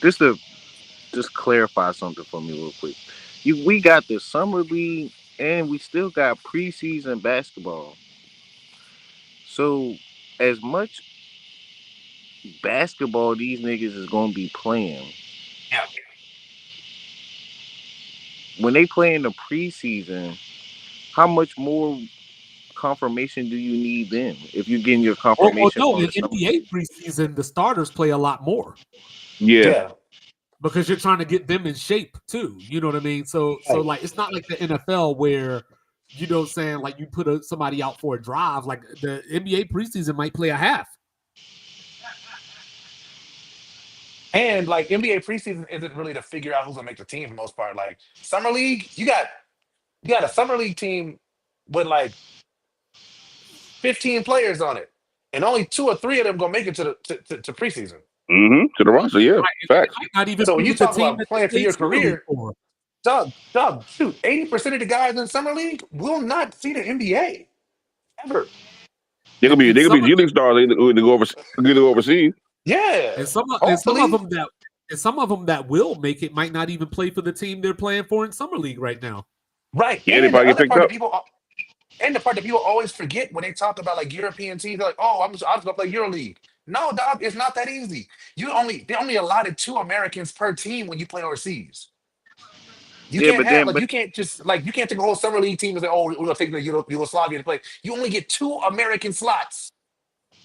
Just clarify something for me real quick. We got the Summer League and we still got preseason basketball. So as much basketball these niggas is gonna be playing. Yeah. When they play in the preseason, how much more confirmation do you need then? If you're getting your confirmation. No, in NBA preseason, the starters play a lot more. Yeah. because you're trying to get them in shape too. You know what I mean? So Right. like it's not like the NFL where you know what I'm saying like you put somebody out for a drive. Like the NBA preseason might play a half. And like NBA preseason isn't really to figure out who's gonna make the team for the most part. Like summer league, you got a summer league team with like 15 players on it, and only 2 or 3 of them gonna make it to to preseason. To the roster, yeah, Right. It facts. might not even So when be you with the talk team about that playing for they your played Summer League career, for. Doug, shoot, 80% of the guys in summer league will not see the NBA ever. They could be And G some of League stars. They go overseas. Yeah, and some of hopefully. them that will make it might not even play for the team they're playing for in summer league right now. Right. Yeah, they And the probably get other picked part that up. people and the part that people always forget when they talk about like European teams, they're like, oh, I'm just gonna play EuroLeague. No, dog, it's not that easy. They only allotted 2 Americans per team when you play overseas. You Yeah, can't but have then like but you can't just like you can't take a whole summer league team and say, oh, we're gonna take the Yugoslavia to play. You only get 2 American slots.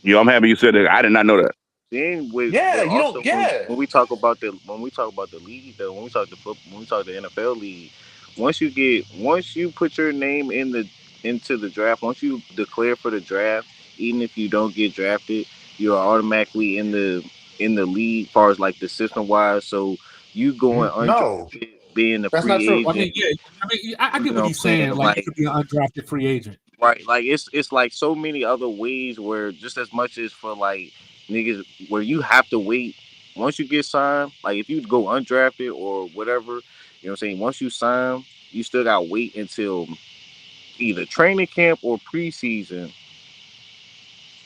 Yo, I'm happy you said that. I did not know that. then Yeah, with you also don't. Yeah, when we talk about the league though, when we talk the NFL league, once you put your name into the draft, once you declare for the draft, even if you don't get drafted, you are automatically in the league, as far as like the system wise. So you going no, undrafted, being a that's not free true. I mean, agent, yeah, I you get know what what I'm he's saying. saying? Like you Like, could be an undrafted free agent. right, like it's like so many other ways where just as much as for like niggas where you have to wait once you get signed, like if you go undrafted or whatever, you know what I'm saying, once you sign, you still gotta wait until either training camp or preseason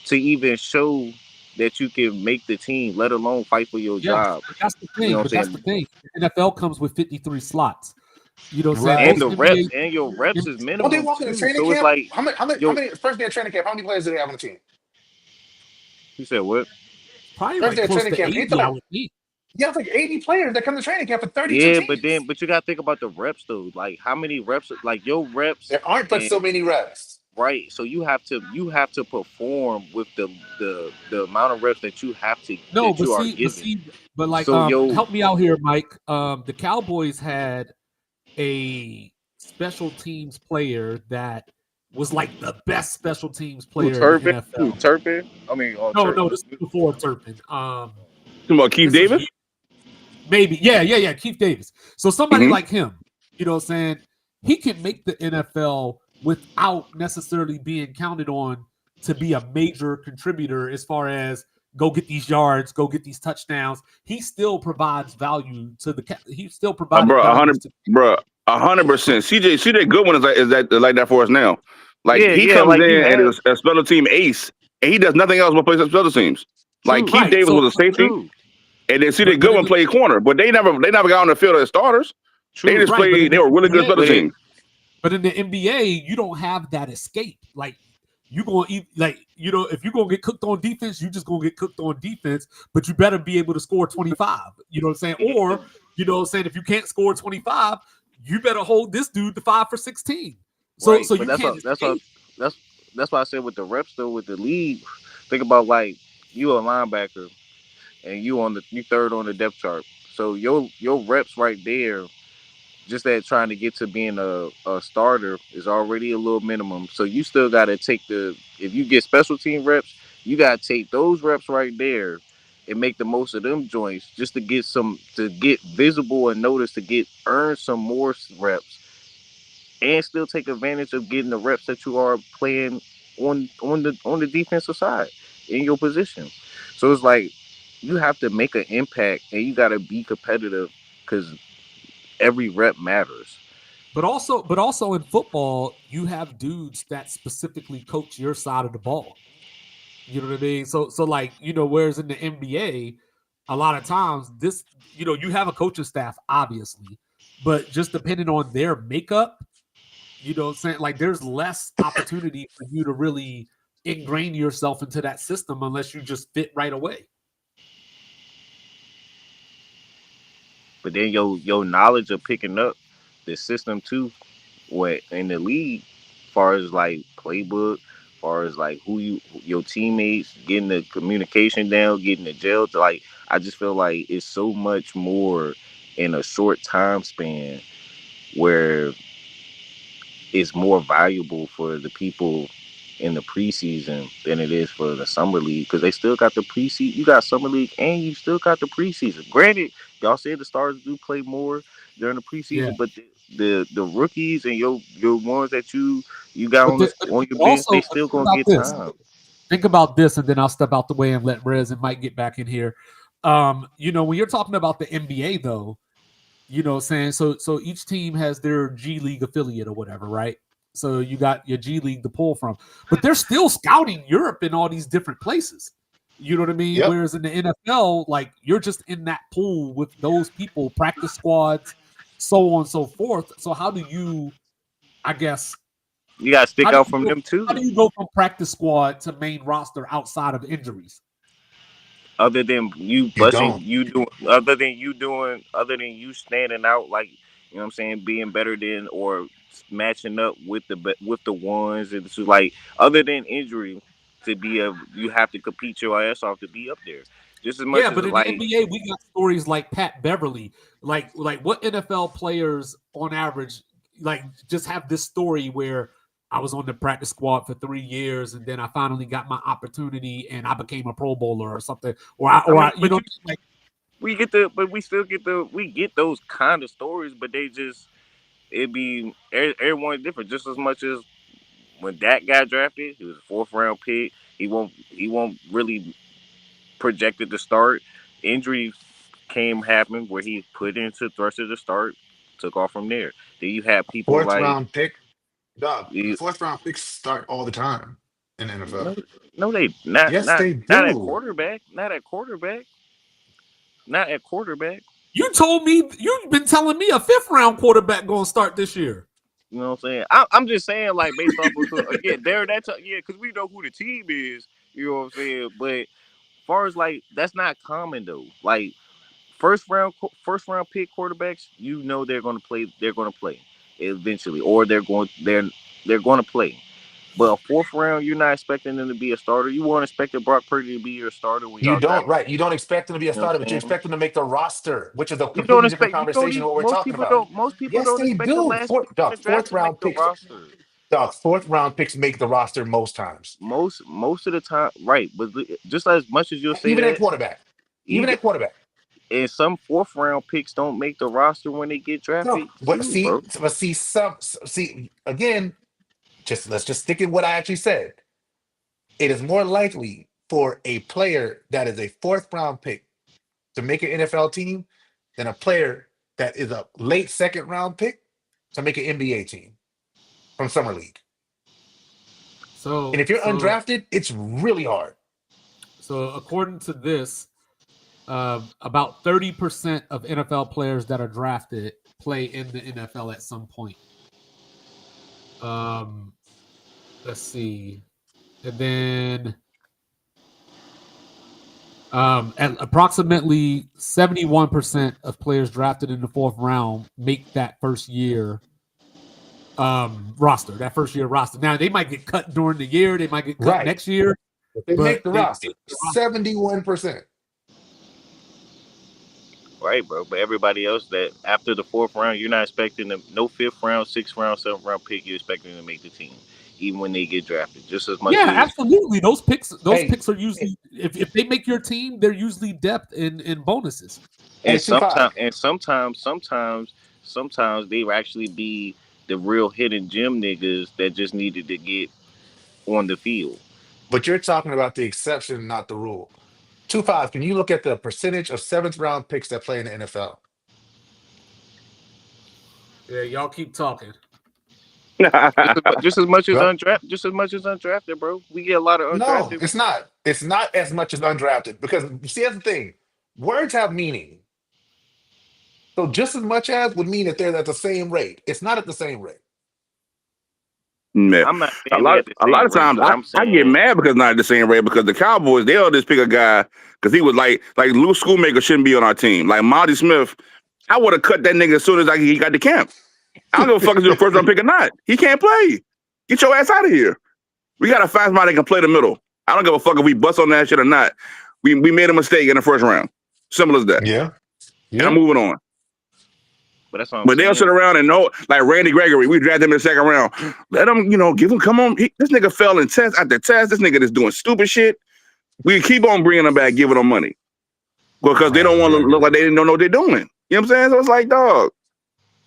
to even show that you can make the team, let alone fight for your Yes, job. but that's the You know thing. what I'm saying? The NFL comes with 53 slots. You know what I'm saying? Right. And Most the reps NBA and your reps is Don't they minimum walk in the too. training So it's camp? like How yo, many first day of training camp? How many players do they have on the team? you said what? probably First like day of close training to camp. 80, I would think. Yeah, it's like 80 players that come to training camp for 32 Yeah, teams. but you gotta think about the reps though. Like how many reps? Like your reps, There aren't but and so many reps. right. So you have to perform with the amount of reps that No, that but you are see, given. like So yo, help me out here, Mike. The Cowboys had a special teams player that was like the best special teams who player in the Turpin? Who NFL. Turpin? I mean, No, this is before Turpin. Talking about Keith This was Davis. maybe, yeah, Keith Davis. So somebody Mhm. like him, you know what I'm saying? He can make the NFL without necessarily being counted on to be a major contributor as far as go get these yards, go get these touchdowns. He still provides value to he still provided Bro, value 100, bro, 100%. CJ Goodwin is like that for us now. Like yeah, he yeah, comes like you in and have is a special team ace, and he does nothing else but play special teams. Like true, Keith right. Davis So was a safety, true, and then CJ but in Goodwin the, played corner, but they never got on the field as starters. They true. just right, but in played. They the were really good NBA, special teams. but in the NBA, you don't have that escape. Like you gonna eat, like you know, if you're gonna get cooked on defense, you just gonna get cooked on defense. But you better be able to score 25. You know what I'm saying? Or you know what I'm saying, if you can't score 25, you better hold this dude to 5 for 16. So Right, so but you can't escape. that's why I said with the reps though with the league. Think about like you a linebacker and you third on the depth chart. So your reps right there, just that trying to get to being a starter is already a little minimum. So you still got to take if you get special team reps, you got to take those reps right there and make the most of them joints just to get visible and notice earn some more reps and still take advantage of getting the reps that you are playing on the defensive side in your position. So it's like you have to make an impact and you got to be competitive because every rep matters. But also in football, you have dudes that specifically coach your side of the ball. You know what I mean? So like, you know, whereas in the NBA, a lot of times this, you know, you have a coaching staff, obviously, but just depending on their makeup, you know what I'm saying? Like there's less opportunity for you to really ingrain yourself into that system unless you just fit right away. But then your knowledge of picking up the system too, what in the league, far as like playbook, far as like your teammates, getting the communication down, getting the gel to like I just feel like it's so much more in a short time span where it's more valuable for the people in the preseason than it is for the summer league because they still got the preseason. You got summer league and you still got the preseason. Granted, y'all said the stars do play more during the Yeah. preseason, but the rookies and your ones that you got But, on your but bench, also they still think gonna about get this. time. Think about this, and then I'll step out the way and let Rez and Mike get back in here. You know, when you're talking about the NBA, though, you know, saying so each team has their G League affiliate or whatever, right? So you got your G League to pull from, but they're still scouting Europe in all these different places. You know what I mean? Yep. Whereas in the NFL, like you're just in that pool with those people, practice squads, so on and so forth. So how do you, I guess, You gotta stick how do out you from go, them too. how do you go from practice squad to main roster outside of injuries? Other than you You busting, don't. other than you standing out, like you know what I'm saying, being better than or matching up with the ones, and so like other than injury, you have to compete your ass off to be up there. Just as much Yeah, as but in the like NBA, we got stories like Pat Beverly. Like what NFL players on average like just have this story where I was on the practice squad for 3 years and then I finally got my opportunity and I became a Pro Bowler or something. I mean, You know, like we get those kind of stories, but they just everyone's different. Just as much as when Dak got drafted, he was a fourth round pick. He won't really projected to start. Injuries happened where he put into Thruster to start, took off from there. Then you have people Fourth like round pick, dog. you, Fourth round picks start all the time in the no, NFL. no, they not Yes, not they not at do. quarterback, not at quarterback. you told me you've been telling me a 5th round quarterback going to start this year. You know what I'm saying? I'm just saying like based off of again there yeah because we know who the team is. You know what I'm saying? But as far as like that's not common though. Like first round pick quarterbacks, you know they're going to play. They're going to play eventually, or they're going to play. But a fourth round, you're not expecting them to be a starter. You weren't expecting Brock Purdy to be your starter when You y'all don't, drafted. right? You don't expect them to be a You know starter, what but I'm you saying? expect them to make the roster, which is a You don't completely different expect. You don't conversation even. of what we're talking about. Most people Yes, don't they expect the do. last pick in the draft Fourth to make round the picks. roster. Dog, fourth round picks make the roster most times. Most of the time, right? But just as much as you'll say Even at that, quarterback. Even even at quarterback. and some fourth round picks don't make the roster when they get No, drafted but too, bro. see again. Just let's just stick in what I actually said. It is more likely for a player that is a fourth round pick to make an NFL team than a player that is a late second round pick to make an NBA team from summer league. And So if you're undrafted, it's really hard. so according to this, about 30% of NFL players that are drafted play in the NFL at some point. Let's see. And then and approximately 71% of players drafted in the 4th round make that first year roster. Now they might get cut during the year, they might get cut Right. next year, They make the they roster. 71%. Right, bro. But everybody else that after the fourth round, you're not expecting them. No fifth round, sixth round, seventh round pick. You're expecting them to make the team, even when they get drafted. Just as much Yeah, as absolutely. Those picks Hey, are usually if they make your team, they're usually depth in bonuses. and C5. sometimes they will actually be the real hidden gem niggas that just needed to get on the field. But you're talking about the exception, not the rule. 2-5, can you look at the percentage of seventh round picks that play in the NFL? Yeah, y'all keep talking. Just as much as Well, undrafted, bro. We get a lot of no, undrafted. it's not. It's not as much as undrafted because see, that's the thing. Words have meaning. So just as much as would mean that they're at the same rate. It's not at the same rate. Man, I'm not a saying they lot, at the a lot same of rate, times but I'm I get saying mad because not at the same rate because the Cowboys they'll just pick a guy because he was like Lou Schoolmaker shouldn't be on our team. Like Monty Smith, I would have cut that nigga as soon as he got to camp. I don't give a fuck if he's the first round pick or not. He can't play. Get your ass out of here. We got to find somebody that can play the middle. I don't give a fuck if we bust on that shit or not. We made a mistake in the first round. Simple as that. Yeah. And I'm moving on. But that's what I'm But they'll sit saying. around and know, like Randy Gregory, we drafted him in the second round. Let him, give him, come on. This nigga fell in test after test. This nigga is doing stupid shit. We keep on bringing them back, giving them money. Because they don't want to look like they didn't know what they're doing. You know what I'm saying? So it's like, dog,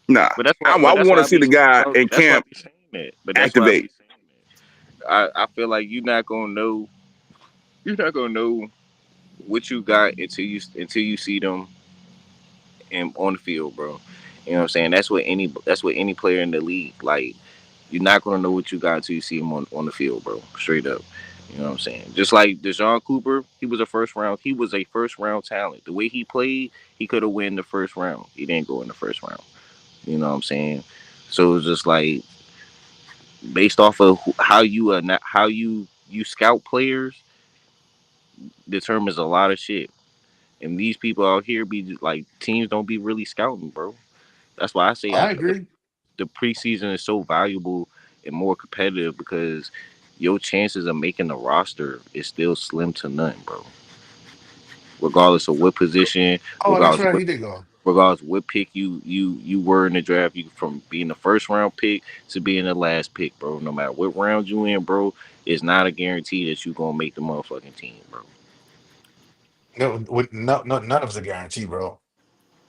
nah. But that's why, I want to see the guy in that's why camp I be saying that. But that's why I activate. be saying that. I feel like you're not gonna know what you got until you see them on the field, bro. You know what I'm saying? That's what any player in the league, like, you're not gonna know what you got until you see him on the field, bro. Straight up. You know what I'm saying? Just like Deshaun Cooper, he was a first round talent. The way he played, he could have won the first round. He didn't go in the first round. You know what I'm saying? So it's just like, based off of how you scout players determines a lot of shit. And these people out here be like, teams don't be really scouting, bro. That's why I say I agree. the preseason is so valuable and more competitive, because your chances of making the roster is still slim to none, bro. Regardless of what position, Oh, that's right. He did go. regardless of what pick you were in the draft, you from being the first round pick to being the last pick, bro. No matter what round you in, bro, it's not a guarantee that you gonna make the motherfucking team, bro. No, none of it's a guarantee, bro.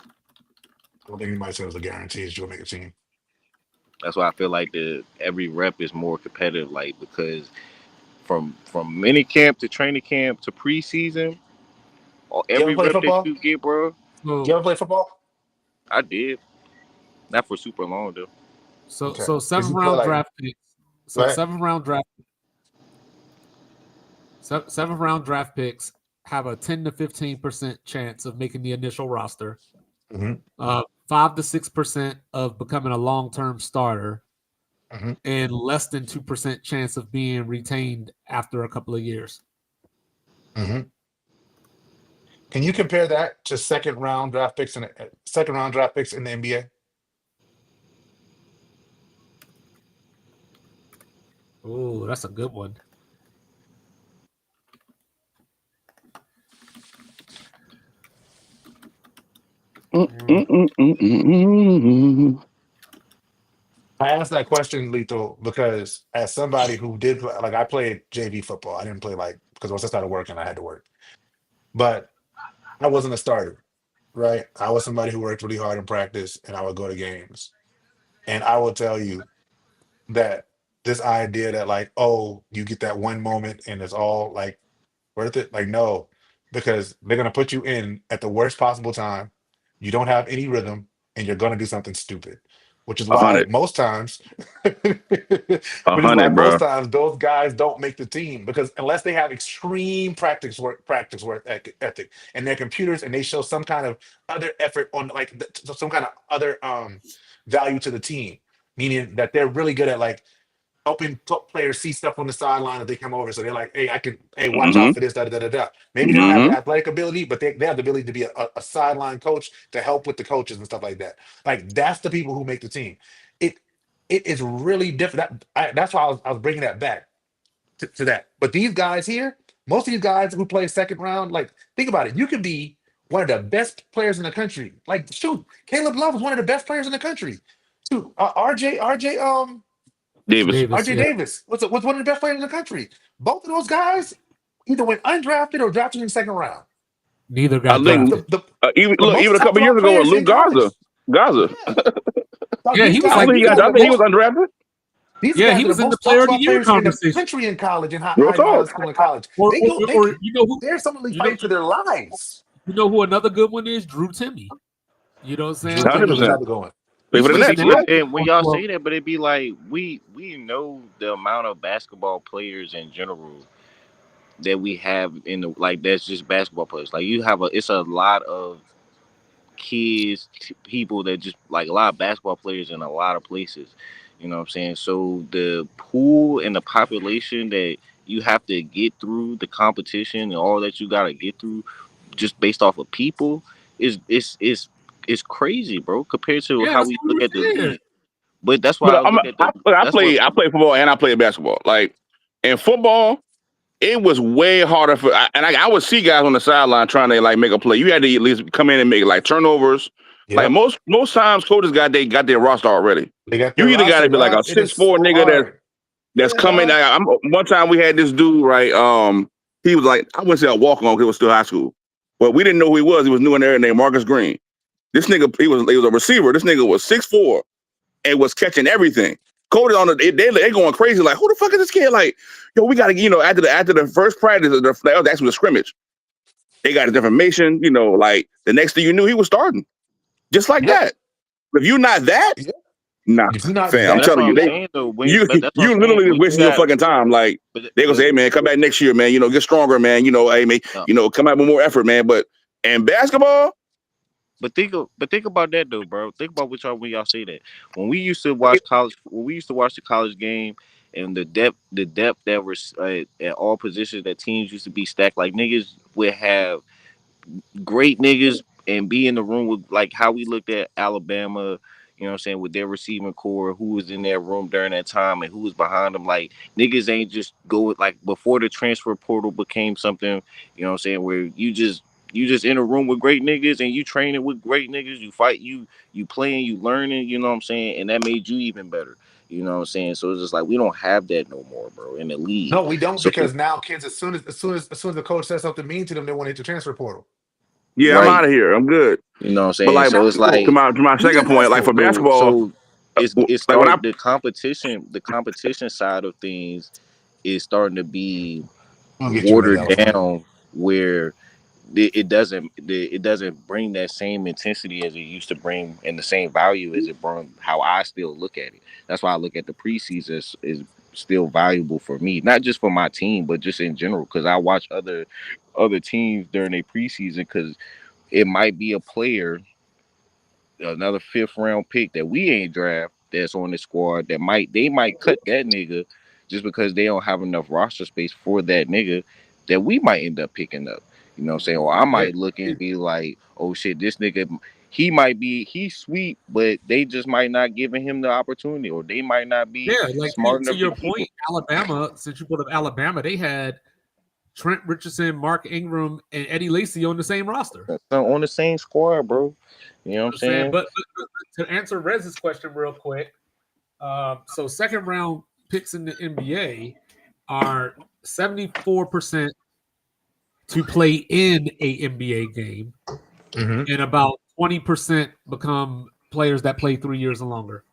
I don't think anybody says it's a guarantee that you'll make a team. That's why I feel like every rep is more competitive, like, because from mini camp to training camp to preseason, or You ever every play rep that football? you get, bro. You So, ever play football? I did. Not for super long though. so, Okay. so Did seventh you play round draft picks. So right? seventh round draft picks have a 10 to 15% chance of making the initial roster. Mm-hmm. 5 to 6% of becoming a long-term starter, Mm-hmm. and less than 2% chance of being retained after a couple of years. Mm-hmm. Can you compare that to second round draft picks in the NBA? Oh, that's a good one. I asked that question, Lethal, because as somebody who did, like, I played JV football. I didn't play, like, because once I started working, I had to work. But I wasn't a starter, right? I was somebody who worked really hard in practice, and I would go to games. And I will tell you that this idea that, like, oh, you get that one moment and it's all like worth it. Like, no, because they're gonna put you in at the worst possible time. You don't have any rhythm, and you're gonna do something stupid. Which is why 100, most times, bro. those guys don't make the team, because unless they have extreme practice work ethic, and their computers, and they show some kind of other effort on, like, some kind of other value to the team, meaning that they're really good at, like, helping top players see stuff on the sideline as they come over. So they're like, hey, watch out Mm-hmm. for this, da da da da. Maybe they don't have the Mm-hmm. athletic ability, but they have the ability to be a sideline coach to help with the coaches and stuff like that. Like, that's the people who make the team. It is really different. That's why I was bringing that back to that. But these guys here, most of these guys who play second round, like, think about it. You could be one of the best players in the country. Like, shoot, Caleb Love was one of the best players in the country. Shoot, Davis. RJ Yeah. Davis was one of the best players in the country. Both of those guys either went undrafted or drafted in the second round. Neither I got think drafted. even The most a top couple years ago with players in Luke college. Gaza. Yeah. Dog, Yeah, these he was I guys, think these he guys are the was most, undrafted. these Yeah, guys he are was the in the most player talked of the about year players in the conversation. country in college, and Real high talk. school and college. Or you know who They're suddenly you know fighting for their lives. you know who another good one is? Drew Timmy. You know what I'm saying? Drew Timmy was 100%. another going. Play for the But see, Nets, yeah. and when y'all Well, say that, but it be like, we know the amount of basketball players in general that we have in the, like, that's just basketball players. Like, it's a lot of kids, people that just, like, a lot of basketball players in a lot of places. You know what I'm saying? So the pool and the population that you have to get through, the competition and all that you got to get through, just based off of people, is crazy, bro. Compared to yeah, how that's we what look we at the said. league. But that's why But I look at the. I That's what. play football and I play basketball. Like in football, it was way harder for. I would see guys on the sideline trying to like make a play. You had to at least come in and make like turnovers. Like Yep. most times, coaches got their roster already. They got You their either got roster, to be like a dog. It is 6'4" so nigga hard. that's Yeah, coming. dog. One time we had this dude, right? He was like, I wouldn't say a walk on because it was still high school. But we didn't know who he was. He was new in there named Marcus Green. This nigga, he was a receiver. This nigga was 6'4" and was catching everything. Coaches on they going crazy, like, who the fuck is this kid? Like, yo, we gotta, after the first practice, that was actually the scrimmage. They got his information, like the next thing you knew, he was starting. Just like Yep. that. If you're not that, Yep. nah, If you're not fam, I'm that, telling you, saying, though. you That's what I'm saying. literally just When wasting your fucking time. Like, they gonna say, hey man, come back next year, man. Get stronger, man. Hey man, come out with more effort, man. But and basketball. But think about that though, bro. Think about when y'all say that. When we used to watch the college game, and the depth that was at all positions that teams used to be stacked. Like niggas would have great niggas and be in the room with like how we looked at Alabama, you know what I'm saying, with their receiving core, who was in that room during that time and who was behind them. Like niggas ain't just go with like before the transfer portal became something, you know what I'm saying, where you just in a room with great niggas and you training with great niggas, you fight, you playing, you learning, you know what I'm saying, and that made you even better. You know what I'm saying? So it's just like we don't have that no more, bro, in the league. no, we don't, So because now kids, as soon as the coach says something mean to them, they want to hit the transfer portal. Yeah, right. I'm out of here. I'm good. You know what I'm saying? But like, So it's like to my second point, like for basketball, so it's like when I the competition side of things is starting to be We'll get you in watered that elephant. down, where it doesn't bring that same intensity as it used to bring, and the same value as it brought. How I still look at it. That's why I look at the preseason is still valuable for me, not just for my team, but just in general, because I watch other teams during their preseason, because it might be a player, another 5th round pick that we ain't draft, that's on the squad that they might cut that nigga just because they don't have enough roster space for that nigga that we might end up picking up. You know what I'm saying? Or I might look and be like, oh shit, this nigga, he's sweet, but they just might not giving him the opportunity, or they might not be like smart to enough your to keep him. point, Alabama, since you brought up Alabama, they had Trent Richardson, Mark Ingram, and Eddie Lacy on the same roster. On the same squad, bro. You know what I'm saying? But to answer Rez's question real quick, so second round picks in the NBA are 74% to play in a NBA game, and about 20% become players that play 3 years or longer.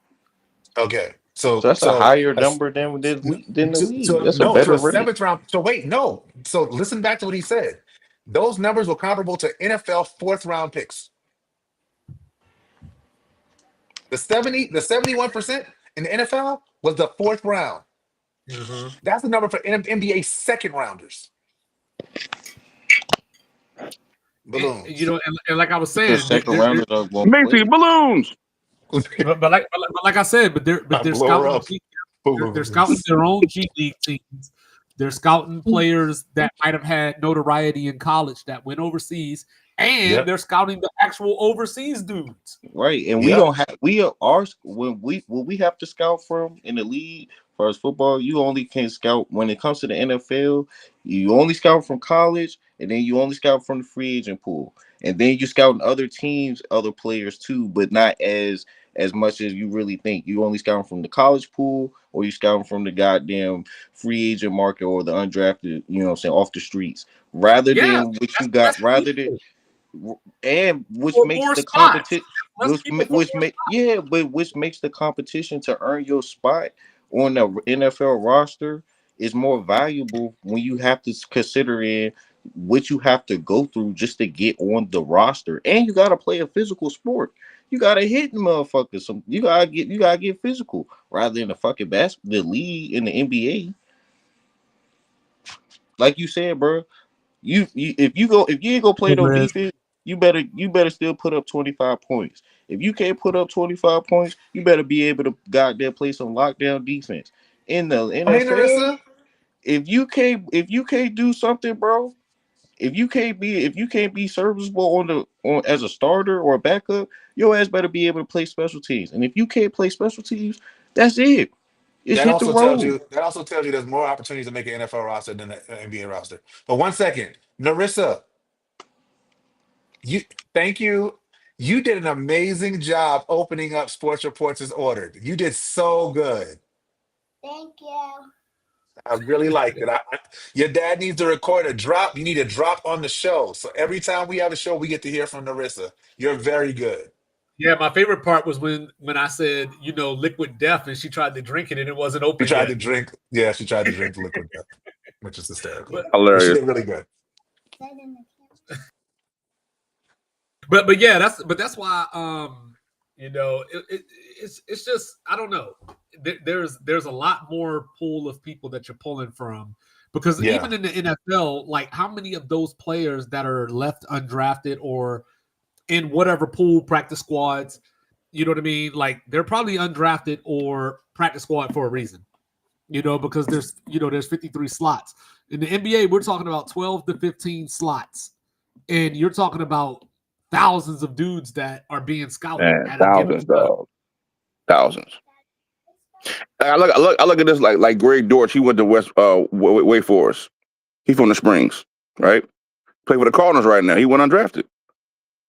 Okay. So that's a higher number than the league. That's a better rate. 7th round. So wait, no. So listen back to what he said. Those numbers were comparable to NFL 4th round picks. The 71% in the NFL was the 4th round. That's the number for NBA second rounders. Balloons. And like I was saying, second rounders are going make these balloons. but like I said, they're scouting. They're scouting their own G League teams. They're scouting players that might have had notoriety in college that went overseas, and they're scouting the actual overseas dudes. Right, and we don't have when we have to scout from in the league for us football. You only can scout when it comes to the NFL. You only scout from college, and then you only scout from the free agent pool, and then you scout other teams, other players too, but not as much as you really think. You only scout from the college pool, or you scout from the goddamn free agent market or the undrafted, you know what I'm saying, off the streets, rather than what you got, and which makes the competition, which makes the competition to earn your spot on the NFL roster is more valuable when you have to consider in what you have to go through just to get on the roster, and you got to play a physical sport. You gotta hit motherfuckers. You gotta get physical rather than the fucking the league in the NBA. Like you said, bro. If you ain't go play no defense, you better still put up 25 points. If you can't put up 25 points, you better be able to goddamn play some lockdown defense. In the NFL, if you can't do something, bro, if you can't be serviceable on as a starter or a backup, your ass better be able to play special teams. And if you can't play special teams, that's it. Just That hit the also tells road. you there's more opportunities to make an NFL roster than an NBA roster. But 1 second, Narissa, you thank you. You did an amazing job opening up Sports Reports as ordered. You did so good. Thank you. I really liked it. Your dad needs to record a drop. You need a drop on the show. So every time we have a show, we get to hear from Narissa. You're very good. Yeah, my favorite part was when I said, liquid death, and she tried to drink it and it wasn't She open tried yet. to drink. Yeah, she tried to drink liquid death, which is hysterical. But, But she Hilarious. did really good. but yeah, that's why it's just, I don't know. There's a lot more pool of people that you're pulling from, because Yeah. even in the NFL, like how many of those players that are left undrafted or in whatever pool, practice squads, you know what I mean? Like they're probably undrafted or practice squad for a reason, because there's 53 slots. In the NBA, we're talking about 12 to 15 slots, and you're talking about thousands of dudes that are being scouted. Man, at a given thousands, time. dog. Thousands. I look at this like Greg Dortch. He went to Wake Forest. He from the Springs, right? Play for the Cardinals right now. He went undrafted.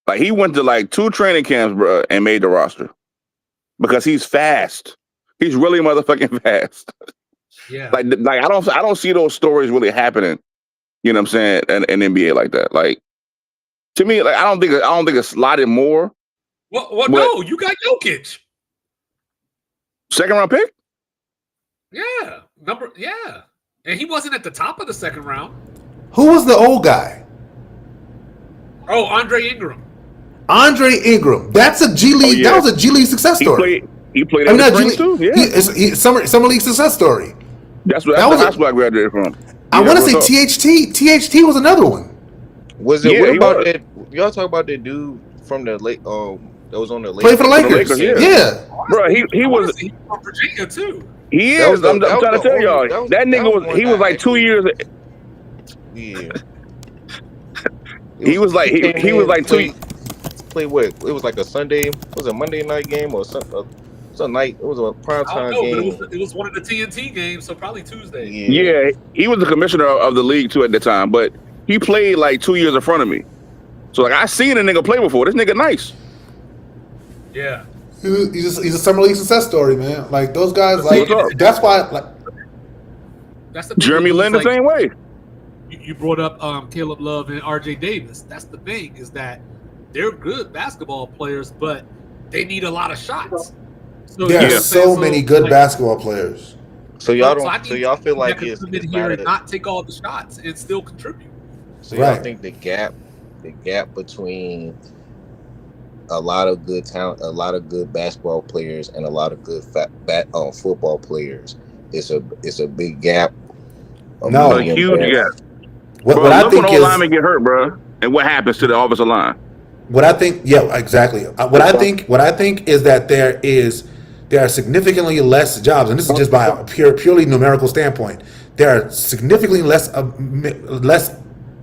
Like he went to like 2 training camps, bro, and made the roster because he's fast. He's really motherfucking fast. Yeah. Like I don't see those stories really happening. You know what I'm saying? In NBA like that. Like to me, like I don't think it's slotted more. Well, no, you got Jokic. 2nd round pick? Yeah. And he wasn't at the top of the 2nd round. Who was the old guy? Oh, Andre Ingram. Andre Ingram. That's a G League. yeah. That was a G League success story. He played I in mean, the not G Springs League. too. Yeah. Summer League success story. That's that was where I graduated from. I Yeah, want to what's say up? THT. THT was another one. Was it? Yeah, what he about was. that? Y'all talk about that dude from the late that was on the Played for the Lakers. Lakers. Lakers, Yeah. Bro, he was from Virginia too. he That is. was the- I'm that was trying to the tell only- y'all. that was- That that nigga was was he one was I like 2 actually- years. Yeah. He was like he was like 2 Play what? It was like a Sunday. Was it a Monday night game or some night? It was a prime I time don't know, game. but it was one of the TNT games, so probably Tuesday. Yeah, he was the commissioner of the league too at the time, but he played like 2 years in front of me. So like I seen a nigga play before. This nigga nice. Yeah. He's a summer league success story, man. Like those guys, like What's up? that's why. Like That's the thing Jeremy with Lin the dudes like- same way. You brought up Caleb Love and RJ Davis. That's the thing, is that they're good basketball players, but they need a lot of shots. So, there you know are what I'm saying? so many good like, basketball players. So y'all so I don't. need So y'all feel that like can it's come in it's here not and a, not take all the shots and still contribute. So y'all Right. think the gap between a lot of good talent, a lot of good basketball players, and a lot of good football players is a big gap. No. A huge gap. What Bro, I look think when is old linemen get hurt, bro, and what happens to the offensive line? what I think. Yeah, exactly. What I think is that there are significantly less jobs, and this is just by a purely numerical standpoint. There are significantly less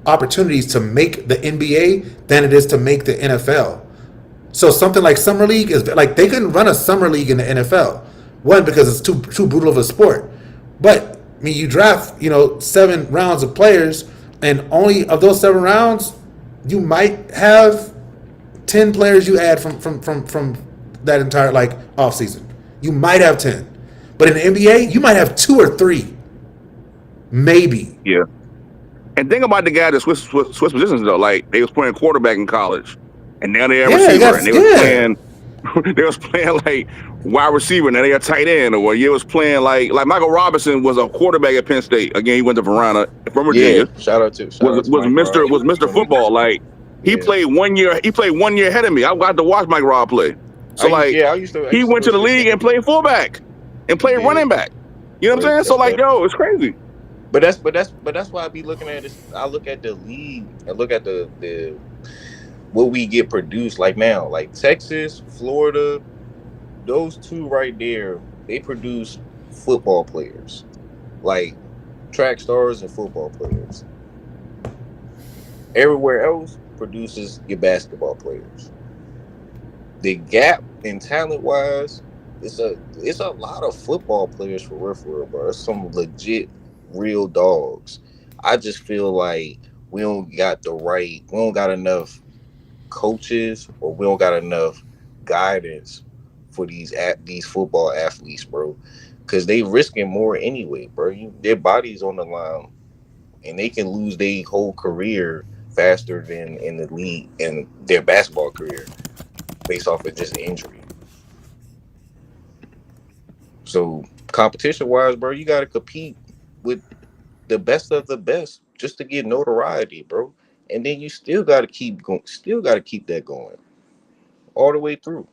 opportunities to make the NBA than it is to make the NFL. So something like summer league is like they couldn't run a summer league in the NFL. One, because it's too brutal of a sport. But I mean, you draft 7 rounds of players, and only of those 7 rounds, you might have 10 players you add from that entire off season. You might have 10, but in the NBA, you might have 2 or 3, maybe. Yeah. And think about the guy that switched positions though. Like they was playing quarterback in college, and now they're a receiver, and they was playing like wide receiver, and now they're a tight end, or you was playing like Michael Robinson was a quarterback at Penn State. Again, he went to Verona from Virginia. Yeah, shout out to Was Mike Rob. Mr. Football. Like he Yeah. played 1 year. He played 1 year ahead of me. I got to watch Mike Rob play. So I used to he went to the league and played fullback and played Yeah. running back. You know what I'm saying? So it's crazy. But that's why I be looking at this. I look at the league and look at the what we get produced like now, like Texas, Florida, those 2 right there, they produce football players, like track stars and football players. Everywhere else produces your basketball players. The gap in talent wise it's a lot of football players for real, bro. It's some legit real dogs. I just feel like we don't got enough coaches, or we don't got enough guidance for these football athletes, bro. Because they risking more anyway, bro. Their body's on the line, and they can lose their whole career faster than in the league and their basketball career based off of just injury. So competition wise, bro, you got to compete with the best of the best just to get notoriety, bro. And then you still got to keep going, still got to keep that going all the way through.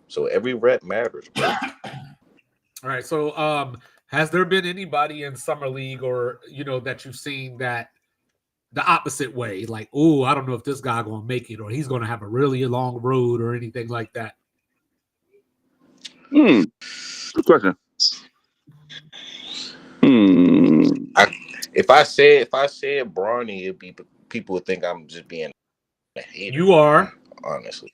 So every rep matters, bro. All right. So, has there been anybody in summer league, or that you've seen that the opposite way, like, oh, I don't know if this guy gonna make it, or he's gonna have a really long road, or anything like that? Good question. If I said Bronny, it'd be people would think I'm just being a hater. You are, honestly.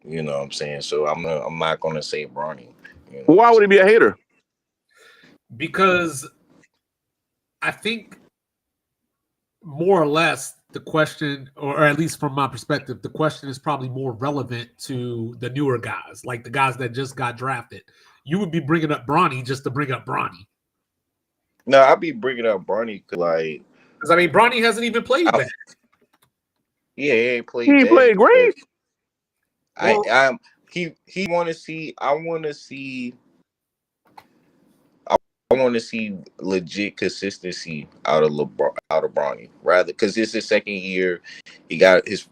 You know what I'm saying? So I'm not gonna say Bronny. Why would he be a hater? Because I think more or less the question, or at least from my perspective, the question is probably more relevant to the newer guys, like the guys that just got drafted. You would be bringing up Bronny just to bring up Bronny. No, I'd be bringing up Bronny because I mean Bronny hasn't even played that. Yeah, he ain't played. He played great. I want to see legit consistency out of Bronny, rather, because it's his second year. He got his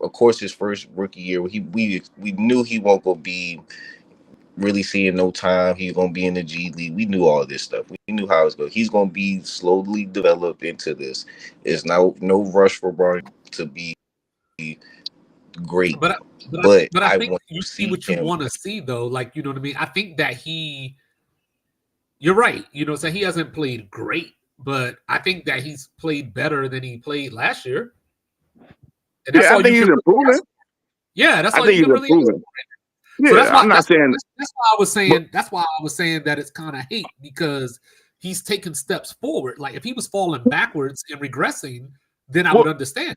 first rookie year. We knew he won't go be really seeing no time. He's gonna be in the G League. We knew all this stuff. We knew how it's going. He's gonna be slowly developed into this. It's no rush for Bronny to be great. But I think you see what you want to see, though. Like, you know what I mean? I think that you're right. So he hasn't played great, but I think that he's played better than he played last year. And that's I think he's improving. Yeah, that's all you can really improving. Yeah, so that's why, I'm not saying. That's why I was saying. That's why I was saying that it's kind of hate, because he's taking steps forward. Like, if he was falling backwards and regressing, then I would understand.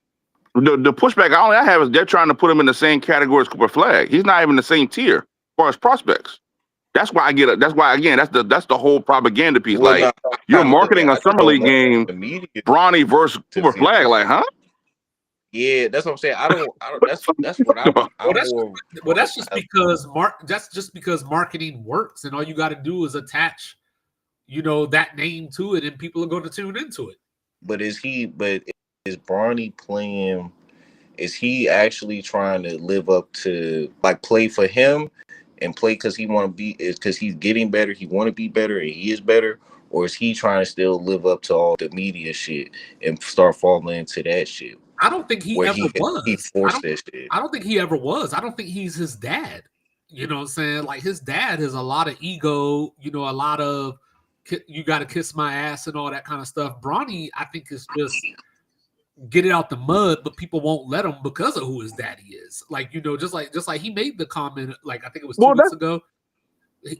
The pushback I have is they're trying to put him in the same category as Cooper Flag. He's not even the same tier as far as prospects. That's why I get it. That's why, again, that's the whole propaganda piece. Well, like, you're marketing a summer league game, Bronny versus Cooper Flag. Like, huh? Yeah, that's what I'm saying. I don't. That's what I'm. That's just because That's just because marketing works, and all you got to do is attach, that name to it, and people are going to tune into it. But is Bronny playing? Is he actually trying to live up to, like, play for him and play because he want to be? Is because he's getting better? He want to be better, and he is better. Or is he trying to still live up to all the media shit and start falling into that shit? I don't think he ever was. He forced that shit. I don't think he ever was. I don't think he's his dad. You know what I'm saying? Like, his dad has a lot of ego, a lot of you got to kiss my ass and all that kind of stuff. Bronny, I think, is just get it out the mud, but people won't let him because of who his daddy is. Like, just like he made the comment, like, I think it was 2 weeks ago.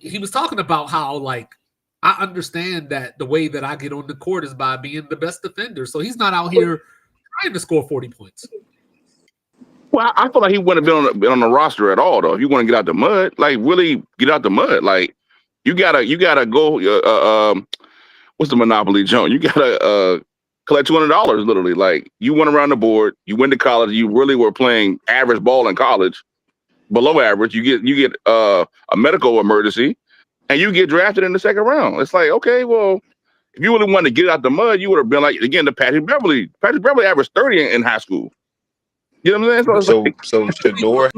He was talking about how, like, I understand that the way that I get on the court is by being the best defender. So he's not out here trying to score 40 points. Well, I feel like he wouldn't have been on the roster at all, though. If you want to get out the mud, like, really get out the mud, like, you gotta go. What's the Monopoly joint? You gotta collect $200, literally. Like, you went around the board, you went to college, you really were playing average ball in college, below average. You get a medical emergency, and you get drafted in the second round. It's like, okay, well, if you really wanted to get out the mud, you would have been like, again, the Patrick Beverly. Patrick Beverly averaged 30 in high school. You know what I'm saying? So Shedeur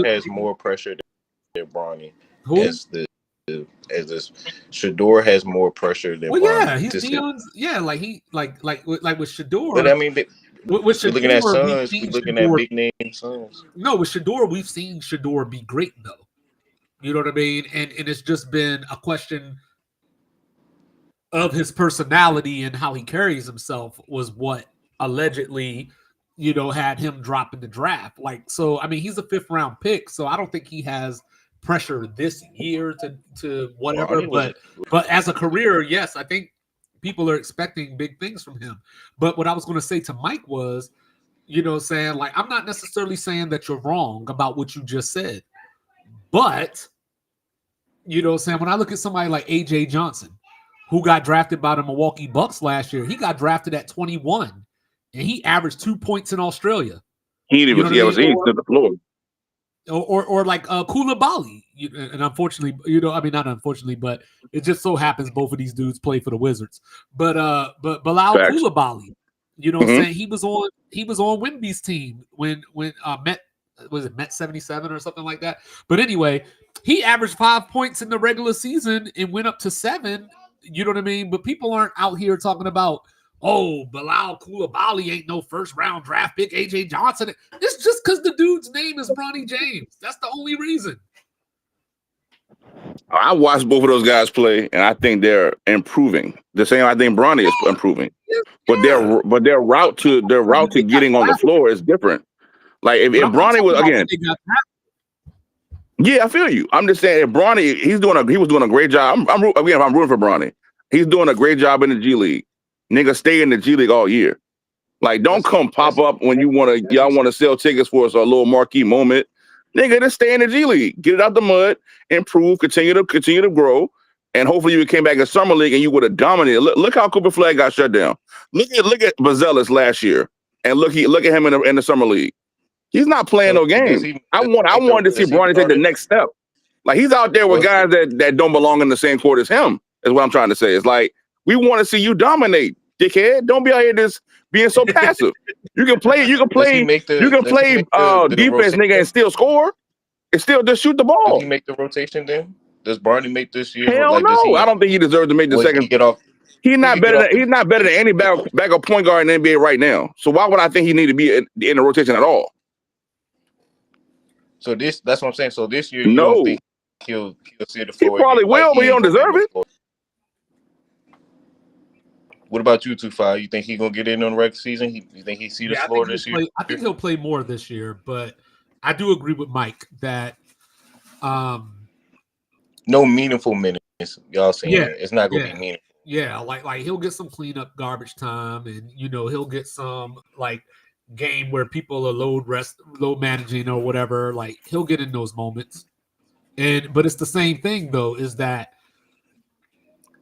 has more pressure than Bronny. Who? Shedeur has more pressure than Bronny. Yeah, like with Shedeur. But I mean, with Shedeur, looking at Suns, looking at big name Suns. No, with Shedeur, we've seen Shedeur be great, though. You know what I mean? And it's just been a question of his personality and how he carries himself was what allegedly, had him drop in the draft. Like, so, I mean, he's a 5th round pick, so I don't think he has pressure this year to whatever. Bronny was But as a career, yes, I think people are expecting big things from him. But what I was going to say to Mike was, saying like, I'm not necessarily saying that you're wrong about what you just said, but saying when I look at somebody like AJ Johnson, who got drafted by the Milwaukee Bucks last year, he got drafted at 21 and he averaged 2 points in Australia. He was to the floor. Or like Koulibaly, and unfortunately, not unfortunately, but it just so happens both of these dudes play for the Wizards. But Bilal Facts. Koulibaly, saying he was on Wemby's team when Met 77 or something like that. But anyway, he averaged 5 points in the regular season and went up to 7. You know what I mean? But people aren't out here talking about, oh, Bilal Koulibaly ain't no first round draft pick. AJ Johnson. It's just because the dude's name is Bronny James. That's the only reason. I watched both of those guys play, and I think they're improving. The same, I think Bronny is improving, but their route to getting on the floor is different. Like if Bronny was again. Yeah, I feel you. I'm just saying, if Bronny, he was doing a great job. I'm rooting for Bronny. He's doing a great job in the G League. Nigga, stay in the G League all year. Like, don't come pop up when y'all want to sell tickets for us a little marquee moment. Nigga, just stay in the G League. Get it out the mud, improve, continue to grow, and hopefully you came back in Summer League and you would have dominated. Look how Cooper Flag got shut down. Look at Bazelis last year, and look at him in the Summer League. He's not playing no games. I wanted to see Bronny take the next step. Like, he's out there with guys that don't belong in the same court as him, is what I'm trying to say. It's like, we want to see you dominate, dickhead. Don't be out here just being so passive. You can play defense, nigga, and still score. And still just shoot the ball. Does he make the rotation then? Does Bronny make this year? Hell no. I don't think he deserves to make the second. He's not better than any backup point guard in the NBA right now. So why would I think he need to be in the rotation at all? So that's what I'm saying. So this year, you don't think he'll see the floor? He probably will, but he don't deserve it. What about you, 2-5? You think he's gonna get in on the regular season? You think he see the floor this year? I think he'll play more this year, but I do agree with Mike that no meaningful minutes. Y'all saying it's not gonna be meaningful. Yeah, like he'll get some cleanup garbage time, and he'll get some like game where people are load managing or whatever. Like, he'll get in those moments. But it's the same thing though, is that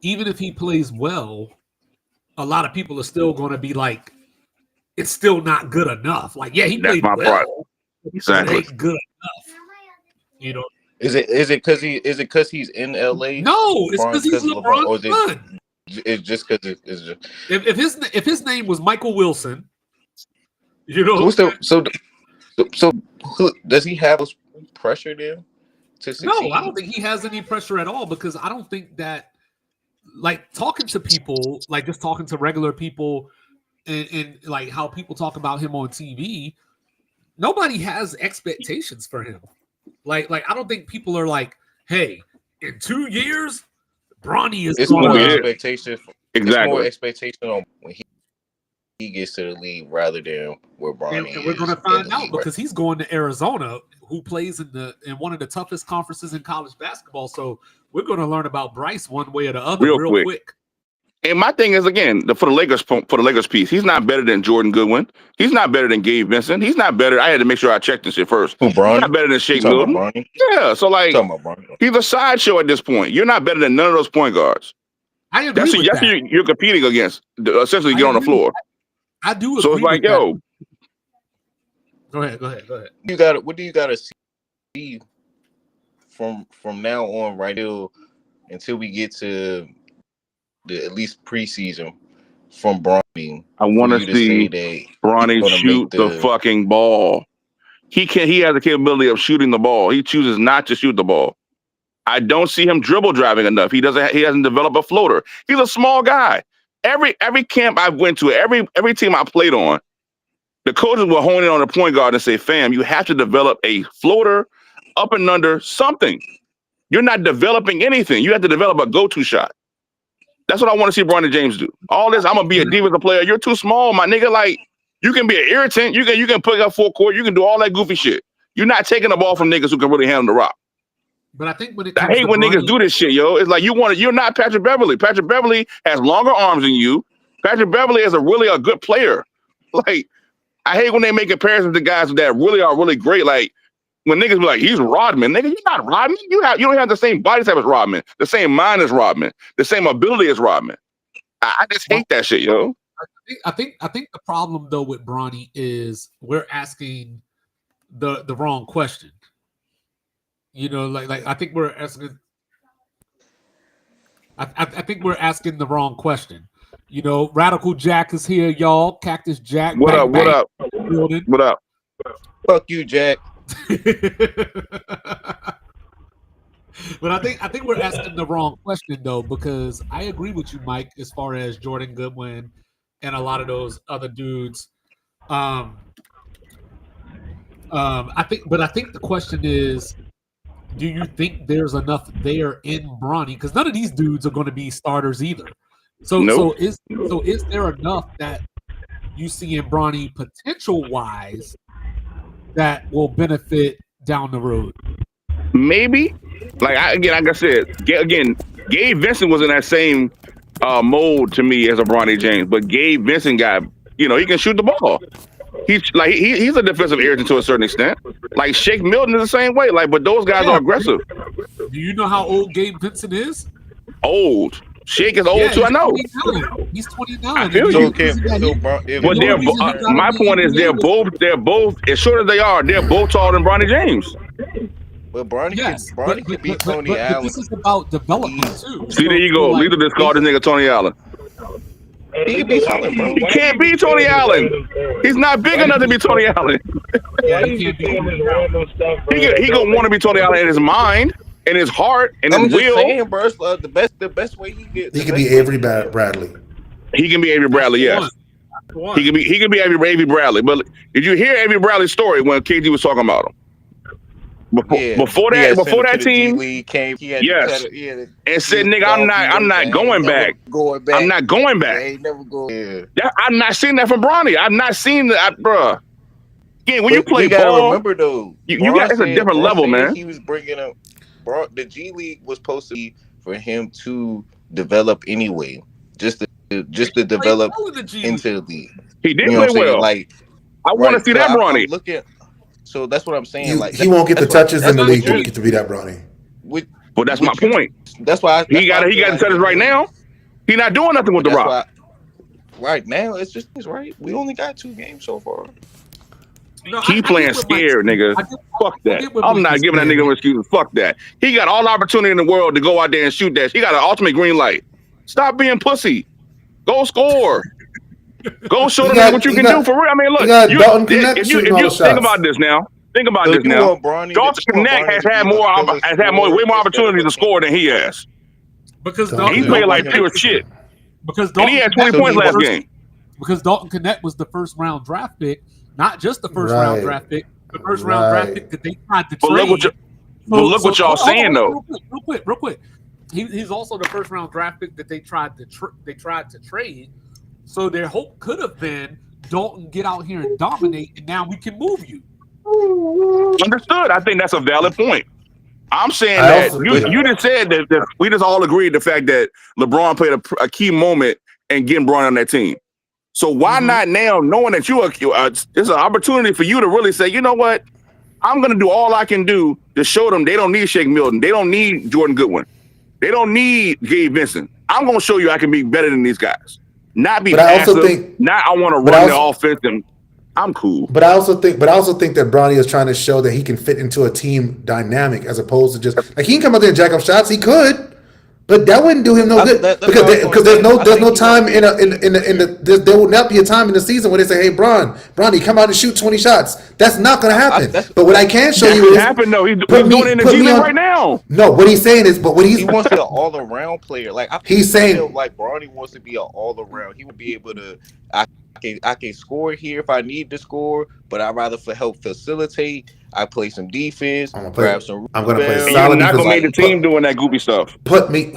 even if he plays well, a lot of people are still going to be like, it's still not good enough. Like, yeah, he played well. Exactly. It ain't good enough. Is it because he's in LA? No, it's because he's LeBron's son. It's just because it's just if his name was Michael Wilson, So does he have pressure there to succeed? No, I don't think he has any pressure at all, because I don't think that, like, talking to people, like just talking to regular people and like how people talk about him on TV, nobody has expectations for him. Like I don't think people are like, hey, in 2 years, Bronny is more expectation. Exactly. It's more expectation on when he gets to the league rather than where Bronny is. And we're going to find out because he's going to Arizona, who plays in one of the toughest conferences in college basketball. So we're going to learn about Bryce one way or the other real quick. And my thing is, again, for the Lakers piece, he's not better than Jordan Goodwin. He's not better than Gabe Vincent. He's not better. I had to make sure I checked this shit first. Who, Bronny? He's not better than Shake Milton. Yeah, so like, he's a sideshow at this point. You're not better than none of those point guards. I agree with that. That's you're competing against, essentially, get on the floor. I do agree. So it's like, yo. Go ahead. What do you gotta see from now on, right now, until we get to the at least preseason from Bronny? I want to see Bronny shoot the fucking ball. He has the capability of shooting the ball. He chooses not to shoot the ball. I don't see him dribble driving enough. He hasn't developed a floater. He's a small guy. Every camp I went to, every team I played on, the coaches will hone in on the point guard and say, fam, you have to develop a floater, up and under, something. You're not developing anything. You have to develop a go-to shot. That's what I want to see Bronny James do. All this, I'm going to be a defensive player. You're too small, my nigga. Like, you can be an irritant. You can pick up full court. You can do all that goofy shit. You're not taking the ball from niggas who can really handle the rock. But I think when it I comes hate to when niggas Bronny, do this shit, yo. It's like you're not Patrick Beverly. Patrick Beverly has longer arms than you. Patrick Beverly is really a good player. Like, I hate when they make comparisons to guys that really are really great. Like, when niggas be like, he's Rodman. Nigga, you're not Rodman. You don't have the same body type as Rodman, the same mind as Rodman, the same ability as Rodman. I just hate that shit, yo. I think the problem though with Bronny is we're asking the wrong question. You know, like I think we're asking. I think we're asking the wrong question. You know, Radical Jack is here, y'all. Cactus Jack. What up? Bang, What up? building. What up? Fuck you, Jack. But I think we're asking the wrong question though, because I agree with you, Mike, as far as Jordan Goodwin and a lot of those other dudes. I think the question is, do you think there's enough there in Bronny? Because none of these dudes are going to be starters either. So is there enough that you see in Bronny potential wise that will benefit down the road? Maybe. Like I said, Gabe Vincent was in that same mold to me as a Bronny James, but Gabe Vincent got, he can shoot the ball. He's a defensive irritant to a certain extent. Like Shake Milton is the same way. Like, but those guys are aggressive. Do you know how old Gabe Vincent is? Old. Shake is old too. I know. 29. He's 29. I feel you. But my point is they're both as short as they are. They're both taller than Bronny James. But Bronny can beat Tony Allen. This is about development too. See, there you go. Lethal just called this nigga Tony Allen. He can beat Tony, bro. He can't beat Tony Allen. He's not big enough to be Tony Allen. Yeah, he can't be. He gonna want to be Tony Allen in his mind, in his heart, and I'm his just will. saying, bro. The best way he gets. He can be Avery Bradley. He can be Avery Bradley. Yes. He can be Avery Bradley. But did you hear Avery Bradley's story when KG was talking about him? Before that team, yes, and said, "Nigga, I'm not going back. I'm not going back. Ain't never go. Yeah. I'm not seeing that from Bronny. I'm not seeing that, bruh. Again, when you play gotta ball, remember though, you got it's a different level, man. He was bringing up, the G League was supposed to be for him to develop anyway, just to develop into the league. He did play well. Like, I want to see that Bronny. So that's what I'm saying. He won't get the touches in the league to be that Bronny. But that's my point. That's why he got the touches right now. He's not doing nothing with the Rock. Right now, it's right. We only got 2 games so far. No, Keep playing scared, nigga. Fuck that. I'm not giving that nigga no excuses. Fuck that. He got all the opportunity in the world to go out there and shoot that. He got an ultimate green light. Stop being pussy. Go score. Go show them what you can do for real. I mean, look, if you think about this now. Think about this now. Dalton Connect has had way more opportunities to score than he has. Because he played like pure shit. Because he had 20 points last game. Because Dalton Connect was the first round draft pick, not just the first round draft pick, the first round draft pick that they tried to trade. But look what y'all saying though. Real quick. He's also the first round draft pick that they tried to trade. So their hope could have been Dalton get out here and dominate, and now we can move you. Understood. I think that's a valid point. I'm saying that you just said that we just all agreed the fact that LeBron played a key moment in getting Bron on that team. So why not now, knowing that there's an opportunity for you to really say, you know what, I'm going to do all I can do to show them they don't need Shake Milton, they don't need Jordan Goodwin, they don't need Gabe Vincent. I'm going to show you I can be better than these guys. Not be passive. I want to run the offense and I'm cool. But I also think that Bronny is trying to show that he can fit into a team dynamic as opposed to just like he can come out there and jack up shots. He could, but that wouldn't do him no good because there's no time there will not be a time in the season where they say, "Hey, Bronny, come out and shoot 20 shots." That's not going to happen. But what I can show you is happen though. He's doing it in the G League right now. No, what he's saying is, but what he wants to be an all-around player. Like he's saying, like Bronny wants to be an all-around. He would be able to. I can score here if I need to score, but I'd rather help facilitate. I play some defense, grab some. I'm going to play solid. You're not going to make the team doing that goopy stuff.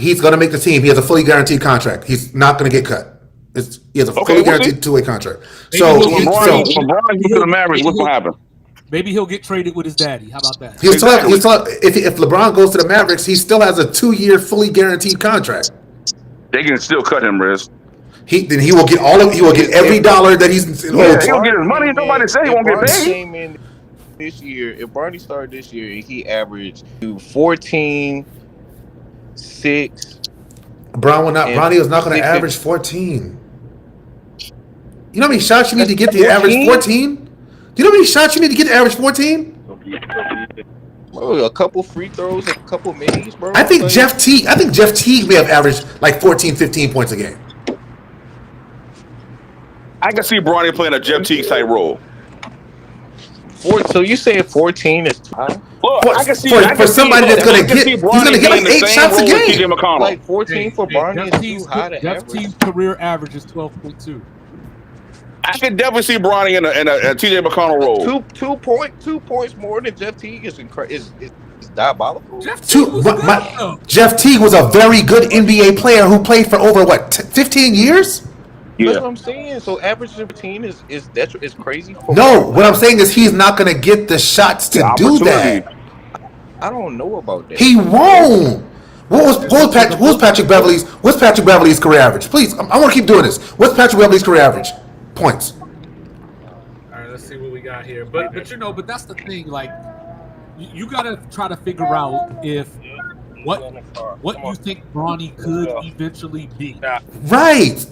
He's going to make the team. He has a fully guaranteed contract. He's not going to get cut. He has a fully guaranteed 2-way contract. So when Bron gets to the Mavericks, what's going to happen? Maybe he'll get traded with his daddy. How about that? If LeBron goes to the Mavericks, he still has a 2-year fully guaranteed contract. They can still cut him, Riz. He will get every dollar that he's He don't get his money. Nobody say he won't get paid. Came in this year, if Barney started this year and he averaged 14, 6. Bronny was not going to average 14. You know how many shots you need to get to average 14? Do you know how many shots you need to get to average 14? Bro, a couple free throws, a couple minis, bro. I think Jeff Teague may have averaged like 14, 15 points a game. I can see Bronny playing a Jeff Teague type role. So you saying 14 is too high? Look, I can see for somebody that's going to get, he's going to get like 8 shots a game. Like 14 for Barney is too high to Jeff average. Teague's career average is 12.2. I can definitely see Bronny in a TJ McConnell role. 2 points more than Jeff Teague is diabolical. Jeff Teague was a very good NBA player who played for over 15 years. Yeah. That's what I'm saying. So average 15 is crazy. No, what I'm saying is he's not going to get the shots to do that. I don't know about that. He won't. What's Patrick Beverley's? What's Patrick Beverley's career average? Please, I want to keep doing this. What's Patrick Beverley's career average? Points. All right, let's see what we got here. But that's the thing. Like, you got to try to figure out if what you think Bronny could eventually be. Right.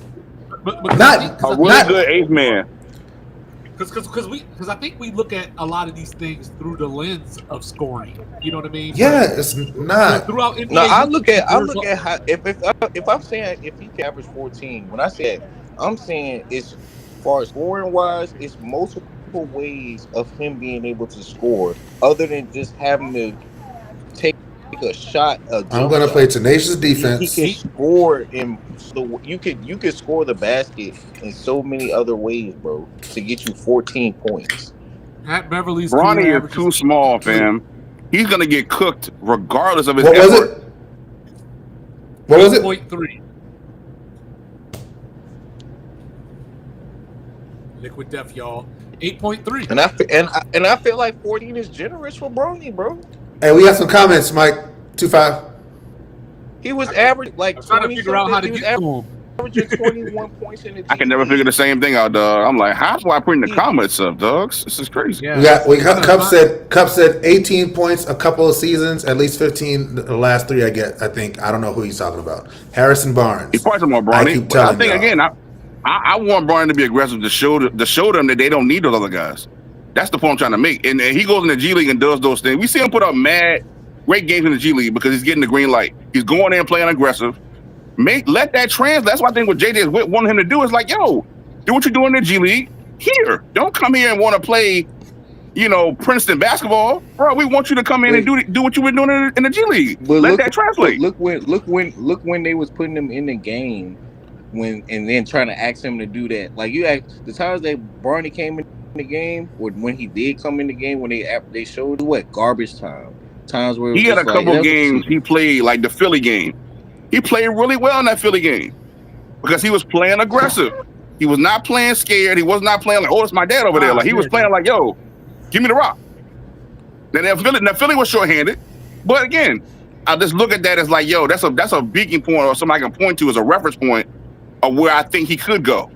But not a really good eighth man. Because I think we look at a lot of these things through the lens of scoring. You know what I mean? Yeah, it's not. Throughout NBA, I look at how if I'm saying if he can average 14, when I say I'm saying it's far as scoring wise, it's multiple ways of him being able to score other than just having to take a shot. I'm going to play tenacious defense. He can score in you could score the basket in so many other ways, bro, to get you 14 points. Pat Beverley's Bronny is too small, fam. He's going to get cooked regardless of his effort. What was it? 8.3. Liquid Death, y'all. 8.3. And I feel like 14 is generous for Bronny, bro. Hey, we got some comments, Mike. 2-5. He was average like. I'm trying to figure out how to get to him. Averaging 21 points in the. I can never figure the same thing out, dog. I'm like, how do I put in the comments up, dogs? This is crazy. Yeah. Cup said 18 points a couple of seasons, at least 15 the last 3. I think I don't know who he's talking about. Harrison Barnes. He's probably more Bronny. I think again, I want Bronny to be aggressive to show them that they don't need those other guys. That's the point I'm trying to make. And he goes in the G League and does those things. We see him put up great games in the G League because he's getting the green light. He's going in and playing aggressive. Let that translate. That's what I think what JJ is wanting him to do is like, yo, do what you do in the G League here. Don't come here and want to play, Princeton basketball, bro. We want you to come in and do what you've been doing in the G League. But let that translate. Look when they was putting him in the game, and then trying to ask him to do that. Like you asked the times that Barney came in the game, or when he did come in the game, when they showed garbage time. Times where he had a couple games he played like the Philly game. He played really well in that Philly game because he was playing aggressive. He was not playing scared. He was not playing like, oh, it's my dad over there. Like he was playing like, yo, give me the rock. Then Philly was shorthanded, but again, I just look at that as like, yo, that's a beacon point or something I can point to as a reference point of where I think he could go.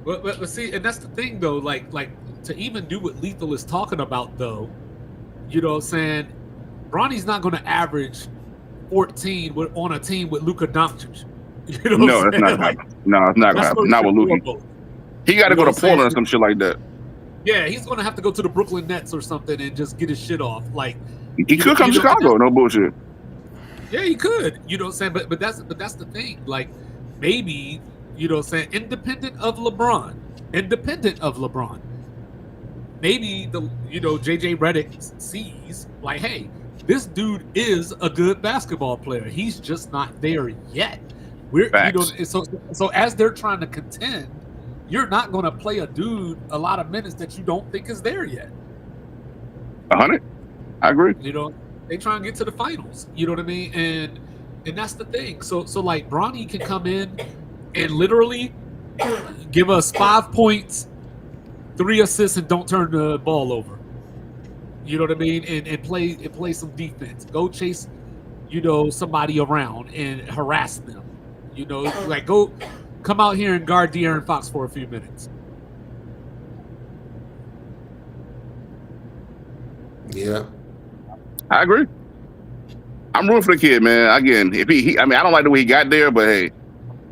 But see, and that's the thing though, like to even do what Lethal is talking about though, you know what I'm saying? Bronny's not going to average 14 on a team with Luka Doncic. You know no, that's not happening. No, it's not going to happen. Not with Luka. He got to go to Portland or some shit like that. Yeah, he's going to have to go to the Brooklyn Nets or something and just get his shit off. Like he could come to Chicago, no bullshit. Yeah, he could. You know what I'm saying? But that's the thing. Like maybe, you know what I'm saying, independent of LeBron. Maybe JJ Redick sees like, hey, this dude is a good basketball player. He's just not there yet. So as they're trying to contend, you're not going to play a dude a lot of minutes that you don't think is there yet. 100. I agree. They try and get to the finals. You know what I mean? And that's the thing. So like Bronny can come in and literally give us 5 points, 3 assists and don't turn the ball over. You know what I mean? And play some defense. Go chase, somebody around and harass them. Like go come out here and guard De'Aaron Fox for a few minutes. Yeah. I agree. I'm rooting for the kid, man. Again, if I don't like the way he got there, but hey,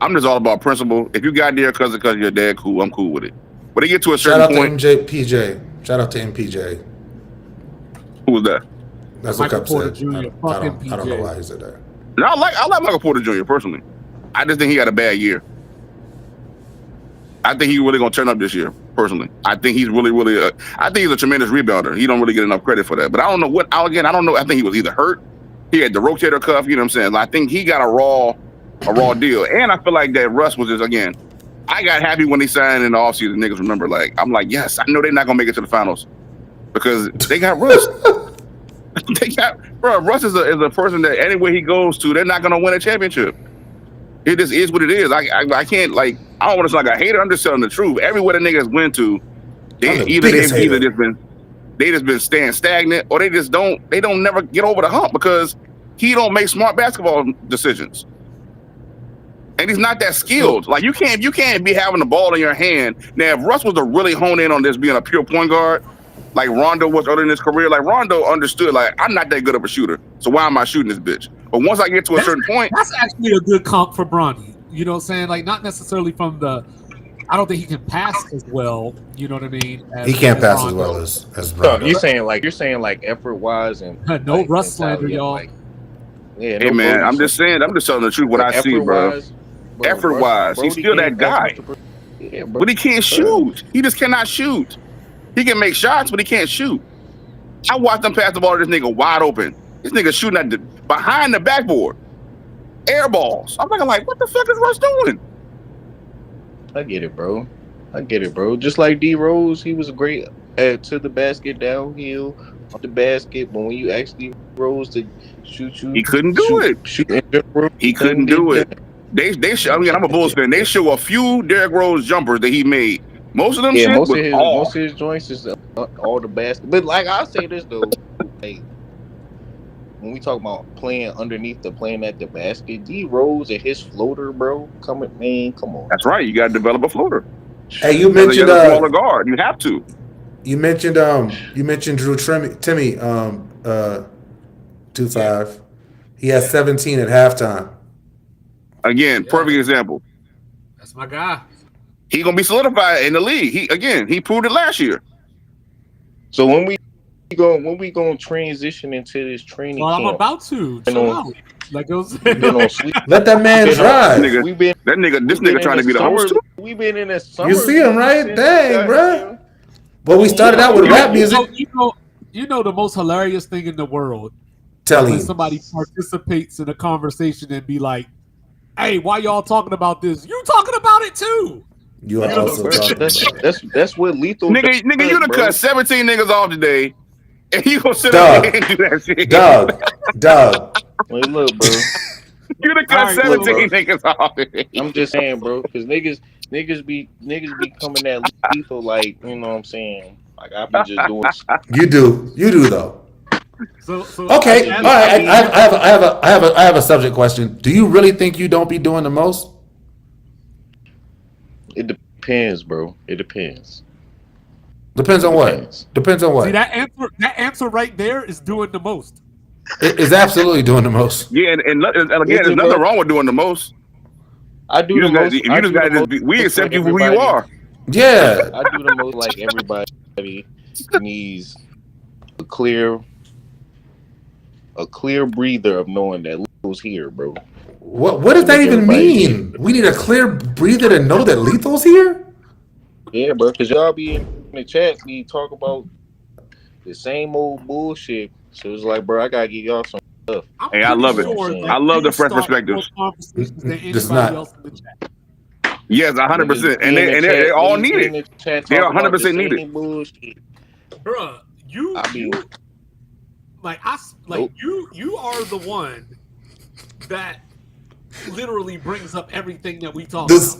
I'm just all about principle. If you got there because of your dad, cool. I'm cool with it. But they get to a Shout certain out point. to PJ. Shout out to MPJ. Who was that? That's what Michael Cup Porter said. Jr. I Fuck don't know MPJ. why he said that. No, I like Michael Porter Jr. personally. I just think he had a bad year. I think he's really gonna turn up this year. Personally, I think he's really, really. I think he's a tremendous rebounder. He don't really get enough credit for that. But I don't know what. Again, I don't know. I think he was either hurt. He had the rotator cuff. You know what I'm saying? I think he got a raw deal. And I feel like that Russ was just again. I got happy when they signed in the offseason. Niggas remember, I'm like, yes, I know they're not gonna make it to the finals because they got Russ. Russ is a person that anywhere he goes to, they're not gonna win a championship. It just is what it is. I can't I don't want to sound like a hater. I'm just telling the truth. Everywhere the niggas went to, they've just been staying stagnant, or they don't never get over the hump because he don't make smart basketball decisions. And he's not that skilled. You can't be having the ball in your hand. Now, if Russ was to really hone in on this being a pure point guard, like Rondo was early in his career, Rondo understood, I'm not that good of a shooter, so why am I shooting this bitch? But once I get to a certain point, that's actually a good comp for Bronny. You know what I'm saying? Not necessarily from the. I don't think he can pass as well. You know what I mean? He can't pass Rondo. as well as So Rondo. you're saying effort wise and No Russ slander, y'all. Yeah, hey man, I'm just telling the truth. What I see, bro. Effort wise, he's still that guy. Yeah, bro. But he can't shoot. He just cannot shoot. He can make shots, but he can't shoot. I watched him pass the ball to this nigga wide open. This nigga shooting behind the backboard. Air balls. I'm looking like, what the fuck is Russ doing? I get it, bro. Just like D Rose, he was great to the basket, downhill, off the basket. But when you actually Rose to shoot, he couldn't do it. He couldn't do it. I'm a Bulls fan. They show a few Derrick Rose jumpers that he made. Most of them, most of his joints is all the basket. But I'll say this though, when we talk about playing at the basket, D Rose and his floater, bro, come on. That's right. You got to develop a floater. Hey, you mentioned smaller guard. You have to. You mentioned Drew Timmy 2-5. He has 17 at halftime. Again, perfect example. That's my guy. He gonna be solidified in the league. He proved it last year. So when we gonna transition into this training camp? I'm about to. Chill out. Let that man drive. This nigga trying to be the host too. We've been in a summer. You see him, right? Dang, bro. Well, we started out with rap music. You know the most hilarious thing in the world. When somebody participates in a conversation and be like, "Hey, why y'all talking about this? You talking about it too." You are also talking. That's what lethal. Nigga, you done cut 17 niggas off today, and you gonna sit up here and do that shit. Dog. Hey, look, bro. You done cut 17 niggas off. I'm just saying, bro, because niggas be coming at lethal you know what I'm saying? I be just doing. You do though. So okay, all right. I have a subject question. Do you really think you don't be doing the most? It depends, bro. It depends. Depends on what? Depends on what? See, that answer right there is doing the most. It is absolutely doing the most. Yeah, and again, there's nothing wrong with doing the most. I do the most. We accept you for who you are. Yeah. I do the most like everybody needs a clear breather of knowing that Lethal's here, bro. What does that even mean? We need a clear breather to know that Lethal's here? Yeah, bro, because y'all be in the chat, we talk about the same old bullshit. So it's like, bro, I gotta give y'all some stuff. Hey, I love it. I love the fresh perspectives. Does not. Yes, 100%. And they all need it. They're 100% needed. Bruh, you are the one that literally brings up everything that we talk about.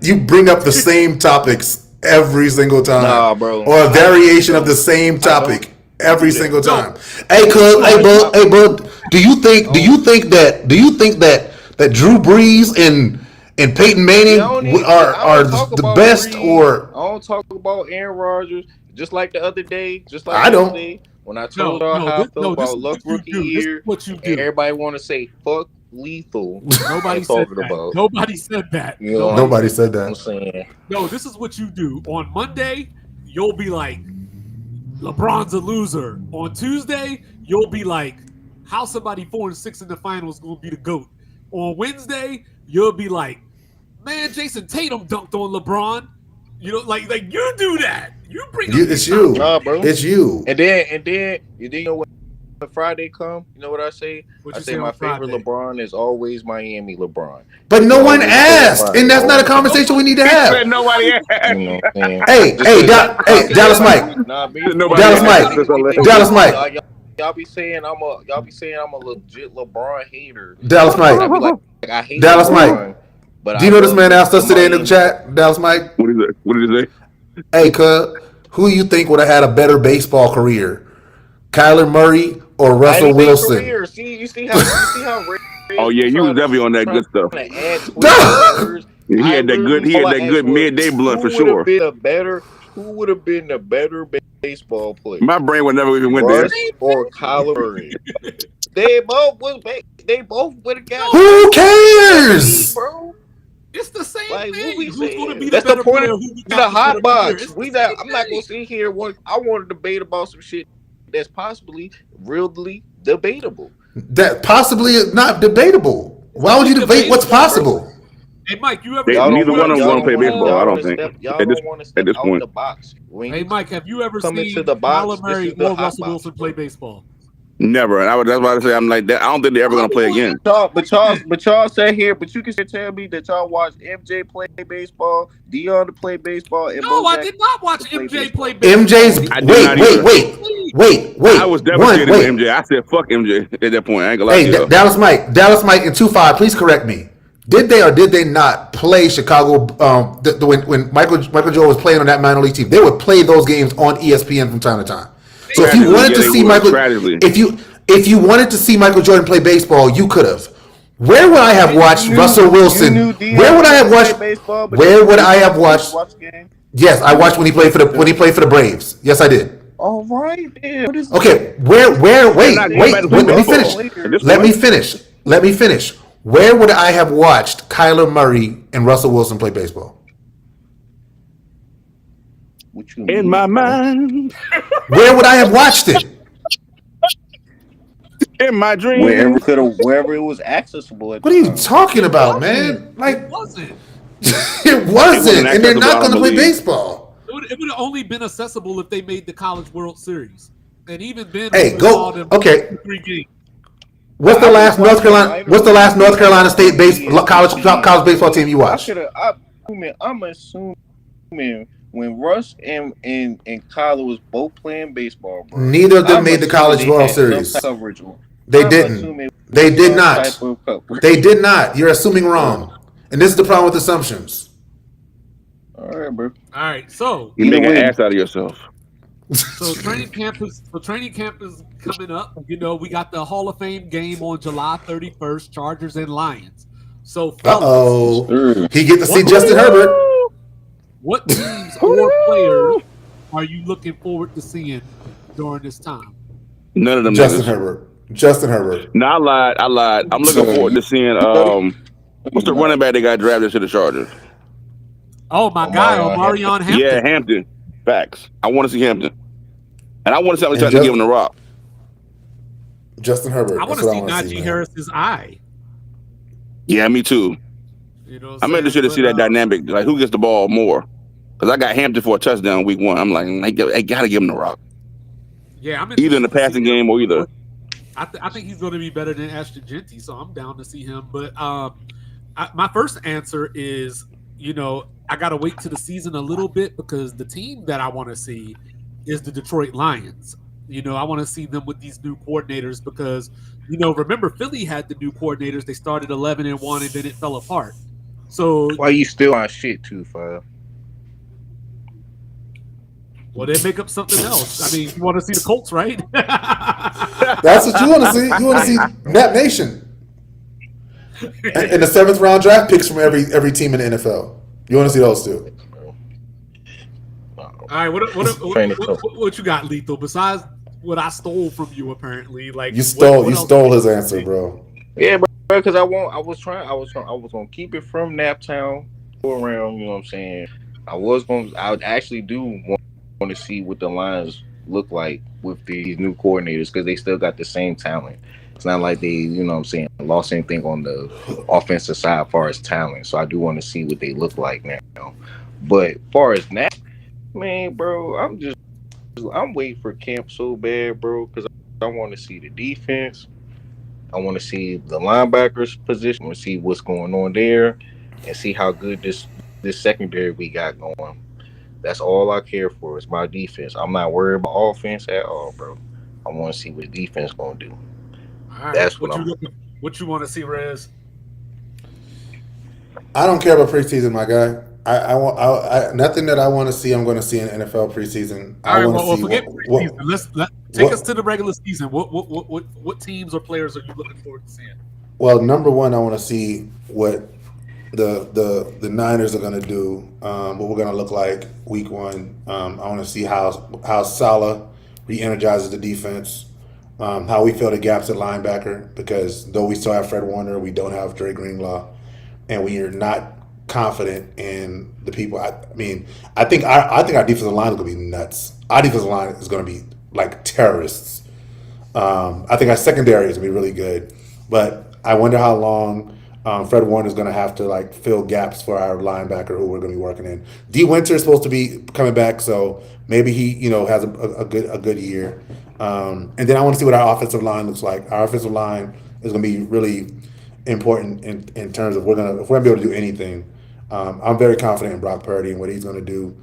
You bring up the same topics every single time. Nah, bro. Or a variation of the same topic every single No. time. Hey, cuz, hey, bud, do you think that Drew Brees and Peyton Manning are the best, or I don't talk about Aaron Rodgers. Just like the other day, I don't. yesterday, when I told y'all how I feel about Luck rookie year, what you and do. everybody want to say fuck Lethal. Nobody said that. Nobody said that. You know Nobody said what I'm that. saying? No, this is what you do. On Monday, you'll be like, LeBron's a loser. On Tuesday, you'll be like, how somebody 4-6 in the finals gonna be the GOAT. On Wednesday, you'll be like, man, Jason Tatum dunked on LeBron. You know, like you do that. You bring It's you. Nah, bro. It's you. And then you know when Friday come, you know what I say? What I you say say my on favorite Friday? LeBron is always Miami LeBron. But no one Always asked, LeBron. and that's not a conversation we need to have. Nobody asked. You know what I'm saying? Hey, Dallas Mike. Nah, Nobody Dallas asked. Mike. Dallas Mike. Y'all be saying I'm a legit LeBron hater. Dallas I Mike. be like I hate Dallas LeBron, Mike. but Do you know this man asked us today in the chat, Dallas Mike? What did he say? Hey, cuz, who you think would have had a better baseball career? Kyler Murray or Russell Wilson? Career. You see how Oh yeah, you was definitely on that good stuff. He had that good midday blunt for sure. Who would have been the better baseball player? My brain would never even went there. Russ or Kyler Murray? They both would have got. Who cares? Bro? It's the same Like, thing. what we Who's saying? going to be That's the better the point player? of Who we the got hot better box. player? I'm not gonna sit here. I want to debate about some shit that's possibly really debatable. That possibly is not debatable. Why would you debate what's possible? Hey, Mike, you ever? Neither one of them want to play baseball. I don't think. Y'all At don't want to step this out point. the box. When Hey, you Mike, have you ever come seen into the box, Kyler this Murray is the or hot Russell box, Wilson bro. play baseball? Never. And that's why I say I'm like that. I don't think they're ever gonna play again. But y'all sat here. But you can tell me that y'all watched MJ play baseball, Dion to play baseball. And No, Bo I Jackson did not watch play MJ baseball. play baseball. MJ's I did not either. wait. I was devastated with MJ. I said fuck MJ at that point. I ain't gonna lie to you. Dallas Mike in 2-5, please correct me. Did they or did they not play Chicago when Michael Jordan was playing on that minor league team? They would play those games on ESPN from time to time. So if you wanted to see if you wanted to see Michael Jordan play baseball, you could have. Where would I have watched Russell Wilson? Where would I have watched baseball? Where would I have watched? Yes, I watched when he played for the Braves. Yes, I did. All right, then. Okay, wait, let me finish. Where would I have watched Kyler Murray and Russell Wilson play baseball? In my mind. Where would I have watched it? In my dream. Wherever it was accessible. What are you talking about, man? Like, It wasn't. it wasn't, and they're not going to play baseball. It would have only been accessible if they made the College World Series, and even then, Hey, go. Okay. 3 games. What's the last North Carolina State college baseball team you watched? I'm assuming when Russ and Kyler was both playing baseball, bro, neither of them made the College World Series. They didn't. They did not. They did not. You're assuming wrong, and this is the problem with assumptions. All right, bro. All right, so you make an ass out of yourself. So training camp is coming up. You know, we got the Hall of Fame game on July 31st, Chargers and Lions. So he get to see Justin Herbert. What teams or players are you looking forward to seeing during this time? None of them. Justin Herbert. No, I lied. I'm looking forward to seeing what's the running back that got drafted to the Chargers? Oh, my guy, Omarion Hampton. Yeah, Hampton. Facts. I want to see Hampton. And I want to see how many times they give him the rock. Justin Herbert. I want to see Najee Harris's eye. Yeah, me too. You know I'm interested to see that dynamic. Like, who gets the ball more? Because I got Hampton for a touchdown week 1. I'm like, I got to give him the rock. Yeah, I'm either in the passing game or either. I think he's going to be better than Ashton Genty, so I'm down to see him. But my first answer is, you know, I got to wait to the season a little bit because the team that I want to see is the Detroit Lions. You know, I want to see them with these new coordinators because, you know, remember Philly had the new coordinators. They started 11-1 and then it fell apart. So why you still on shit too, Five? Well, they make up something else. I mean, you want to see the Colts, right? That's what you want to see. You want to see Nat Nation and the 7th round draft picks from every team in the NFL. You want to see those two. All right, what you got, Lethal? Besides what I stole from you, apparently, like You stole his answer, bro. Yeah, bro. Because I was gonna keep it from Naptown, go around. You know what I'm saying? I would actually do want to see what the Lions look like with these new coordinators because they still got the same talent. It's not like they, you know what I'm saying, lost anything on the offensive side as far as talent. So I do want to see what they look like now. But as far as that, man, bro, I'm waiting for camp so bad, bro, because I want to see the defense. I want to see the linebackers position. I want to see what's going on there and see how good this secondary we got going. That's all I care for is my defense. I'm not worried about offense at all, bro. I want to see what the defense going to do. All right. That's what you want to see, Rez? I don't care about preseason, my guy. I want nothing that I want to see. I'm going to see in NFL preseason. All right, well, forget preseason. Let's take us to the regular season. What teams or players are you looking forward to seeing? Well, number one, I want to see what the Niners are going to do. What we're going to look like week one. I want to see how Saleh re-energizes the defense. How we fill the gaps at linebacker because though we still have Fred Warner, we don't have Dre Greenlaw, and we are not confident in the people. I think our defensive line is going to be nuts. Our defensive line is going to be like terrorists. I think our secondary is going to be really good, but I wonder how long Fred Warner is going to have to like fill gaps for our linebacker who we're going to be working in. D. Winter is supposed to be coming back, so maybe he has a good year. And then I want to see what our offensive line looks like. Our offensive line is going to be really important in terms of if we're going to be able to do anything. I'm very confident in Brock Purdy and what he's going to do.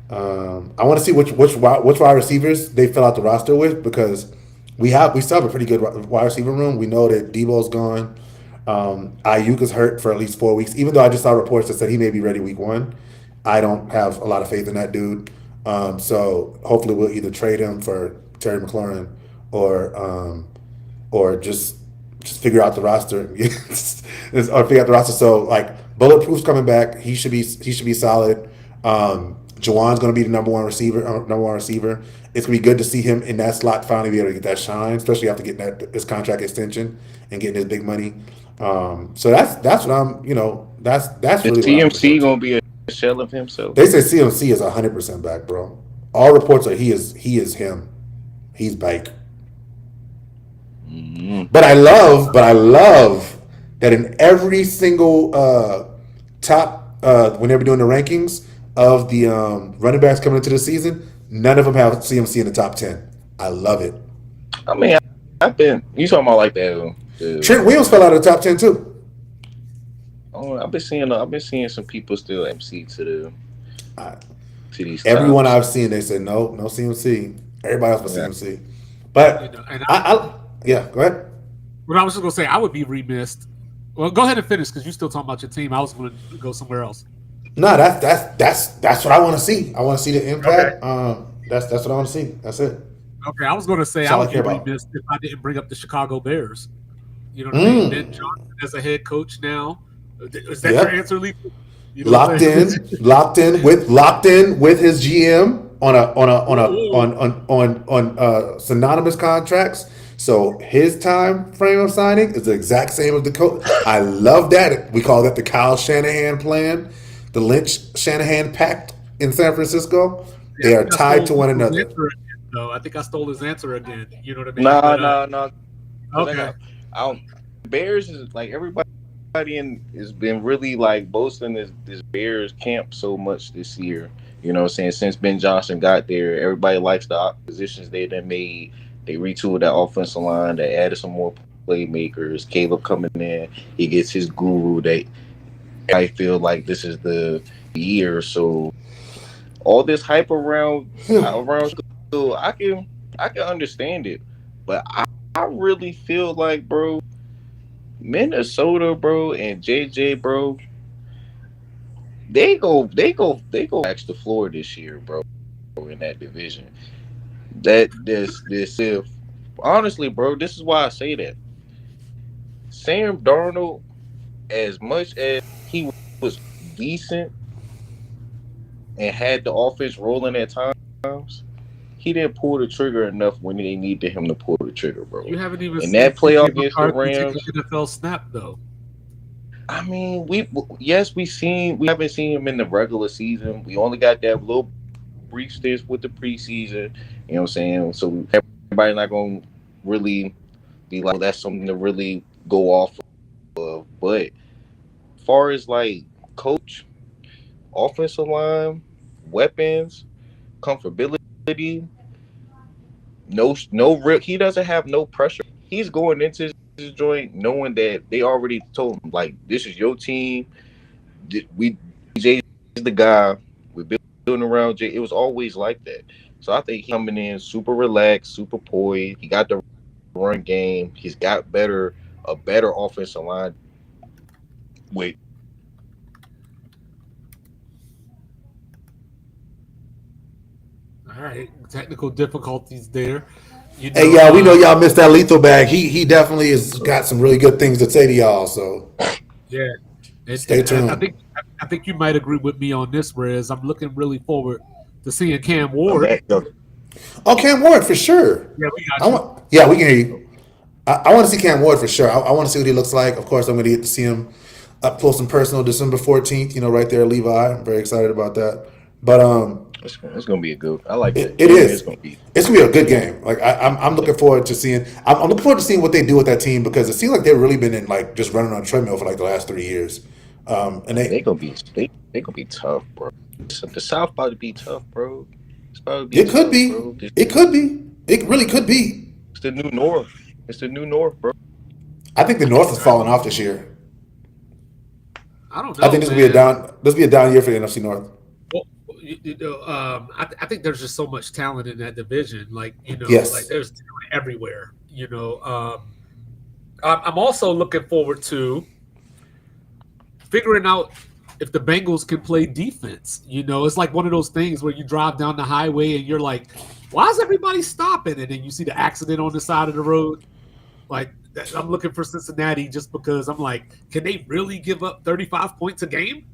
I want to see which wide receivers they fill out the roster with because we still have a pretty good wide receiver room. We know that Debo's gone. Ayuk is hurt for at least 4 weeks. Even though I just saw reports that said he may be ready week one, I don't have a lot of faith in that dude. So hopefully we'll either trade him for Terry McLaurin or just figure out the roster or figure out the roster. So like Bulletproof's coming back. He should be solid. Juwan's going to be the number one receiver. It's going to be good to see him in that slot finally be able to get that shine, especially after getting his contract extension and getting his big money. So that's what I'm. That's really CMC going to be a shell of himself. They say CMC is 100% back, bro. All reports are he is him. He's back. Mm-hmm. But I love that in every single top when they were doing the rankings of the running backs coming into the season, none of them have CMC in the top 10. I love it. I mean, you talking about like that? Trent Williams fell out of the top 10 too. Oh, I've been seeing some people still MC to these. Everyone I've seen, they said no CMC. Everybody else was CMC. But yeah, go ahead. What I was just gonna say, I would be remiss. Well, go ahead and finish because you're still talking about your team. I was going to go somewhere else. No, that's what I want to see. I want to see the impact. Okay. That's what I want to see. That's it. Okay, I was going to say I would be remiss if I didn't bring up the Chicago Bears. You know what I mean? Ben Johnson as a head coach now. Is that your answer, Lee? Locked in with his GM on synonymous contracts. So his time frame of signing is the exact same as the coach. I love that. We call that the Kyle Shanahan plan, the Lynch-Shanahan pact in San Francisco. They are tied to one another. I think I stole his answer again. You know what I mean? No. Okay. Bears is like everybody has been really like boasting this Bears camp so much this year. You know what I'm saying? Since Ben Johnson got there, everybody likes the positions they done made. They retooled that offensive line. They added some more playmakers. Caleb coming in. He gets his guru. I feel like this is the year. So all this hype around school, I can understand it. But I really feel like, bro, Minnesota, bro, and JJ, bro, they go back to the floor this year, bro. in that division. That this if honestly, bro, this is why I say that. Sam Darnold, as much as he was decent and had the offense rolling at times, he didn't pull the trigger enough when they needed him to pull the trigger, bro. You haven't even In seen that playoff CJ against the McCarthy take Rams, an NFL snap though. I mean, we haven't seen him in the regular season. We only got that little brief stint with the preseason. You know what I'm saying? So everybody not gonna really be like, well, that's something to really go off of. But as far as like coach, offensive line, weapons, comfortability, no real. He doesn't have no pressure. He's going into this joint knowing that they already told him like, this is your team. Jay is the guy. We're building around Jay. It was always like that. So I think he's coming in super relaxed, super poised. He got the run game. He's got a better offensive line. Wait. All right, technical difficulties there. You know, Hey, y'all, we know y'all missed that lethal bag. He definitely has got some really good things to say to y'all. So yeah, stay tuned. I think you might agree with me on this, Rez. I'm looking really forward to seeing Cam Ward. Oh, Cam Ward for sure. Yeah, we got you. Yeah, we can hear you. I want to see Cam Ward for sure. I want to see what he looks like. Of course, I'm going to get to see him up close and personal December 14th. You know, right there at Levi. I'm very excited about that. But it's gonna be a good. I like it. It is. It's gonna be a good game. Like I'm looking forward to seeing. I'm looking forward to seeing what they do with that team because it seems like they've really been in like just running on a treadmill for like the last 3 years. And they gonna be tough, bro. The South about to be tough, bro. It's about to be. It could be. Bro. It could be. It really could be. It's the new North. It's the new North, bro. I think the North is falling off this year. I don't know. I think this will be a down. This will be a down year for the NFC North. I think there's just so much talent in that division. Like, you know, yes. like there's talent everywhere. You know, I'm also looking forward to figuring out if the Bengals can play defense. You know, it's like one of those things where you drive down the highway and you're like, why is everybody stopping? And then you see the accident on the side of the road. Like, I'm looking for Cincinnati just because I'm like, can they really give up 35 points a game?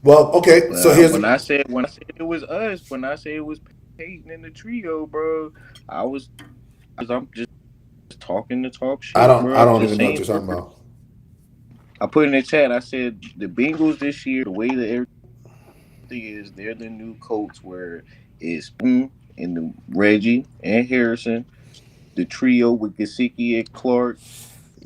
Well, okay. So here's when I said it was us, when I said it was Peyton and the trio, bro, I'm just talking to talk shit. I don't even know what you're talking about. I put in the chat. I said the Bengals this year, the way that everything is, they're the new Colts, where it's and the Reggie and Harrison, the trio with Gesicki and Clark,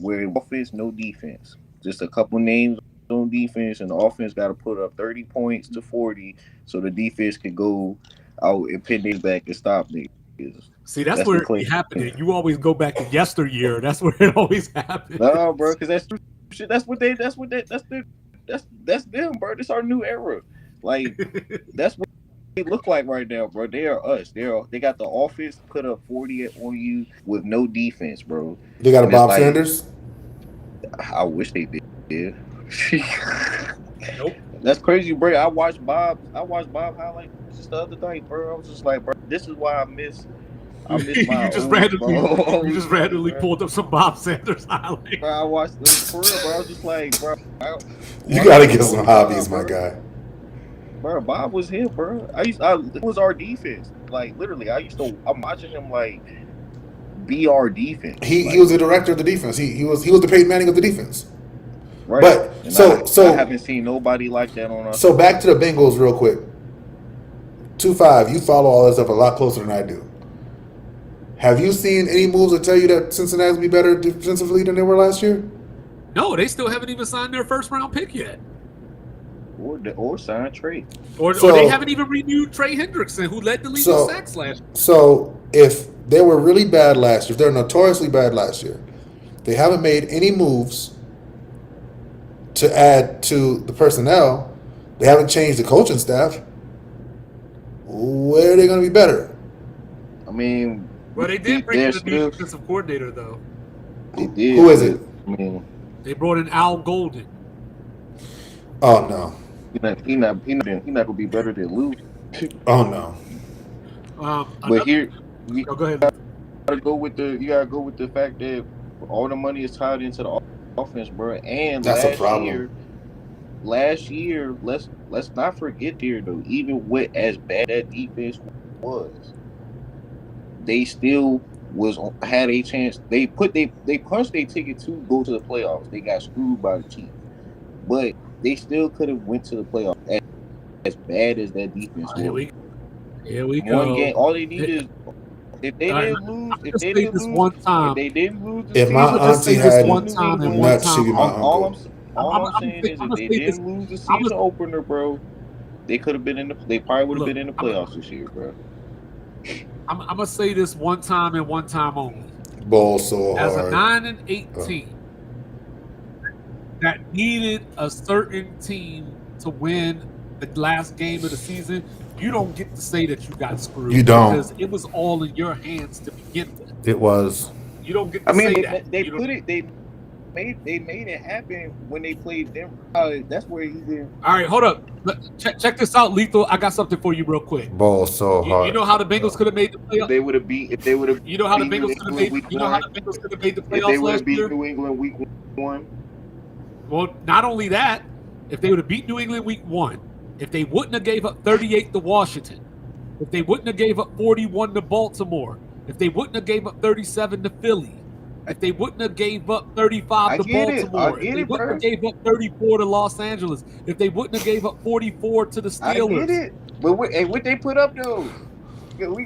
where offense, no defense, just a couple names on defense, and the offense got to put up 30 points to 40 so the defense can go out and pin their back and stop niggas. See, that's where it happened. You always go back to yesteryear. That's where it always happens. No, bro, because that's shit. That's them, bro. This our new era. Like, that's what they look like right now, bro. They are us. They got the offense put up 40 on you with no defense, bro. They got a Bob Sanders. I wish they did. Nope. That's crazy, bro. I watched Bob highlights just the other night, bro. I was just like, bro, this is why I miss my you just randomly pulled up some Bob Sanders highlights. Bro, I watched this for real, bro. I was just like, bro, you gotta get some hobbies, my guy. Bro, Bob was him, bro. It was our defense. Like, literally, I'm watching him like be our defense. He was the director of the defense. He was the Peyton Manning of the defense. Right. But and so I haven't seen nobody like that on us. So back to the Bengals real quick. 2-5, you follow all this stuff a lot closer than I do. Have you seen any moves that tell you that Cincinnati's be better defensively than they were last year? No, they still haven't even signed their first round pick yet. Or signed Trey. Or they haven't even renewed Trey Hendrickson, who led the league in sacks last year. So if they were really bad last year, if they're notoriously bad last year, they haven't made any moves to add to the personnel, they haven't changed the coaching staff, where are they going to be better? I mean, well, they did bring in a new defensive coordinator, though. They did. Who is it? I mean, they brought in Al Golden. Oh no, he's not gonna be better than Lou. Oh no. But here you Go ahead. gotta go with the fact that all the money is tied into the offense, bro. And That's a problem. last year, let's not forget here though. Even with as bad that defense was, they still had a chance. They punched their ticket to go to the playoffs. They got screwed by the Chiefs, but they still could have went to the playoffs. As bad as that defense was. Here we One go. game, all they need is if they didn't lose, if they didn't lose, one time, if they didn't lose, If my auntie had one time and one nuts, she'd be time, my all uncle. I'm saying is if they didn't lose the season opener, bro, they could have been in the. They probably would have been in the playoffs this year, bro. I'm gonna say this one time and one time only. Ball so As a hard. 9-8 team that needed a certain team to win the last game of the season, you don't get to say that you got screwed. You don't. Because it was all in your hands to begin with. It was. You don't get to I mean, say that. they made it happen when they played Denver. That's where he did. All right, hold up. Check this out, Lethal. I got something for you real quick. Ball so hard. You know how the Bengals could have made the playoffs? If they would have. You know how the Bengals could have made. You know how the Bengals could have made the If they playoffs would have last beat year. New England week 1. Well, not only that, if they would have beat New England week 1, if they wouldn't have gave up 38 to Washington, if they wouldn't have gave up 41 to Baltimore, if they wouldn't have gave up 37 to Philly, if they wouldn't have gave up 35 to Baltimore, if they wouldn't have gave up 34 to Los Angeles, if they wouldn't have gave up 44 to the Steelers. I get it, but what they put up though,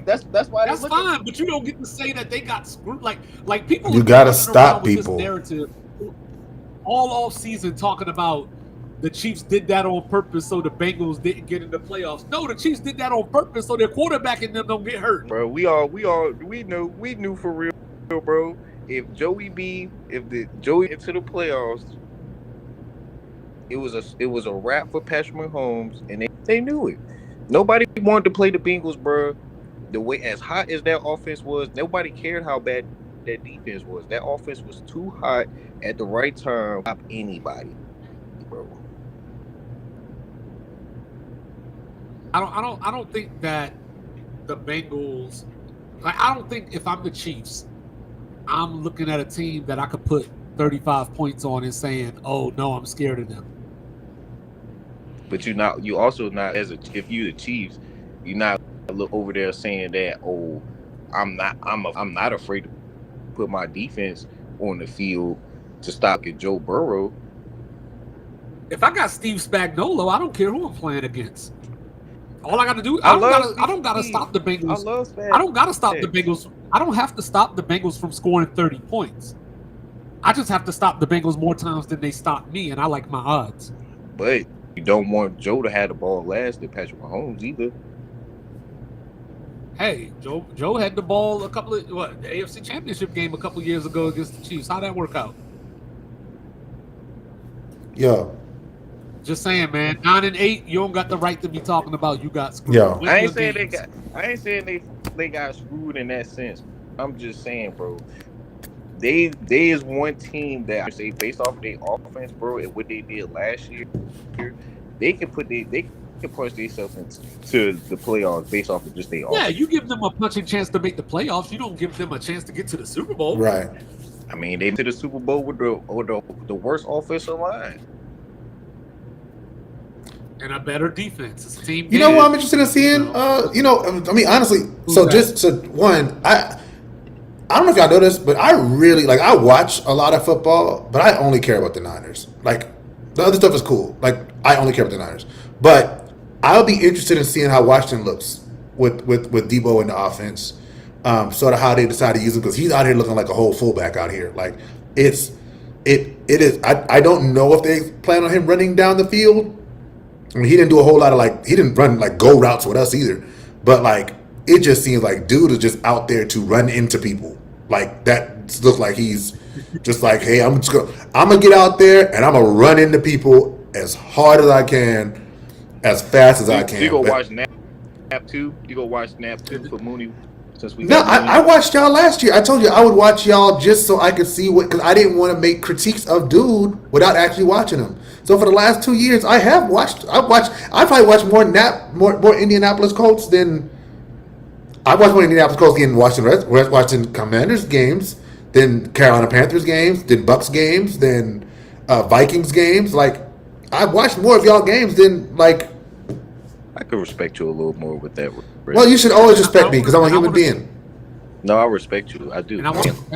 that's why that's fine. But you don't get to say that they got screwed. Like people. You gotta running stop around with this people. narrative all off season talking about the Chiefs did that on purpose so the Bengals didn't get in the playoffs. No, the Chiefs did that on purpose so their quarterback and them don't get hurt. Bro, we knew for real, bro. If Joey into the playoffs, it was a wrap for Patrick Mahomes, and they knew it. Nobody wanted to play the Bengals, bro. The way as hot as that offense was, nobody cared how bad that defense was. That offense was too hot at the right time to stop anybody, bro. I don't think that the Bengals, I don't think if I'm the Chiefs, I'm looking at a team that I could put 35 points on and saying, "Oh no, I'm scared of them." But you also not if you the Chiefs, you're not look over there saying that, "Oh, I'm not afraid to put my defense on the field to stop Joe Burrow." If I got Steve Spagnuolo, I don't care who I'm playing against. All I got to do, I don't got to stop the Bengals. I love Spag. I don't got to stop the Bengals. I don't have to stop the Bengals from scoring 30 points. I just have to stop the Bengals more times than they stop me, and I like my odds. But you don't want Joe to have the ball last than Patrick Mahomes either. Hey, Joe had the ball the AFC Championship game a couple years ago against the Chiefs. How'd that work out? Yo. Just saying, man. 9-8, you don't got the right to be talking about you got screwed. Yo. I ain't saying they got screwed in that sense. I'm just saying, bro. They is one team that I say based off of their offense, bro, and what they did last year, they can punch themselves into the playoffs based off of just their offense. Yeah, you give them a punching chance to make the playoffs. You don't give them a chance to get to the Super Bowl. Right. I mean, they to the Super Bowl with the worst offensive line. And a better defense. It's a team. You know what I'm interested in seeing? I mean, honestly, I don't know if y'all know this, but I really I watch a lot of football, but I only care about the Niners. Like, the other stuff is cool. Like, I only care about the Niners. But I'll be interested in seeing how Washington looks with Debo in the offense. Sort of how they decide to use him, because he's out here looking like a whole fullback out here. Like, it is. I don't know if they plan on him running down the field. I mean, he didn't do a whole lot of he didn't run go routes with us either. But it just seems like dude is just out there to run into people. Like, that looks like he's just like, hey, I'm gonna get out there and I'm gonna run into people as hard as I can, as fast as I can. You go watch Snap 2. You go watch Snap 2 for Mooney. I watched y'all last year. I told you I would watch y'all just so I could see because I didn't want to make critiques of dude without actually watching him. So for the last 2 years, I probably watched more Indianapolis Colts than I watched more Indianapolis Colts games, watching Commanders games, then Carolina Panthers games, then Bucks games, then Vikings games. Like, I watched more of y'all games than like. I could respect you a little more with that. Well, you should always respect me because I'm a human being. No, I respect you. I do. And I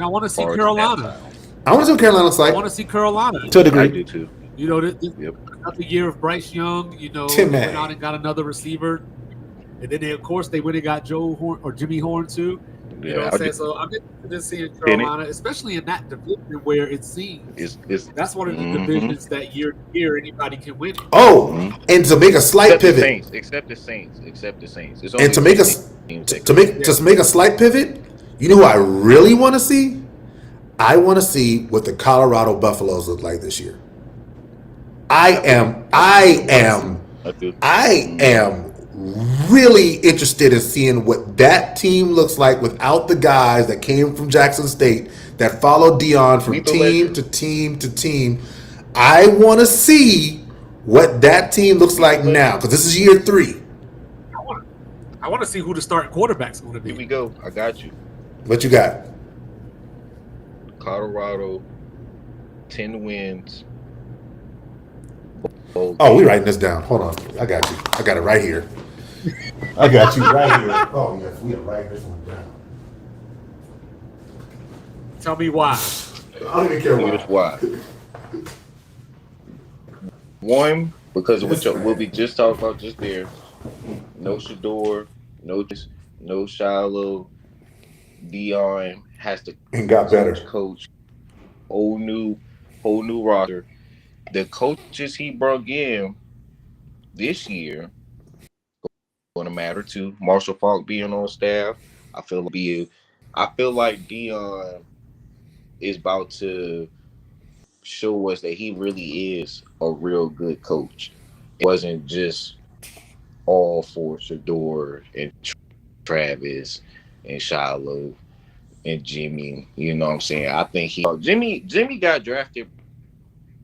want to see Carolina. I want to see what Carolina's I like want to see Carolina. to a I degree. do too. You know, Yep. another year of Bryce Young. You know, Tim they went May. out and got another receiver, and then of course they went and got Joe Horn or Jimmy Horn too. You know what I'm saying? So I'm interested in seeing Carolina, especially in that division where it seems that's one of the divisions that year to year anybody can win it. Oh, and to make a slight pivot, Except the Saints. It's and to make a slight pivot, you know who I really want to see? I want to see what the Colorado Buffaloes look like this year. I am really interested in seeing what that team looks like without the guys that came from Jackson State that followed Dion from team to team to team. I want to see what that team looks like now because this is year 3. I want to see who the starting quarterback's going to be. Here we go. I got you. What you got? Colorado, 10 wins. Oh, we writing this down. Hold on. I got you. I got it right here. I got you right here. Oh, yes. We are writing this one down. Tell me why. I don't even care Here's why. One, because of what we just talked about just there. No Shador, no Shiloh. Dion has to and got better. Coach, whole new roster. The coaches he brought in this year going to matter too. Marshall Faulk being on staff, I feel like Dion is about to show us that he really is a real good coach. It wasn't just all for Shador and Travis and Shiloh and Jimmy. You know what I'm saying? I think Jimmy got drafted,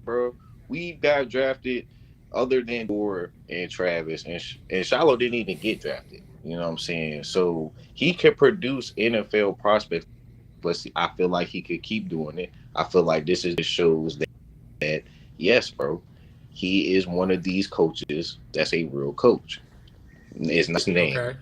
bro. We got drafted other than Shador and Travis, and Shiloh didn't even get drafted. You know what I'm saying? So he can produce NFL prospects, but I feel like he could keep doing it. I feel like this shows that yes, bro, he is one of these coaches that's a real coach. It's not his name. Okay.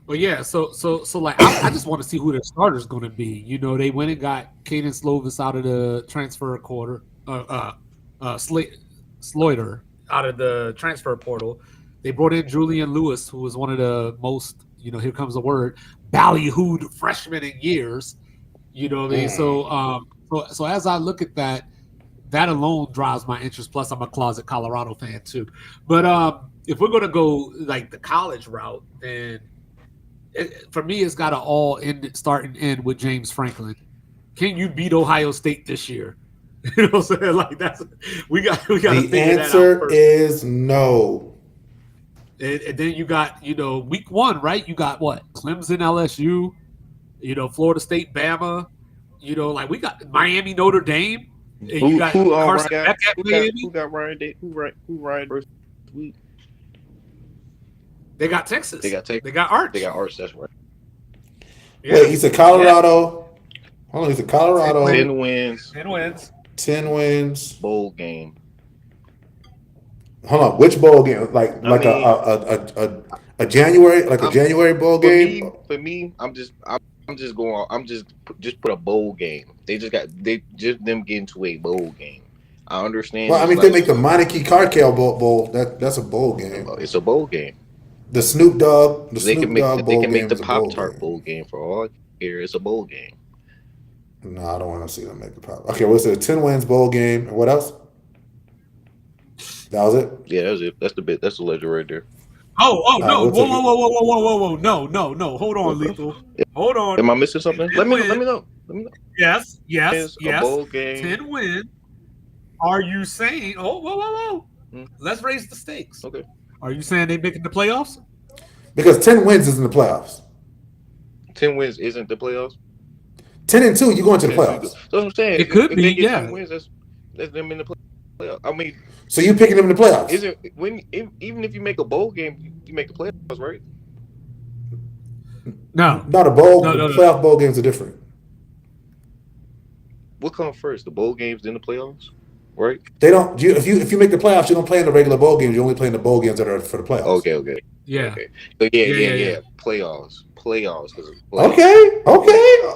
Well, yeah. So like, I just want to see who their starter's going to be. You know, they went and got Caden Slovis out of the transfer Sloiter out of the transfer portal. They brought in Julian Lewis, who was one of the most, you know, here comes the word, ballyhooed freshmen in years. You know what I mean? So as I look at that alone drives my interest. Plus, I'm a closet Colorado fan too. But if we're going to go like the college route, then for me, it's got to start and end with James Franklin. Can you beat Ohio State this year? You know what I'm saying? Like we got to figure that out. The answer is no. And then you got, you know, week 1, right? You got what? Clemson, LSU, you know, Florida State, Bama. You know, like we got Miami, Notre Dame. And you got Carson Beck at Miami. Who got Ryan Day? Who Ryan first week? They got Texas. They got Texas. They got Arch. They got Arch. That's right. Yeah. Wait, he's a Colorado. Yeah. Hold on, he's a Colorado. 10 wins. 10 wins. 10 wins. Bowl game. Hold on, which bowl game? Like a January, like a January bowl game? For me, I'm just put a bowl game. They just them getting to a bowl game. I understand. Well, I mean, if they make the Monarchy Cartel bowl, that's a bowl game. It's a bowl game. The Snoop Dogg, they can make the Pop-Tart bowl game for all I care. It's a bowl game. No, I don't want to see them make the Pop. Okay, what's it? 10 wins bowl game. And what else? That was it? Yeah, that was it. That's the bit. That's the legend right there. Oh, no. Whoa. No. Hold on, Lethal. Hold on. Am I missing something? Let me know. Yes. A bowl game. 10 win. Are you saying, whoa. Let's raise the stakes. Okay. Are you saying they making the playoffs? Because 10 wins isn't the playoffs. 10 wins isn't the playoffs? 10-2, you go into the playoffs. That's what I'm saying. It could be, yeah. 10 wins, that's them in the playoffs. I mean, so you picking them in the playoffs? even if you make a bowl game, you make the playoffs, right? No, Not a bowl. No. Playoff bowl games are different. What comes first? The bowl games, then the playoffs, right? They don't. If you make the playoffs, you don't play in the regular bowl games. You only play in the bowl games that are for the playoffs. Okay. Yeah. Okay. So yeah. Playoffs. Okay.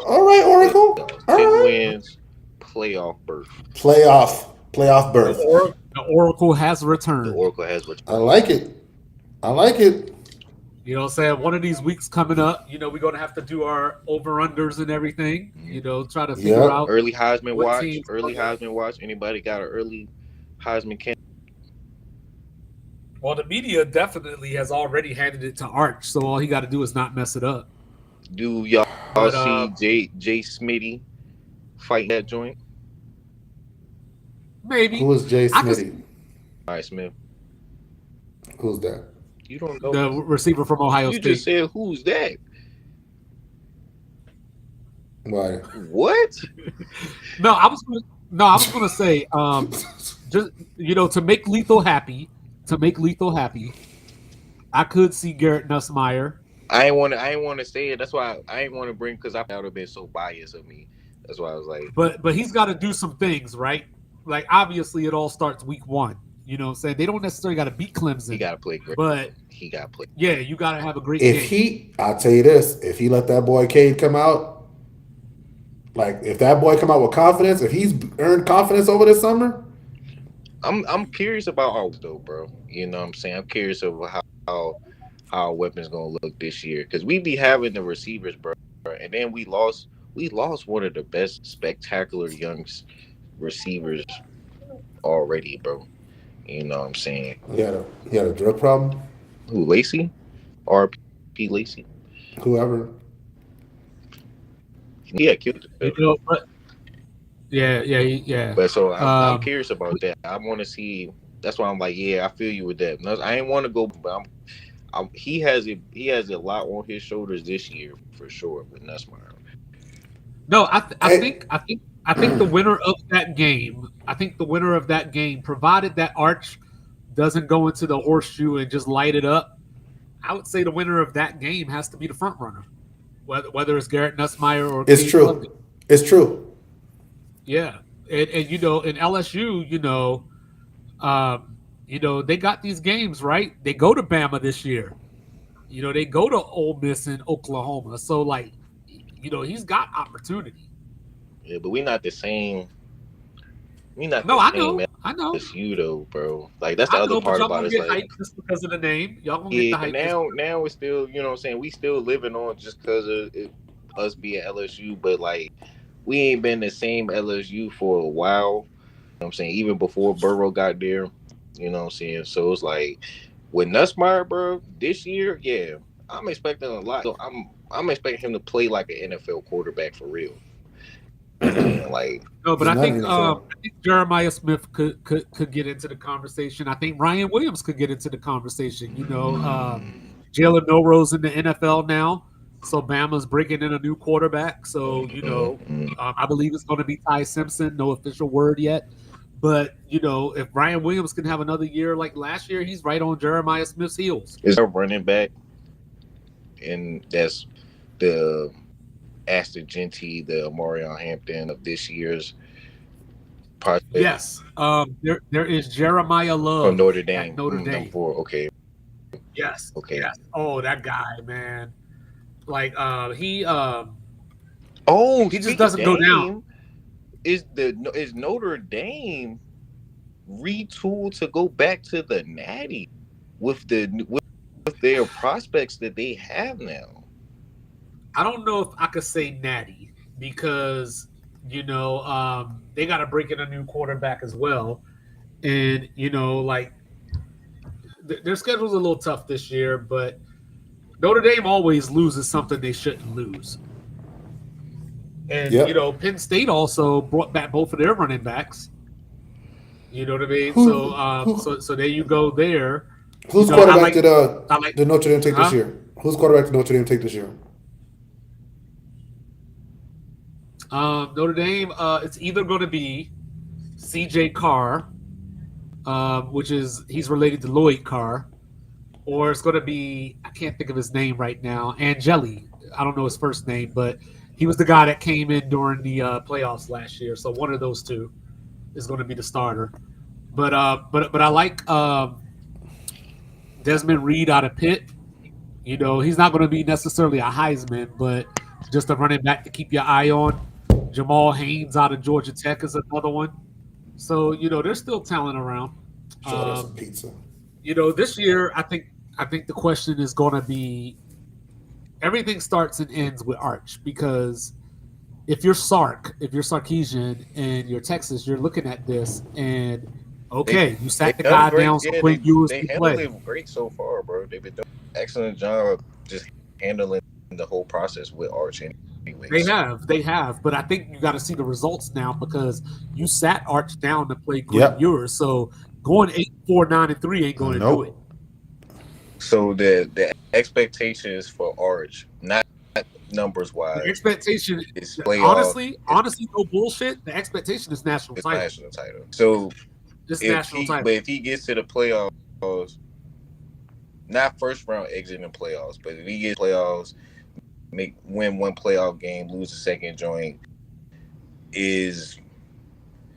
All right, Oracle. Playoffs. All 10 right. wins, playoff berth. Playoff berth. The Oracle has The returned. Oracle has returned. I like it. You know what I'm saying? One of these weeks coming up, you know, we're going to have to do our over-unders and everything, you know, try to figure Yep. out. Early Heisman What watch. teams- Early Heisman watch. Anybody got an early Heisman candidate? Well, the media definitely has already handed it to Arch, so all he got to do is not mess it up. Do y'all But, see Jay Smitty fight that joint? Maybe. Who is Jay I could- Smitty? All right, Smith. Who's that? You don't know. The receiver from Ohio You State. just said who's that? Why? What? No, I was going to say, just, you know, to make Lethal happy, I could see Garrett Nussmeier. I ain't want to say it. That's why I ain't want to bring, because I would have been so biased of me. That's why I was like, But he's got to do some things, right? Like, obviously, it all starts week 1. You know what I'm saying? They don't necessarily got to beat Clemson. he got to play great. But, He got to play. yeah, you got to have a great If game. I'll tell you this: if he let that boy Cade come out, like if that boy come out with confidence, if he's earned confidence over this summer, I'm curious about ours though, bro. You know what I'm saying? I'm curious of how our weapons gonna look this year, because we be having the receivers, bro, and then we lost one of the best spectacular young receivers already, bro. You know what I'm saying? he had a drug problem. Who, Lacey? R.P. Lacey? Whoever. Yeah, killed it. You know, but yeah. But so I'm Um, curious about that. I want to see. That's why I'm like, yeah, I feel you with that. I ain't want to go, but he has a lot on his shoulders this year for sure with Nussmeier. No, I think the winner of that game. I think the winner of that game, provided that Arch doesn't go into the horseshoe and just light it up, I would say the winner of that game has to be the front runner, whether it's Garrett Nussmeier or It's Cade true. London. It's true. Yeah, and you know, in LSU, you know, they got these games right. They go to Bama this year. You know, they go to Ole Miss and Oklahoma. So, like, you know, he's got opportunity. Yeah, but we not the same. We not. No, the I same know. I know. as you though, bro. Like that's the I other know, but part y'all about gonna it. get It's like, hyped just because of the name. Y'all gonna yeah, get the but hype. now it's still, you know what I'm saying, we still living on just because of us being LSU, but like we ain't been the same LSU for a while. You know what I'm saying? Even before Burrow got there, you know what I'm saying? So it's like with Nussmeier, bro, this year, yeah, I'm expecting a lot. So I'm expecting him to play like an NFL quarterback for real. And like, No, but He's I not think in the NFL. I think Jeremiah Smith could get into the conversation. I think Ryan Williams could get into the conversation. You know, Jalen Milroe's in the NFL now, so Bama's bringing in a new quarterback. So you know, I believe it's going to be Ty Simpson. No official word yet, but you know, if Ryan Williams can have another year like last year, he's right on Jeremiah Smith's heels. is there a running back, and that's the Aston Genty, the Omarion Hampton of this year's prospect Yes, there is Jeremiah Love from Notre Dame. At Notre Dame. Number 4. Okay. Yes. Okay. Yes. Oh, that guy, man. Like he Oh, He just doesn't go down. Is Notre Dame retooled to go back to the Natty with their prospects that they have now? I don't know if I could say natty because you know they got to bring in a new quarterback as well, and you know like their schedule's a little tough this year, but Notre Dame always loses something they shouldn't lose. And Yep. you know Penn State also brought back both of their running backs. You know what I mean? So there you go there. Whose You know, quarterback I like- did Notre Dame take this Huh? year? Whose quarterback did Notre Dame take this year? Notre Dame, it's either going to be C.J. Carr, which is he's related to Lloyd Carr, or it's going to be, I can't think of his name right now, Angeli. I don't know his first name, but he was the guy that came in during the playoffs last year. So one of those two is going to be the starter. But I like Desmond Reed out of Pitt. You know, he's not going to be necessarily a Heisman, but just a running back to keep your eye on. Jamal Haynes out of Georgia Tech is another one. So, you know, there's still talent around. Shout out some pizza. You know, this year I think the question is going to be, everything starts and ends with Arch, because if you're Sarkisian and you're Texas, you're looking at this and you sat the guy down so Quinn Ewers they can handled play. it great so far, bro. They've been doing an excellent job just handling the whole process with Arch. Anyways. They have, but I think you got to see the results now, because you sat Arch down to play Quinn Ewers, so going 8-4-9-3 ain't going to do it. So the expectations for Arch, not numbers wise, the expectation is playoff. Honestly, no bullshit. The expectation is national title. So it's national title. But if he gets to the playoffs, not first round exit in playoffs, but if he gets playoffs, win one playoff game, lose the second joint, is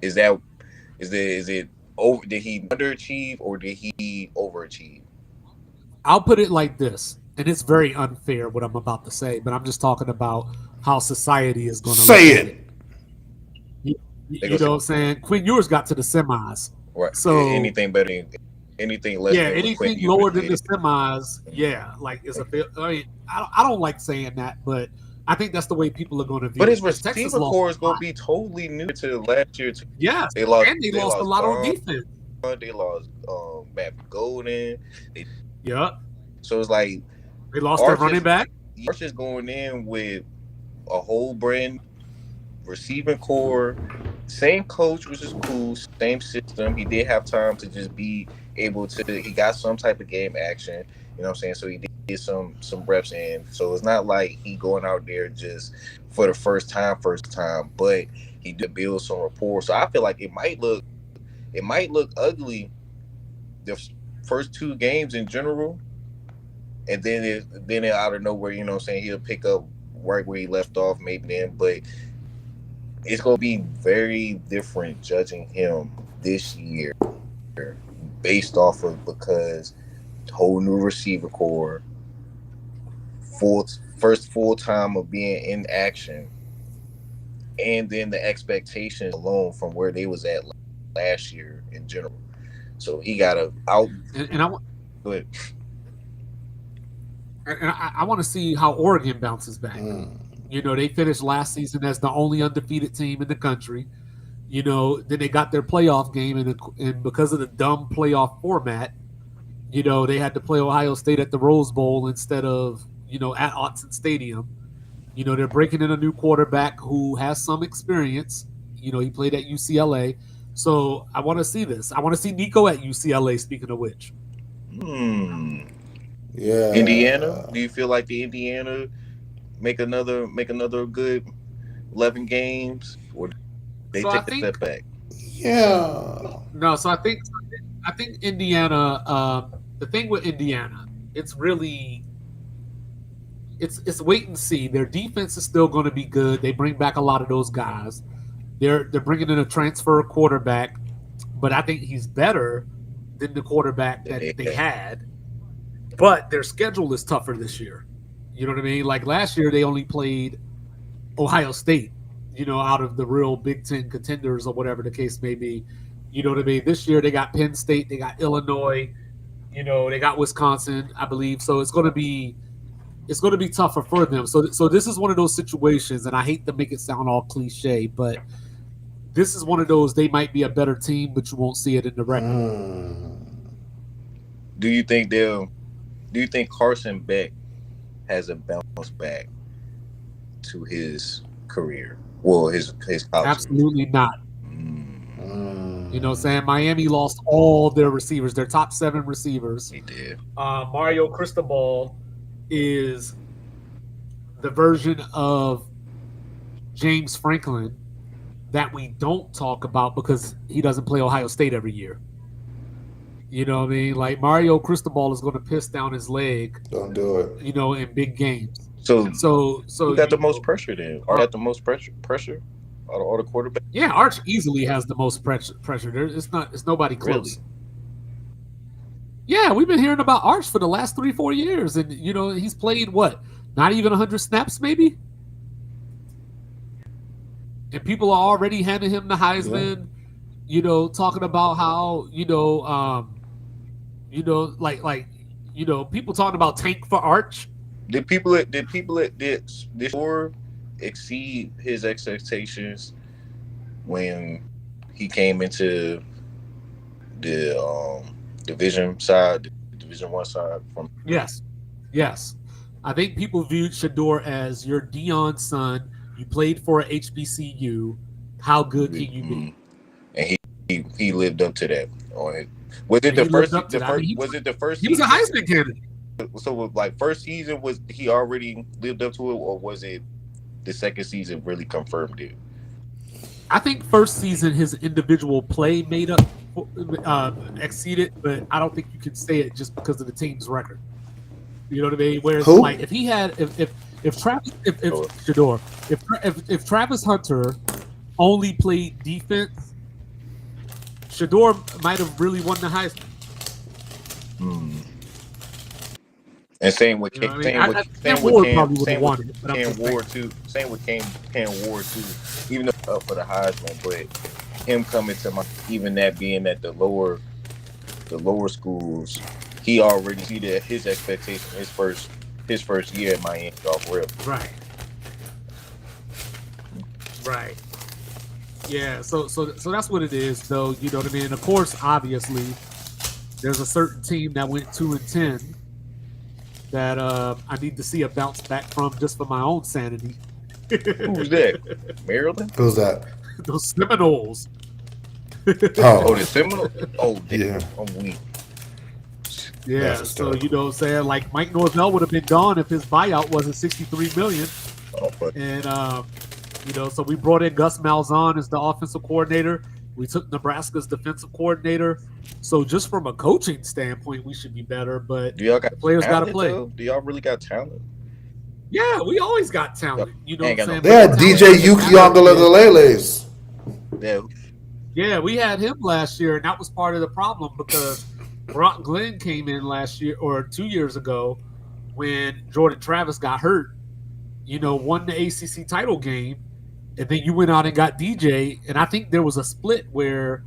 it over? Did he underachieve or did he overachieve? I'll put it like this, and it's very unfair what I'm about to say, but I'm just talking about how society is going to say it. You know what I'm saying? Quinn Ewers got to the semis, right? So anything better, anything less, anything lower than the semis, like it's a. I mean, I don't like saying that, but I think that's the way people are going to view. But his it. receiver core is going to be totally new to last year. Yeah, they lost a lot on defense. They lost Matt Golden. Yeah. So it's like they lost their running back. Arch is going in with a whole brand receiving core, same coach, which is cool, same system. He did have time to just be able to. He got some type of game action. You know what I'm saying? So he did some reps in. So it's not like he going out there just for the first time, but he did build some rapport. So I feel like it might look ugly the first two games in general, and then it out of nowhere, you know what I'm saying, he'll pick up right where he left off maybe then, but it's going to be very different judging him this year based off of, because whole new receiver core, first full time of being in action, and then the expectations alone from where they was at last year in general. So he got to out. And I want. Go ahead. And I want to see how Oregon bounces back. You know, they finished last season as the only undefeated team in the country. You know, then they got their playoff game, and because of the dumb playoff format, you know, they had to play Ohio State at the Rose Bowl instead of, you know, at Autzen Stadium. You know, they're breaking in a new quarterback who has some experience. You know, he played at UCLA. So I want to see this. I want to see Nico at UCLA, speaking of which. Yeah. Indiana? Do you feel like the Indiana make another good 11 games, or they take a step back? Yeah. No, so I think Indiana. The thing with Indiana, it's really it's wait and see. Their defense is still going to be good. They bring back a lot of those guys. They're bringing in a transfer quarterback, but I think he's better than the quarterback that they had. But their schedule is tougher this year. You know what I mean? Like last year, they only played Ohio State, you know, out of the real Big Ten contenders or whatever the case may be. You know what I mean? This year, they got Penn State, they got Illinois, you know, they got Wisconsin, I believe. So it's going to be tougher for them. So this is one of those situations, and I hate to make it sound all cliche, but this is one of those, they might be a better team, but you won't see it in the record. Do you think Carson Beck has a bounce back to his career? Well, his college Absolutely career? not. You know what I'm saying? Miami lost all their receivers, their top 7 receivers. He did. Mario Cristobal is the version of James Franklin that we don't talk about because he doesn't play Ohio State every year. You know what I mean? Like Mario Cristobal is going to piss down his leg, Don't do it. you know, in big games. So So who got the you most know, pressure then? Or got the most pressure? All the quarterbacks? yeah, Arch easily has the most pressure. It's nobody close. Really? Yeah, we've been hearing about Arch for the last 3-4 years, and you know he's played what, not even 100 snaps, maybe. And people are already handing him the Heisman. You know, talking about how people talking about tank for Arch. Did Shore exceed his expectations when he came into the Division side, the Division 1 side from? Yes. I think people viewed Shador as your Dion's son. You played for a HBCU. How good can you be? And he lived up to that. Was it the first? He was a Heisman candidate. So like first season, was he already lived up to it, or was it the second season really confirmed it? I think first season his individual play made up exceeded, but I don't think you can say it just because of the team's record. You know what I mean? Whereas Who? like if he had if Travis Hunter only played defense, Shador might have really won the Heisman. And same with You know what I mean? Cam Ward probably would have won it. But I'm Cam just saying. Ward too. Same with Cam Ward too. Even though up for the Heisman, but him coming to even that being at the lower schools, he already see that his expectation his first year at Miami off rip. Right. Yeah. So that's what it is, though. You know what I mean? Of course, obviously, there's a certain team that went 2-10 that I need to see a bounce back from just for my own sanity. Who's that? Maryland? Who's that? Those Seminoles. Oh, the Seminoles? Oh, Yeah. I'm weak. Yeah, That's so hysterical. you know what I'm saying? Like Mike Norvell would have been gone if his buyout wasn't $63 million. Oh, but And you know, so we brought in Gus Malzahn as the offensive coordinator. We took Nebraska's defensive coordinator. So just from a coaching standpoint, we should be better. But do y'all got the players got to talent, play. though? Do y'all really got talent? Yeah, we always got talent. You know Ain't what I'm got saying? no- They But had the DJ talent Yuki doesn't matter. Ongoleleles. Yeah. Yeah, we had him last year, and that was part of the problem because Brock Glenn came in last year or 2 years ago when Jordan Travis got hurt. You know, won the ACC title game, and then you went out and got DJ. And I think there was a split where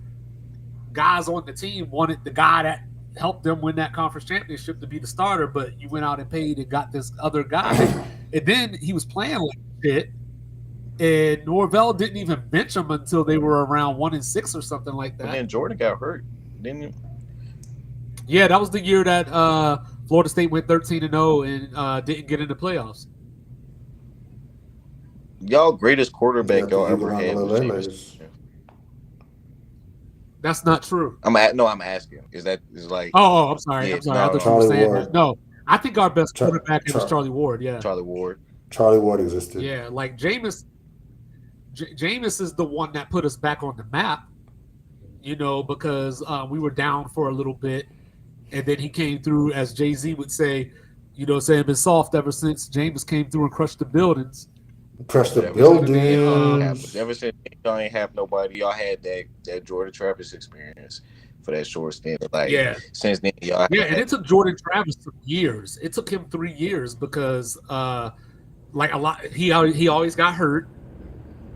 guys on the team wanted the guy that helped them win that conference championship to be the starter, but you went out and paid and got this other guy. And then he was playing like shit. And Norvell didn't even bench him until they were around 1-6 or something like And that. then Jordan got hurt, didn't he? Yeah, that was the year that Florida State went 13-0 and didn't get in the playoffs. Y'all greatest quarterback Yeah, y'all the ever had was Jameis. Ongoleleles. That's not true. I'm asking. Is like Oh, I'm sorry. Yeah, I'm sorry. I no, thought you were Charlie saying Ward. that. No, I think our best Char- quarterback was Char- Charlie Ward. Yeah. Charlie Ward? Charlie Ward existed. Yeah, like Jameis is the one that put us back on the map, you know, because we were down for a little bit, and then he came through, as Jay-Z would say, you know, saying been soft ever since Jameis came through and crushed the buildings. Crush the Yeah, buildings. Ever since y'all ain't have nobody, y'all had that Jordan Travis experience for that short stint. Like Yeah. since then, y'all Yeah, had, and it took Jordan Travis some years. It took him 3 years because, like a lot, he always got hurt,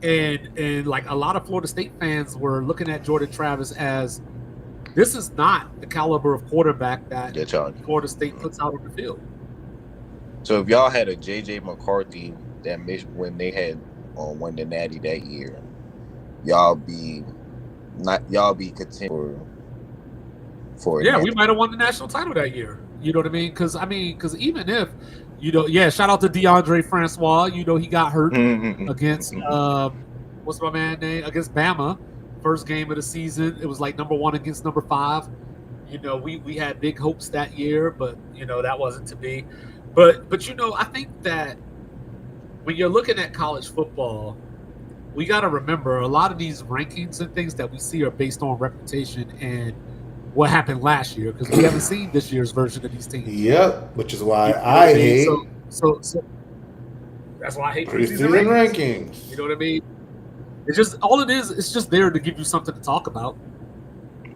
and like a lot of Florida State fans were looking at Jordan Travis as this is not the caliber of quarterback that that y'all. Florida State puts out on the field. So if y'all had a JJ McCarthy that missed when they had won the Natty that year, y'all be content for Yeah, a we might have won the national title that year. You know what I mean? Because even if, you know, yeah, shout out to DeAndre Francois. You know, he got hurt against what's my man name? Against Bama, first game of the season. It was like number 1 against number 5. You know, we had big hopes that year, but you know that wasn't to be. But you know, I think that when you're looking at college football, we got to remember a lot of these rankings and things that we see are based on reputation and what happened last year because we haven't seen this year's version of these teams. Yep, which is why You know what I mean? hate So that's why I hate preseason preseason rankings. rankings. You know what I mean? It's just all it is. It's just there to give you something to talk about.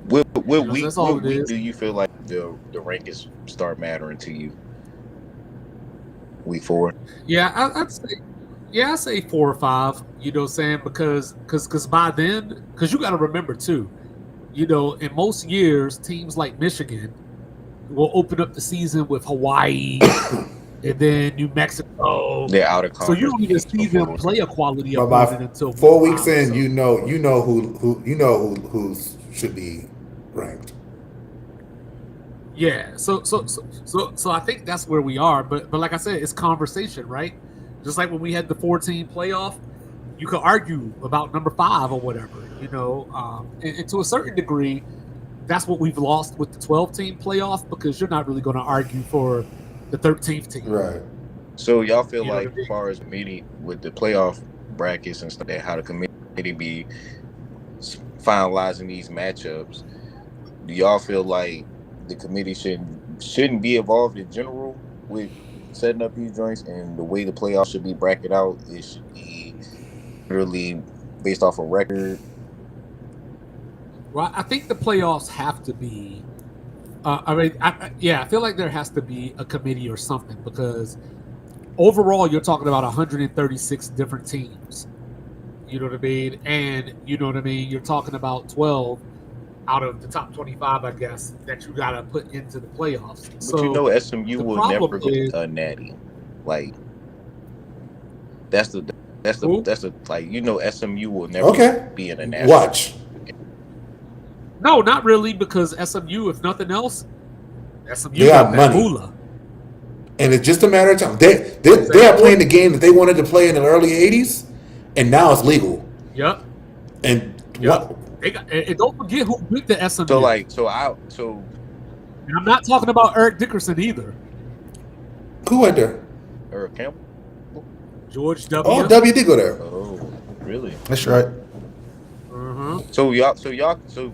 What so week? that's all What it week is. do you feel like the rankings start mattering to you? Week 4. Yeah, I'd say 4 or 5. You know what I'm saying? Because by then, because you got to remember too, you know, in most years, teams like Michigan will open up the season with Hawaii and then New Mexico. They're out of So conference. you don't even games see them before. play a quality But by opponent until 4 week weeks 5, in, so. you know who should be ranked. Yeah, so I think that's where we are. But like I said, it's conversation, right? Just like when we had the 14 playoff, you could argue about number 5 or whatever, you know. And to a certain degree, that's what we've lost with the 12-team playoff because you're not really going to argue for the 13th team. Right. So y'all feel You know like, what I mean? as far as committee with the playoff brackets and stuff, that how the committee be finalizing these matchups, do y'all feel like the committee shouldn't be involved in general with setting up these joints, and the way the playoffs should be bracketed out, it should be really based off a record? Well, I think the playoffs have to be. I feel like there has to be a committee or something because overall, you're talking about 136 different teams. You know what I mean? And you know what I mean? You're talking about 12 out of the top 25, I guess, that you got to put into the playoffs. But So you know, SMU the will problem never get is- a natty. Like that's the Who? like, you know, SMU will never Okay. be in a national. Watch. No, not really, because SMU, if nothing else, SMU They got got that money. moolah. And it's just a matter of time. They are playing the game that they wanted to play in the early 80s, and now it's legal. Yep. And Yep. what? They got, and don't forget who beat the SMU. So And I'm not talking about Eric Dickerson either. Who went there? Eric Campbell. George W. Oh, W did go there. Oh, really? That's right. Mhm. So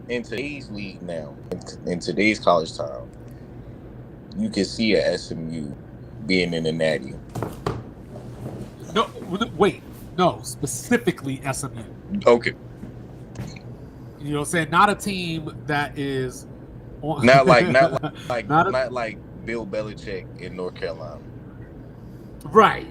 in today's league now, in today's college time, you can see a SMU being in the natty. No, wait. No, specifically SMU. Okay. You know what I'm saying? Not a team that is on, Not like Not a- not like Bill Belichick in North Carolina. right.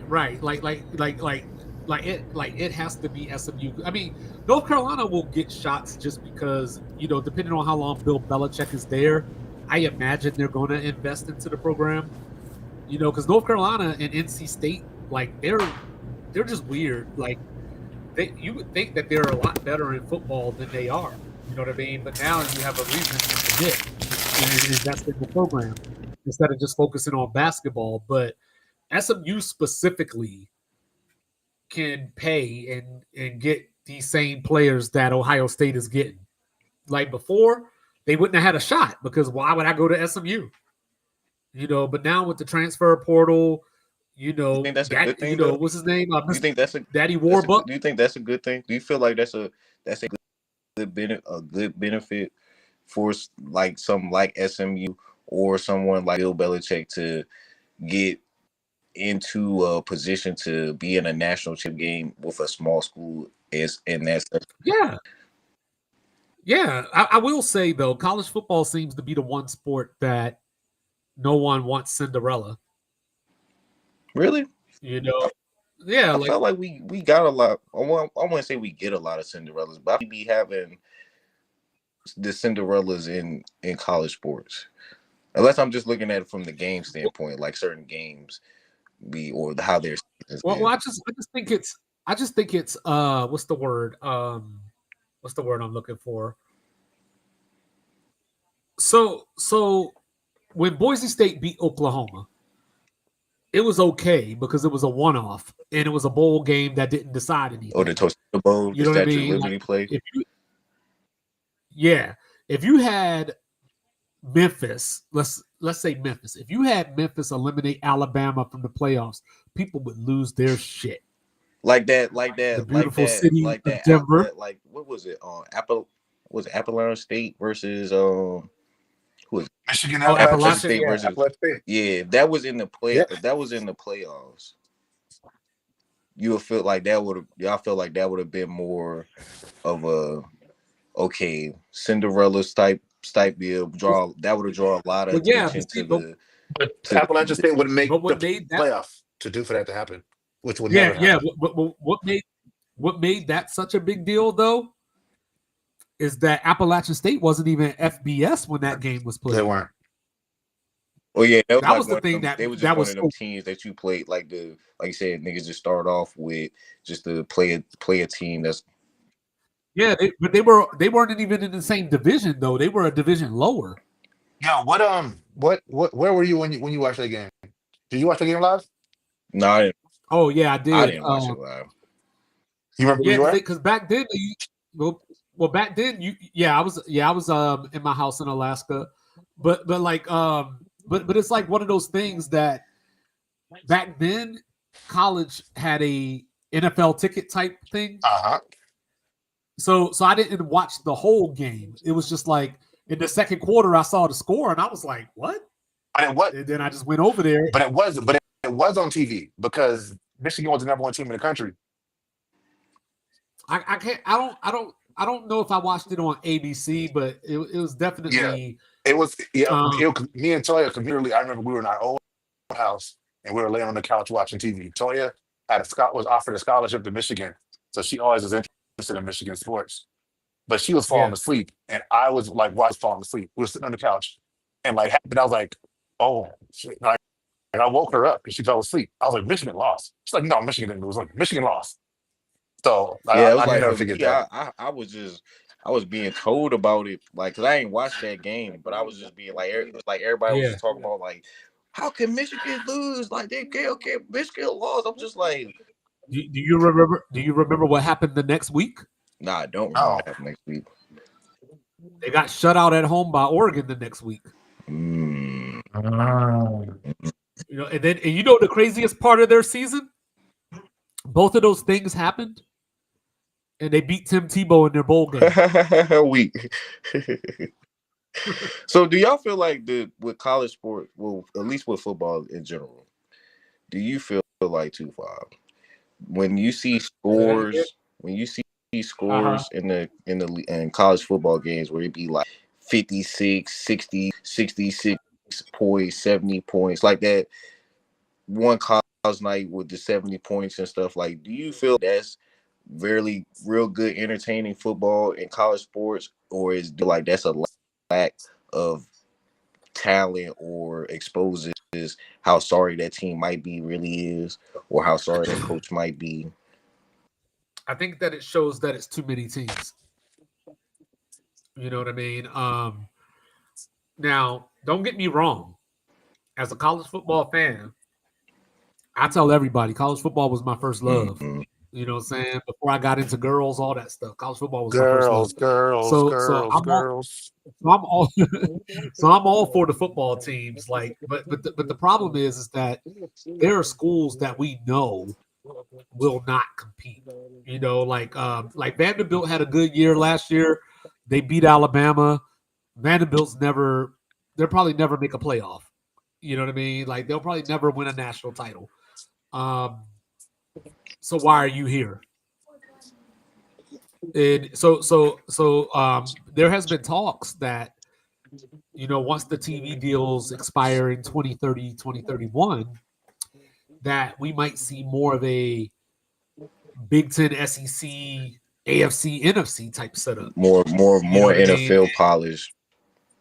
Like it has to be SMU. I mean, North Carolina will get shots just because, you know, depending on how long Bill Belichick is there, I imagine they're going to invest into the program. You know, because North Carolina and NC State, like they're just weird. Like you would think that they're a lot better in football than they are. You know what I mean? But now you have a reason to commit and invest in the program instead of just focusing on basketball. But SMU specifically can pay and get these same players that Ohio State is getting. Like before, they wouldn't have had a shot because why would I go to SMU? You know, but now with the transfer portal, you know, You think that's a good thing, you know, though? what's his name? Do you think that's a Daddy Warbuck. do you think that's a good thing? Do you feel like that's a good benefit for like some like SMU or someone like Bill Belichick to get into a position to be in a national chip game with a small school and that's Yeah. Yeah. I will say, though, college football seems to be the one sport that no one wants Cinderella. really? You know? Yeah. I Like, felt like we got a lot. I wouldn't say we get a lot of Cinderellas, but we be having the Cinderellas in college sports. Unless I'm just looking at it from the game standpoint, like certain games or how their seasons well, been. I just think it's what's the word? What's the word I'm looking for? So when Boise State beat Oklahoma, it was okay because it was a one-off and it was a bowl game that didn't decide anything. Or the Tostitos Bowl, You the know what I Statue mean? of Liberty play. If you had Memphis, let's say Memphis, if you had Memphis eliminate Alabama from the playoffs, people would lose their shit. Like that, The beautiful city of Denver. like what was it on was it Appalachian State versus who is Michigan, Oh, Appalachian Appalachian, State yeah. versus Appalachian State. yeah, that was in the play. Yeah. If that was in the playoffs, you would feel like that would have. Y'all feel like that would have been more of a Cinderella's type deal. That would have drawn a lot of Well, yeah, attention but see, to But the Appalachian State would make but what the made that? playoff to do for that to happen, which would Yeah, never yeah. happen. What made that such a big deal though is that Appalachian State wasn't even FBS when that game was They played. weren't. Oh yeah, that was, That like was the one of thing them, that they was just that one was of them so teams that you played like you said, niggas just start off with just to play a team that's yeah. But they weren't even in the same division though. They were a division lower. Yo, where were you when you watched that game? Did you watch the game live? no, I Oh yeah, I did. didn't watch it live. You remember where Yeah, you were? because back then, back then, I was in my house in Alaska, but it's like one of those things that back then college had a NFL ticket type thing. Uh-huh. So I didn't watch the whole game. It was just like in the second quarter, I saw the score and I was like, "What?" But it was And then I just went over there. but it was on TV because Michigan was the number one team in the country. I can't. I don't know if I watched it on ABC, but it was definitely. It was Um, me and Toya communally. I remember we were in our old house and we were laying on the couch watching TV. Toya was offered a scholarship to Michigan, so she always was interested in Michigan sports. But she was falling Yeah. asleep, and I was like, falling asleep? We were sitting on the couch, and like happened. I was like, oh, shit. Like, and I woke her up because she fell asleep. I was like, Michigan lost. She's like, no, Michigan didn't lose. Like, Michigan lost. So Yeah, it was I'll like never for forget me, that. I was being told about it, like, cause I ain't watched that game, but I was just being like, it was like everybody was Yeah. just talking about like, how can Michigan lose? Like they okay, Michigan lost. I'm just like, do you remember? Do you remember what happened the next week? nah, I don't remember Oh. that next week. They got shut out at home by Oregon the next week. Mm. You know, and you know the craziest part of their season? Both of those things happened, and they beat Tim Tebow in their bowl game. Weak. So, do y'all feel like with college sport, well, at least with football in general, do you feel like 2-5 when you see scores? When you see scores in college football games where it be like 56, 60, 66 points, 70 points, like that one college night with the 70 points and stuff, like, do you feel that's really real good entertaining football in college sports, or is like that's a lack of talent or exposes how sorry that team might be really is, or how sorry that coach might be? I think that it shows that it's too many teams. You know what I mean? Now, don't get me wrong. As a college football fan, I tell everybody college football was my first love. Mhm. You know what I'm saying? Before I got into girls, all that stuff. College football was my first love. Girls. So I'm all so I'm all for the football teams. Like, but the problem is that there are schools that we know will not compete. You know, like Vanderbilt had a good year last year. They beat Alabama. Vanderbilt's they'll probably never make a playoff. You know what I mean? Like they'll probably never win a national title. So why are you here? And so there has been talks that, you know, once the TV deals expire in 2030, 2031, that we might see more of a Big Ten, SEC, AFC, NFC type setup. More know what I mean? NFL polish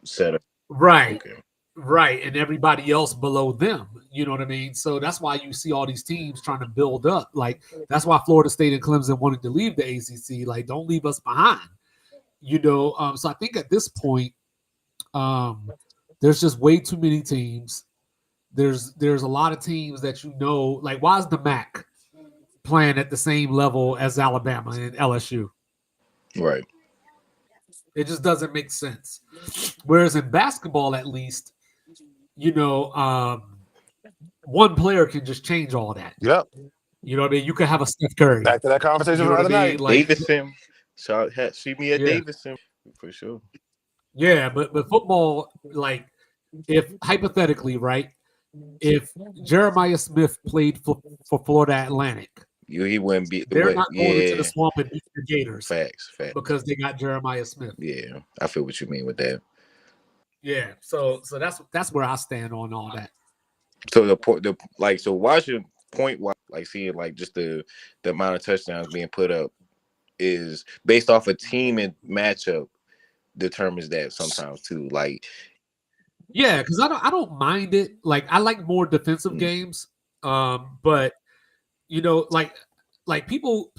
setup. Right. Okay. Right, and everybody else below them. You know what I mean? So that's why you see all these teams trying to build up. Like, that's why Florida State and Clemson wanted to leave the ACC. Like, don't leave us behind. You know, so I think at this point, there's just way too many teams. There's a lot of teams that, you know, like, why is the MAC playing at the same level as Alabama and LSU? Right. It just doesn't make sense. Whereas in basketball, at least, you know, one player can just change all that. Yep. You know what I mean? You could have a Steph Curry. Back to that conversation You know the what other I mean? night. Like, Davidson. See me at Yeah. Davidson. For sure. Yeah, but football, like, if hypothetically, right, if Jeremiah Smith played for Florida Atlantic, He wouldn't be. they're But not going into yeah, the swamp and beat the Gators facts. because they got Jeremiah Smith. Yeah, I feel what you mean with that. Yeah, so that's where I stand on all that. So so watching point wise, like seeing like just the amount of touchdowns being put up is based off a team and matchup determines that sometimes too. Like, yeah, because I don't mind it. Like, I like more defensive games, but you know, like people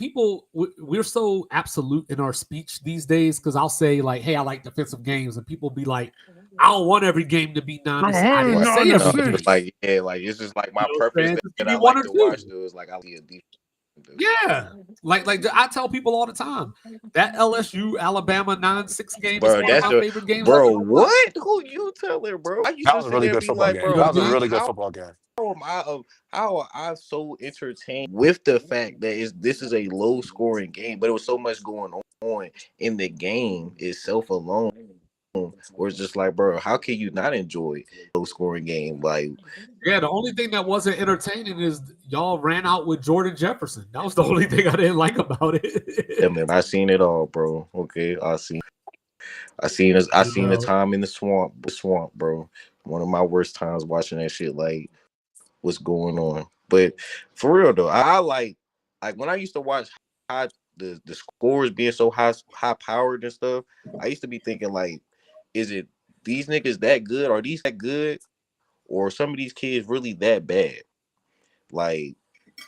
we're so absolute in our speech these days, because I'll say like, hey, I like defensive games, and people be like, I don't want every game to be non. I didn't say every game. it's like it's just like my You know what I'm preference saying? that, Just give I me one like or to two. watch though is like I see a defense. Yeah, like I tell people all the time, that LSU Alabama 9-6 game Bro, is one that's of my favorite games. bro. What? Who you telling, bro? I used That to was a sit really there and good be football like, game. bro, That was a really good how football game. how am I so entertained with the fact that this is a low scoring game, but it was so much going on in the game itself alone, where it's just like, bro, how can you not enjoy a low scoring game? Like, Yeah, the only thing that wasn't entertaining is y'all ran out with Jordan Jefferson. That was the only thing I didn't like about it. yeah, man, I seen it all, bro. Okay, I seen the time in the swamp, bro. One of my worst times watching that shit. Like, what's going on? But for real though, I like when I used to watch the scores being so high powered and stuff. I used to be thinking like, is it these niggas that good? Are these that good? Or some of these kids really that bad? Like,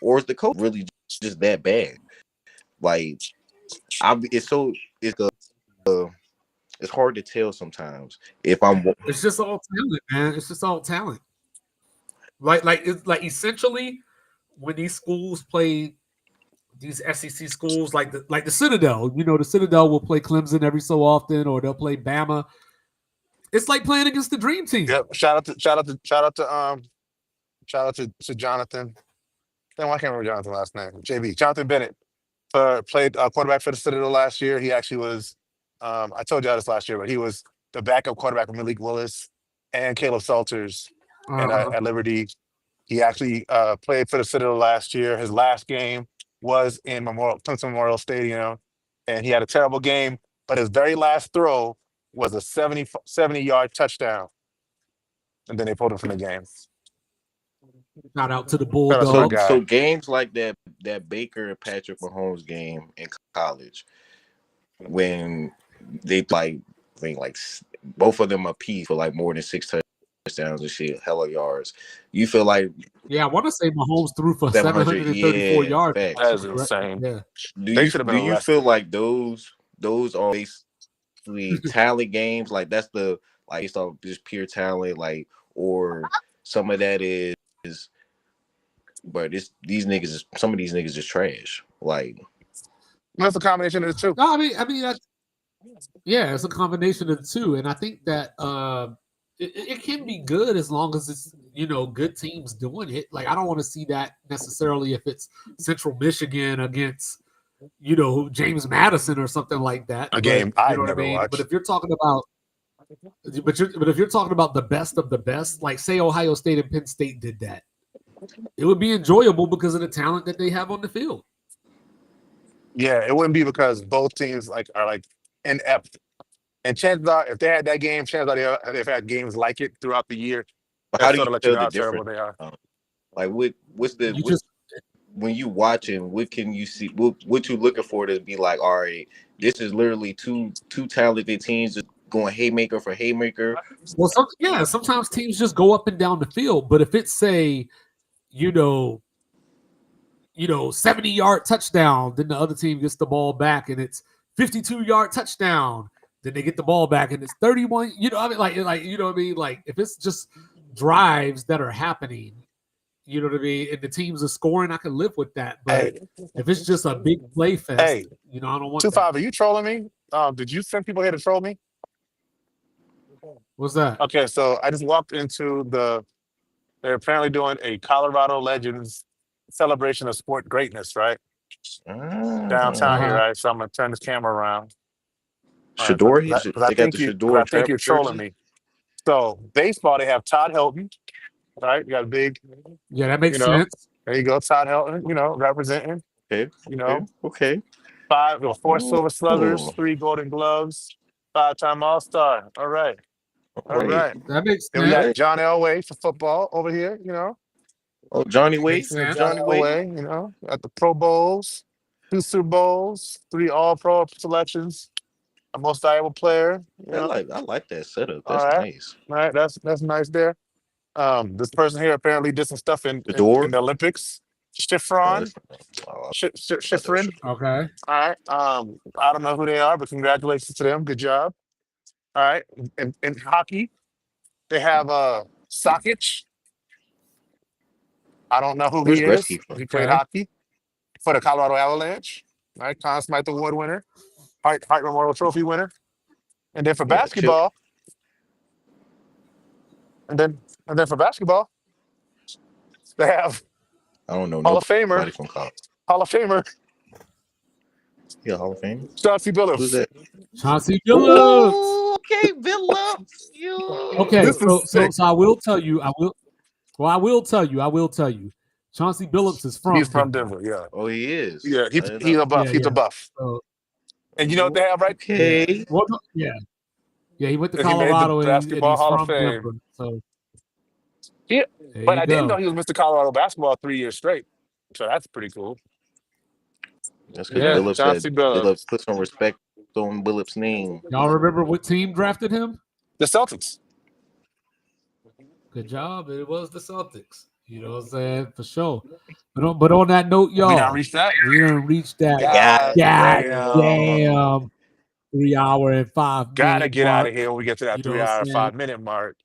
or is the coach really just that bad? Like, it's hard to tell sometimes if I'm. It's just all talent, man. It's just all talent. It's like essentially when these schools play these SEC schools, like the Citadel. You know, the Citadel will play Clemson every so often, or they'll play Bama. It's like playing against the Dream Team. Yep. Shout out to Jonathan. Then why can't I remember Jonathan's last name? JB. Jonathan Bennett played quarterback for the Citadel last year. He actually was. I told you this last year, but he was the backup quarterback of Malik Willis and Caleb Salters at Liberty. He actually played for the Citadel last year. His last game was in Clemson Memorial Stadium, and he had a terrible game. But his very last throw was a 70-yard touchdown, and then they pulled him from the game. Shout out to the Bulldogs. So games like that Baker and Patrick Mahomes game in college, when they like both of them apiece for like more than 6 touchdowns and shit, hella yards. You feel like, yeah, I want to say Mahomes threw for 734 yards. That's insane. Yeah. Do you feel like those are basically talent games? Like that's it's all just pure talent, like, or some of that is, but some of these niggas is trash. Like, that's a combination of the two. No, I mean that's, yeah, it's a combination of the two, and I think that it can be good as long as it's, you know, good teams doing it. Like, I don't want to see that necessarily if it's Central Michigan against, you know, James Madison or something like that. A game I never watched. But if you're talking about, if you're talking about the best of the best, like say Ohio State and Penn State did that, it would be enjoyable because of the talent that they have on the field. Yeah, it wouldn't be because both teams are like inept. And chances are, if they had that game, chances are they've had games like it throughout the year. But how do you tell the how difference? terrible they are? Like, when you watching, what can you see? What you looking for to be like, all right, this is literally two talented teams just going haymaker for haymaker. Well, sometimes teams just go up and down the field. But if it's, say, you know, 70-yard touchdown, then the other team gets the ball back, and it's 52-yard touchdown. Then they get the ball back, and it's 31. You know, I mean, like you know what I mean. Like, if it's just drives that are happening, you know what I mean, and the teams are scoring, I can live with that. But if it's just a big play fest, you know, I don't want 2-5. Are you trolling me? Did you send people here to troll me? What's that? Okay, so I just walked into they're apparently doing a Colorado Legends celebration of sport greatness, right? Downtown here, right? So I'm gonna turn this camera around. Shador, Because I they got think the Shador you're Trapper trolling jersey. me. So baseball, they have Todd Helton, right? You got a big, Yeah, that you makes know. sense. There you go, Todd Helton. Representing. Okay, You know, okay. 4 Silver Sluggers, Oh, 3 Golden Gloves, 5-time All-Star. All right, all right, right. That makes Then we sense. got right. John Elway for football over here. Oh, Johnny Wade. Makes sense. John Johnny Wade. Elway. At the Pro Bowls, 2 Super Bowls, 3 All-Pro selections, a Most Valuable Player. I like that setup. All That's right, nice. all right. That's nice there. This person here apparently did some stuff in Shador. the Olympics. Oh, Schifrin. that's, oh, Schifrin. Okay. All right. I don't know who they are, but congratulations to them. Good job. All right. In hockey, they have Sakic. I don't know who Where's he is. Gretzky from? He played Okay. hockey for the Colorado Avalanche. All right. Conn Smythe Award winner, Hart Memorial Trophy winner. And then for Yeah, Chip. basketball, and then for basketball, they have I don't know Hall of nobody Famer, from college. Yeah, Hall of Fame. Chauncey Who's Billups. that? Chauncey Billups. Ooh, okay, Billups. Okay, This is sick. so I will tell you. I will tell you. Chauncey Billups is from He's from Denver. Denver. Yeah. Oh, he is. Yeah. I didn't He's know. a buff. Yeah, He's a yeah. buff. So, And you know what they have, right? Okay. well, no, yeah. He went to He made the Colorado and Basketball he's Hall of from Fame. Denver. So Yeah. there But you I didn't know go. he was Mr. Colorado basketball 3 years straight. So that's pretty cool. That's because Yeah, Billups Chauncey Billups. put some respect on Billups' name. Y'all remember what team drafted him? The Celtics. Good job. It was the Celtics. You know what I'm saying? For sure. But on that note, y'all, We done reached that. we done reached that God damn 3 hour and 5 Gotta minute get out mark. of here when we get to that You know 3 what I'm hour and saying? 5 minute mark.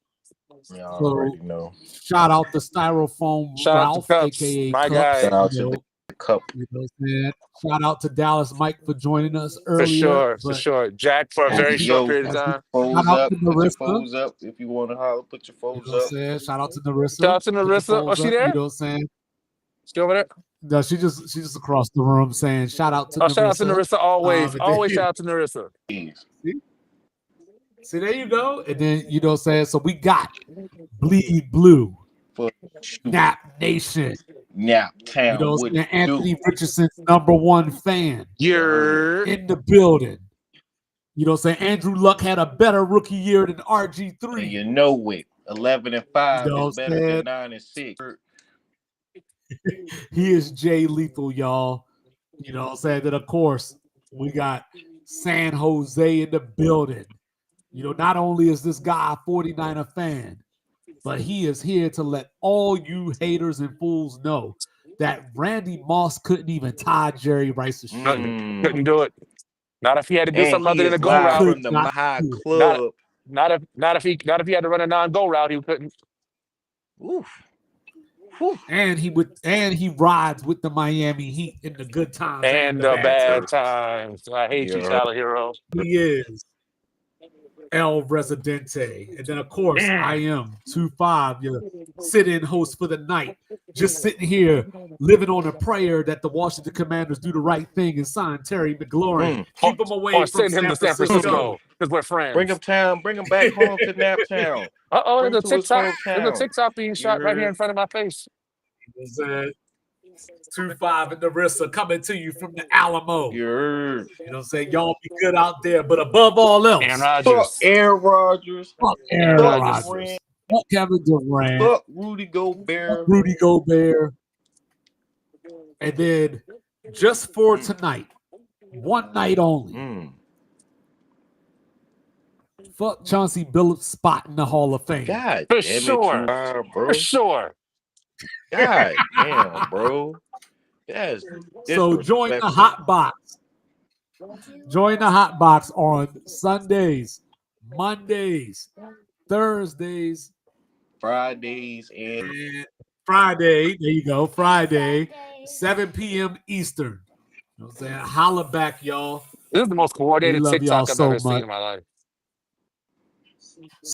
Yeah, I So already know. shout out to Styrofoam Shout out Ralph, to Cups, aka my Cups. guy. Shout out You to know, the cup. you know what I'm saying? Shout out to Dallas Mike for joining us For earlier. sure. But Jack for a very as short Yo, period of we time. foes shout out up. to Put your Narissa. foes up if you want to holler. Put your You foes know what I'm up. saying? Shout out to Shout Narissa. out to Put your Narissa. Oh, phones she up. there? You know what I'm saying? She over there? No, she just across the room saying shout out to Oh, shout out to Narissa. Narissa always. And Always then, shout out to Narissa. see, there you go. And then you know what I'm saying? So we got Bleed Blue, For Nap Nation. Nap You Town. know what What I'm saying? it do? Anthony Richardson's #1 fan You're in the building. You know what I'm saying? Andrew Luck had a better rookie year than And RG3. you know it. 11-5 You know is what I'm better saying? than 9-6. He is Jay Lethal, y'all. You know what I'm saying? Then, of course, we got San Jose in the building. You know, not only is this guy a 49er fan, but he is here to let all you haters and fools know that Randy Moss couldn't even tie Jerry Rice's shirt. couldn't do it. Not if he had to do And something he other than a is go live route. from the Not Mahai do it. Club. Not if he had to run a non-go route, he couldn't. Oof. And he rides with the Miami Heat in the good times And the bad times. I hate you, Tyler Hero. He is El Residente. And then, of course, I am 2-5, your sit-in host for the night. Just sitting here living on a prayer that the Washington Commanders do the right thing and sign Terry McLaurin. Keep him away Or from send him to San Francisco because we're friends. Bring him back home to Nap Town. Uh-oh, Bring there's a him to his TikTok. There's a hometown. TikTok being shot right here in front of my face. 2-5 and Narissa coming to you from the Alamo. You heard. You know what I'm saying? Y'all be good out there, but above all else, Aaron Fuck Rodgers. Aaron Rodgers. fuck Aaron Fuck Rodgers. Durant. Fuck Kevin Durant. Fuck Rudy Gobert. Fuck Rudy Gobert. And then just for tonight, one night only, fuck Chauncey Billups' spot in the Hall of Fame. God For damn sure. it, you are, bro. For sure. God damn, bro. That's So join the disrespectful. hot box. Join the hot box on Sundays, Mondays, Thursdays, Fridays and and Friday. There you go. Friday, 7 p.m. Eastern. You know what I'm saying? Holla back, y'all. This is the most coordinated We love y'all TikTok I've so ever seen much. in my life.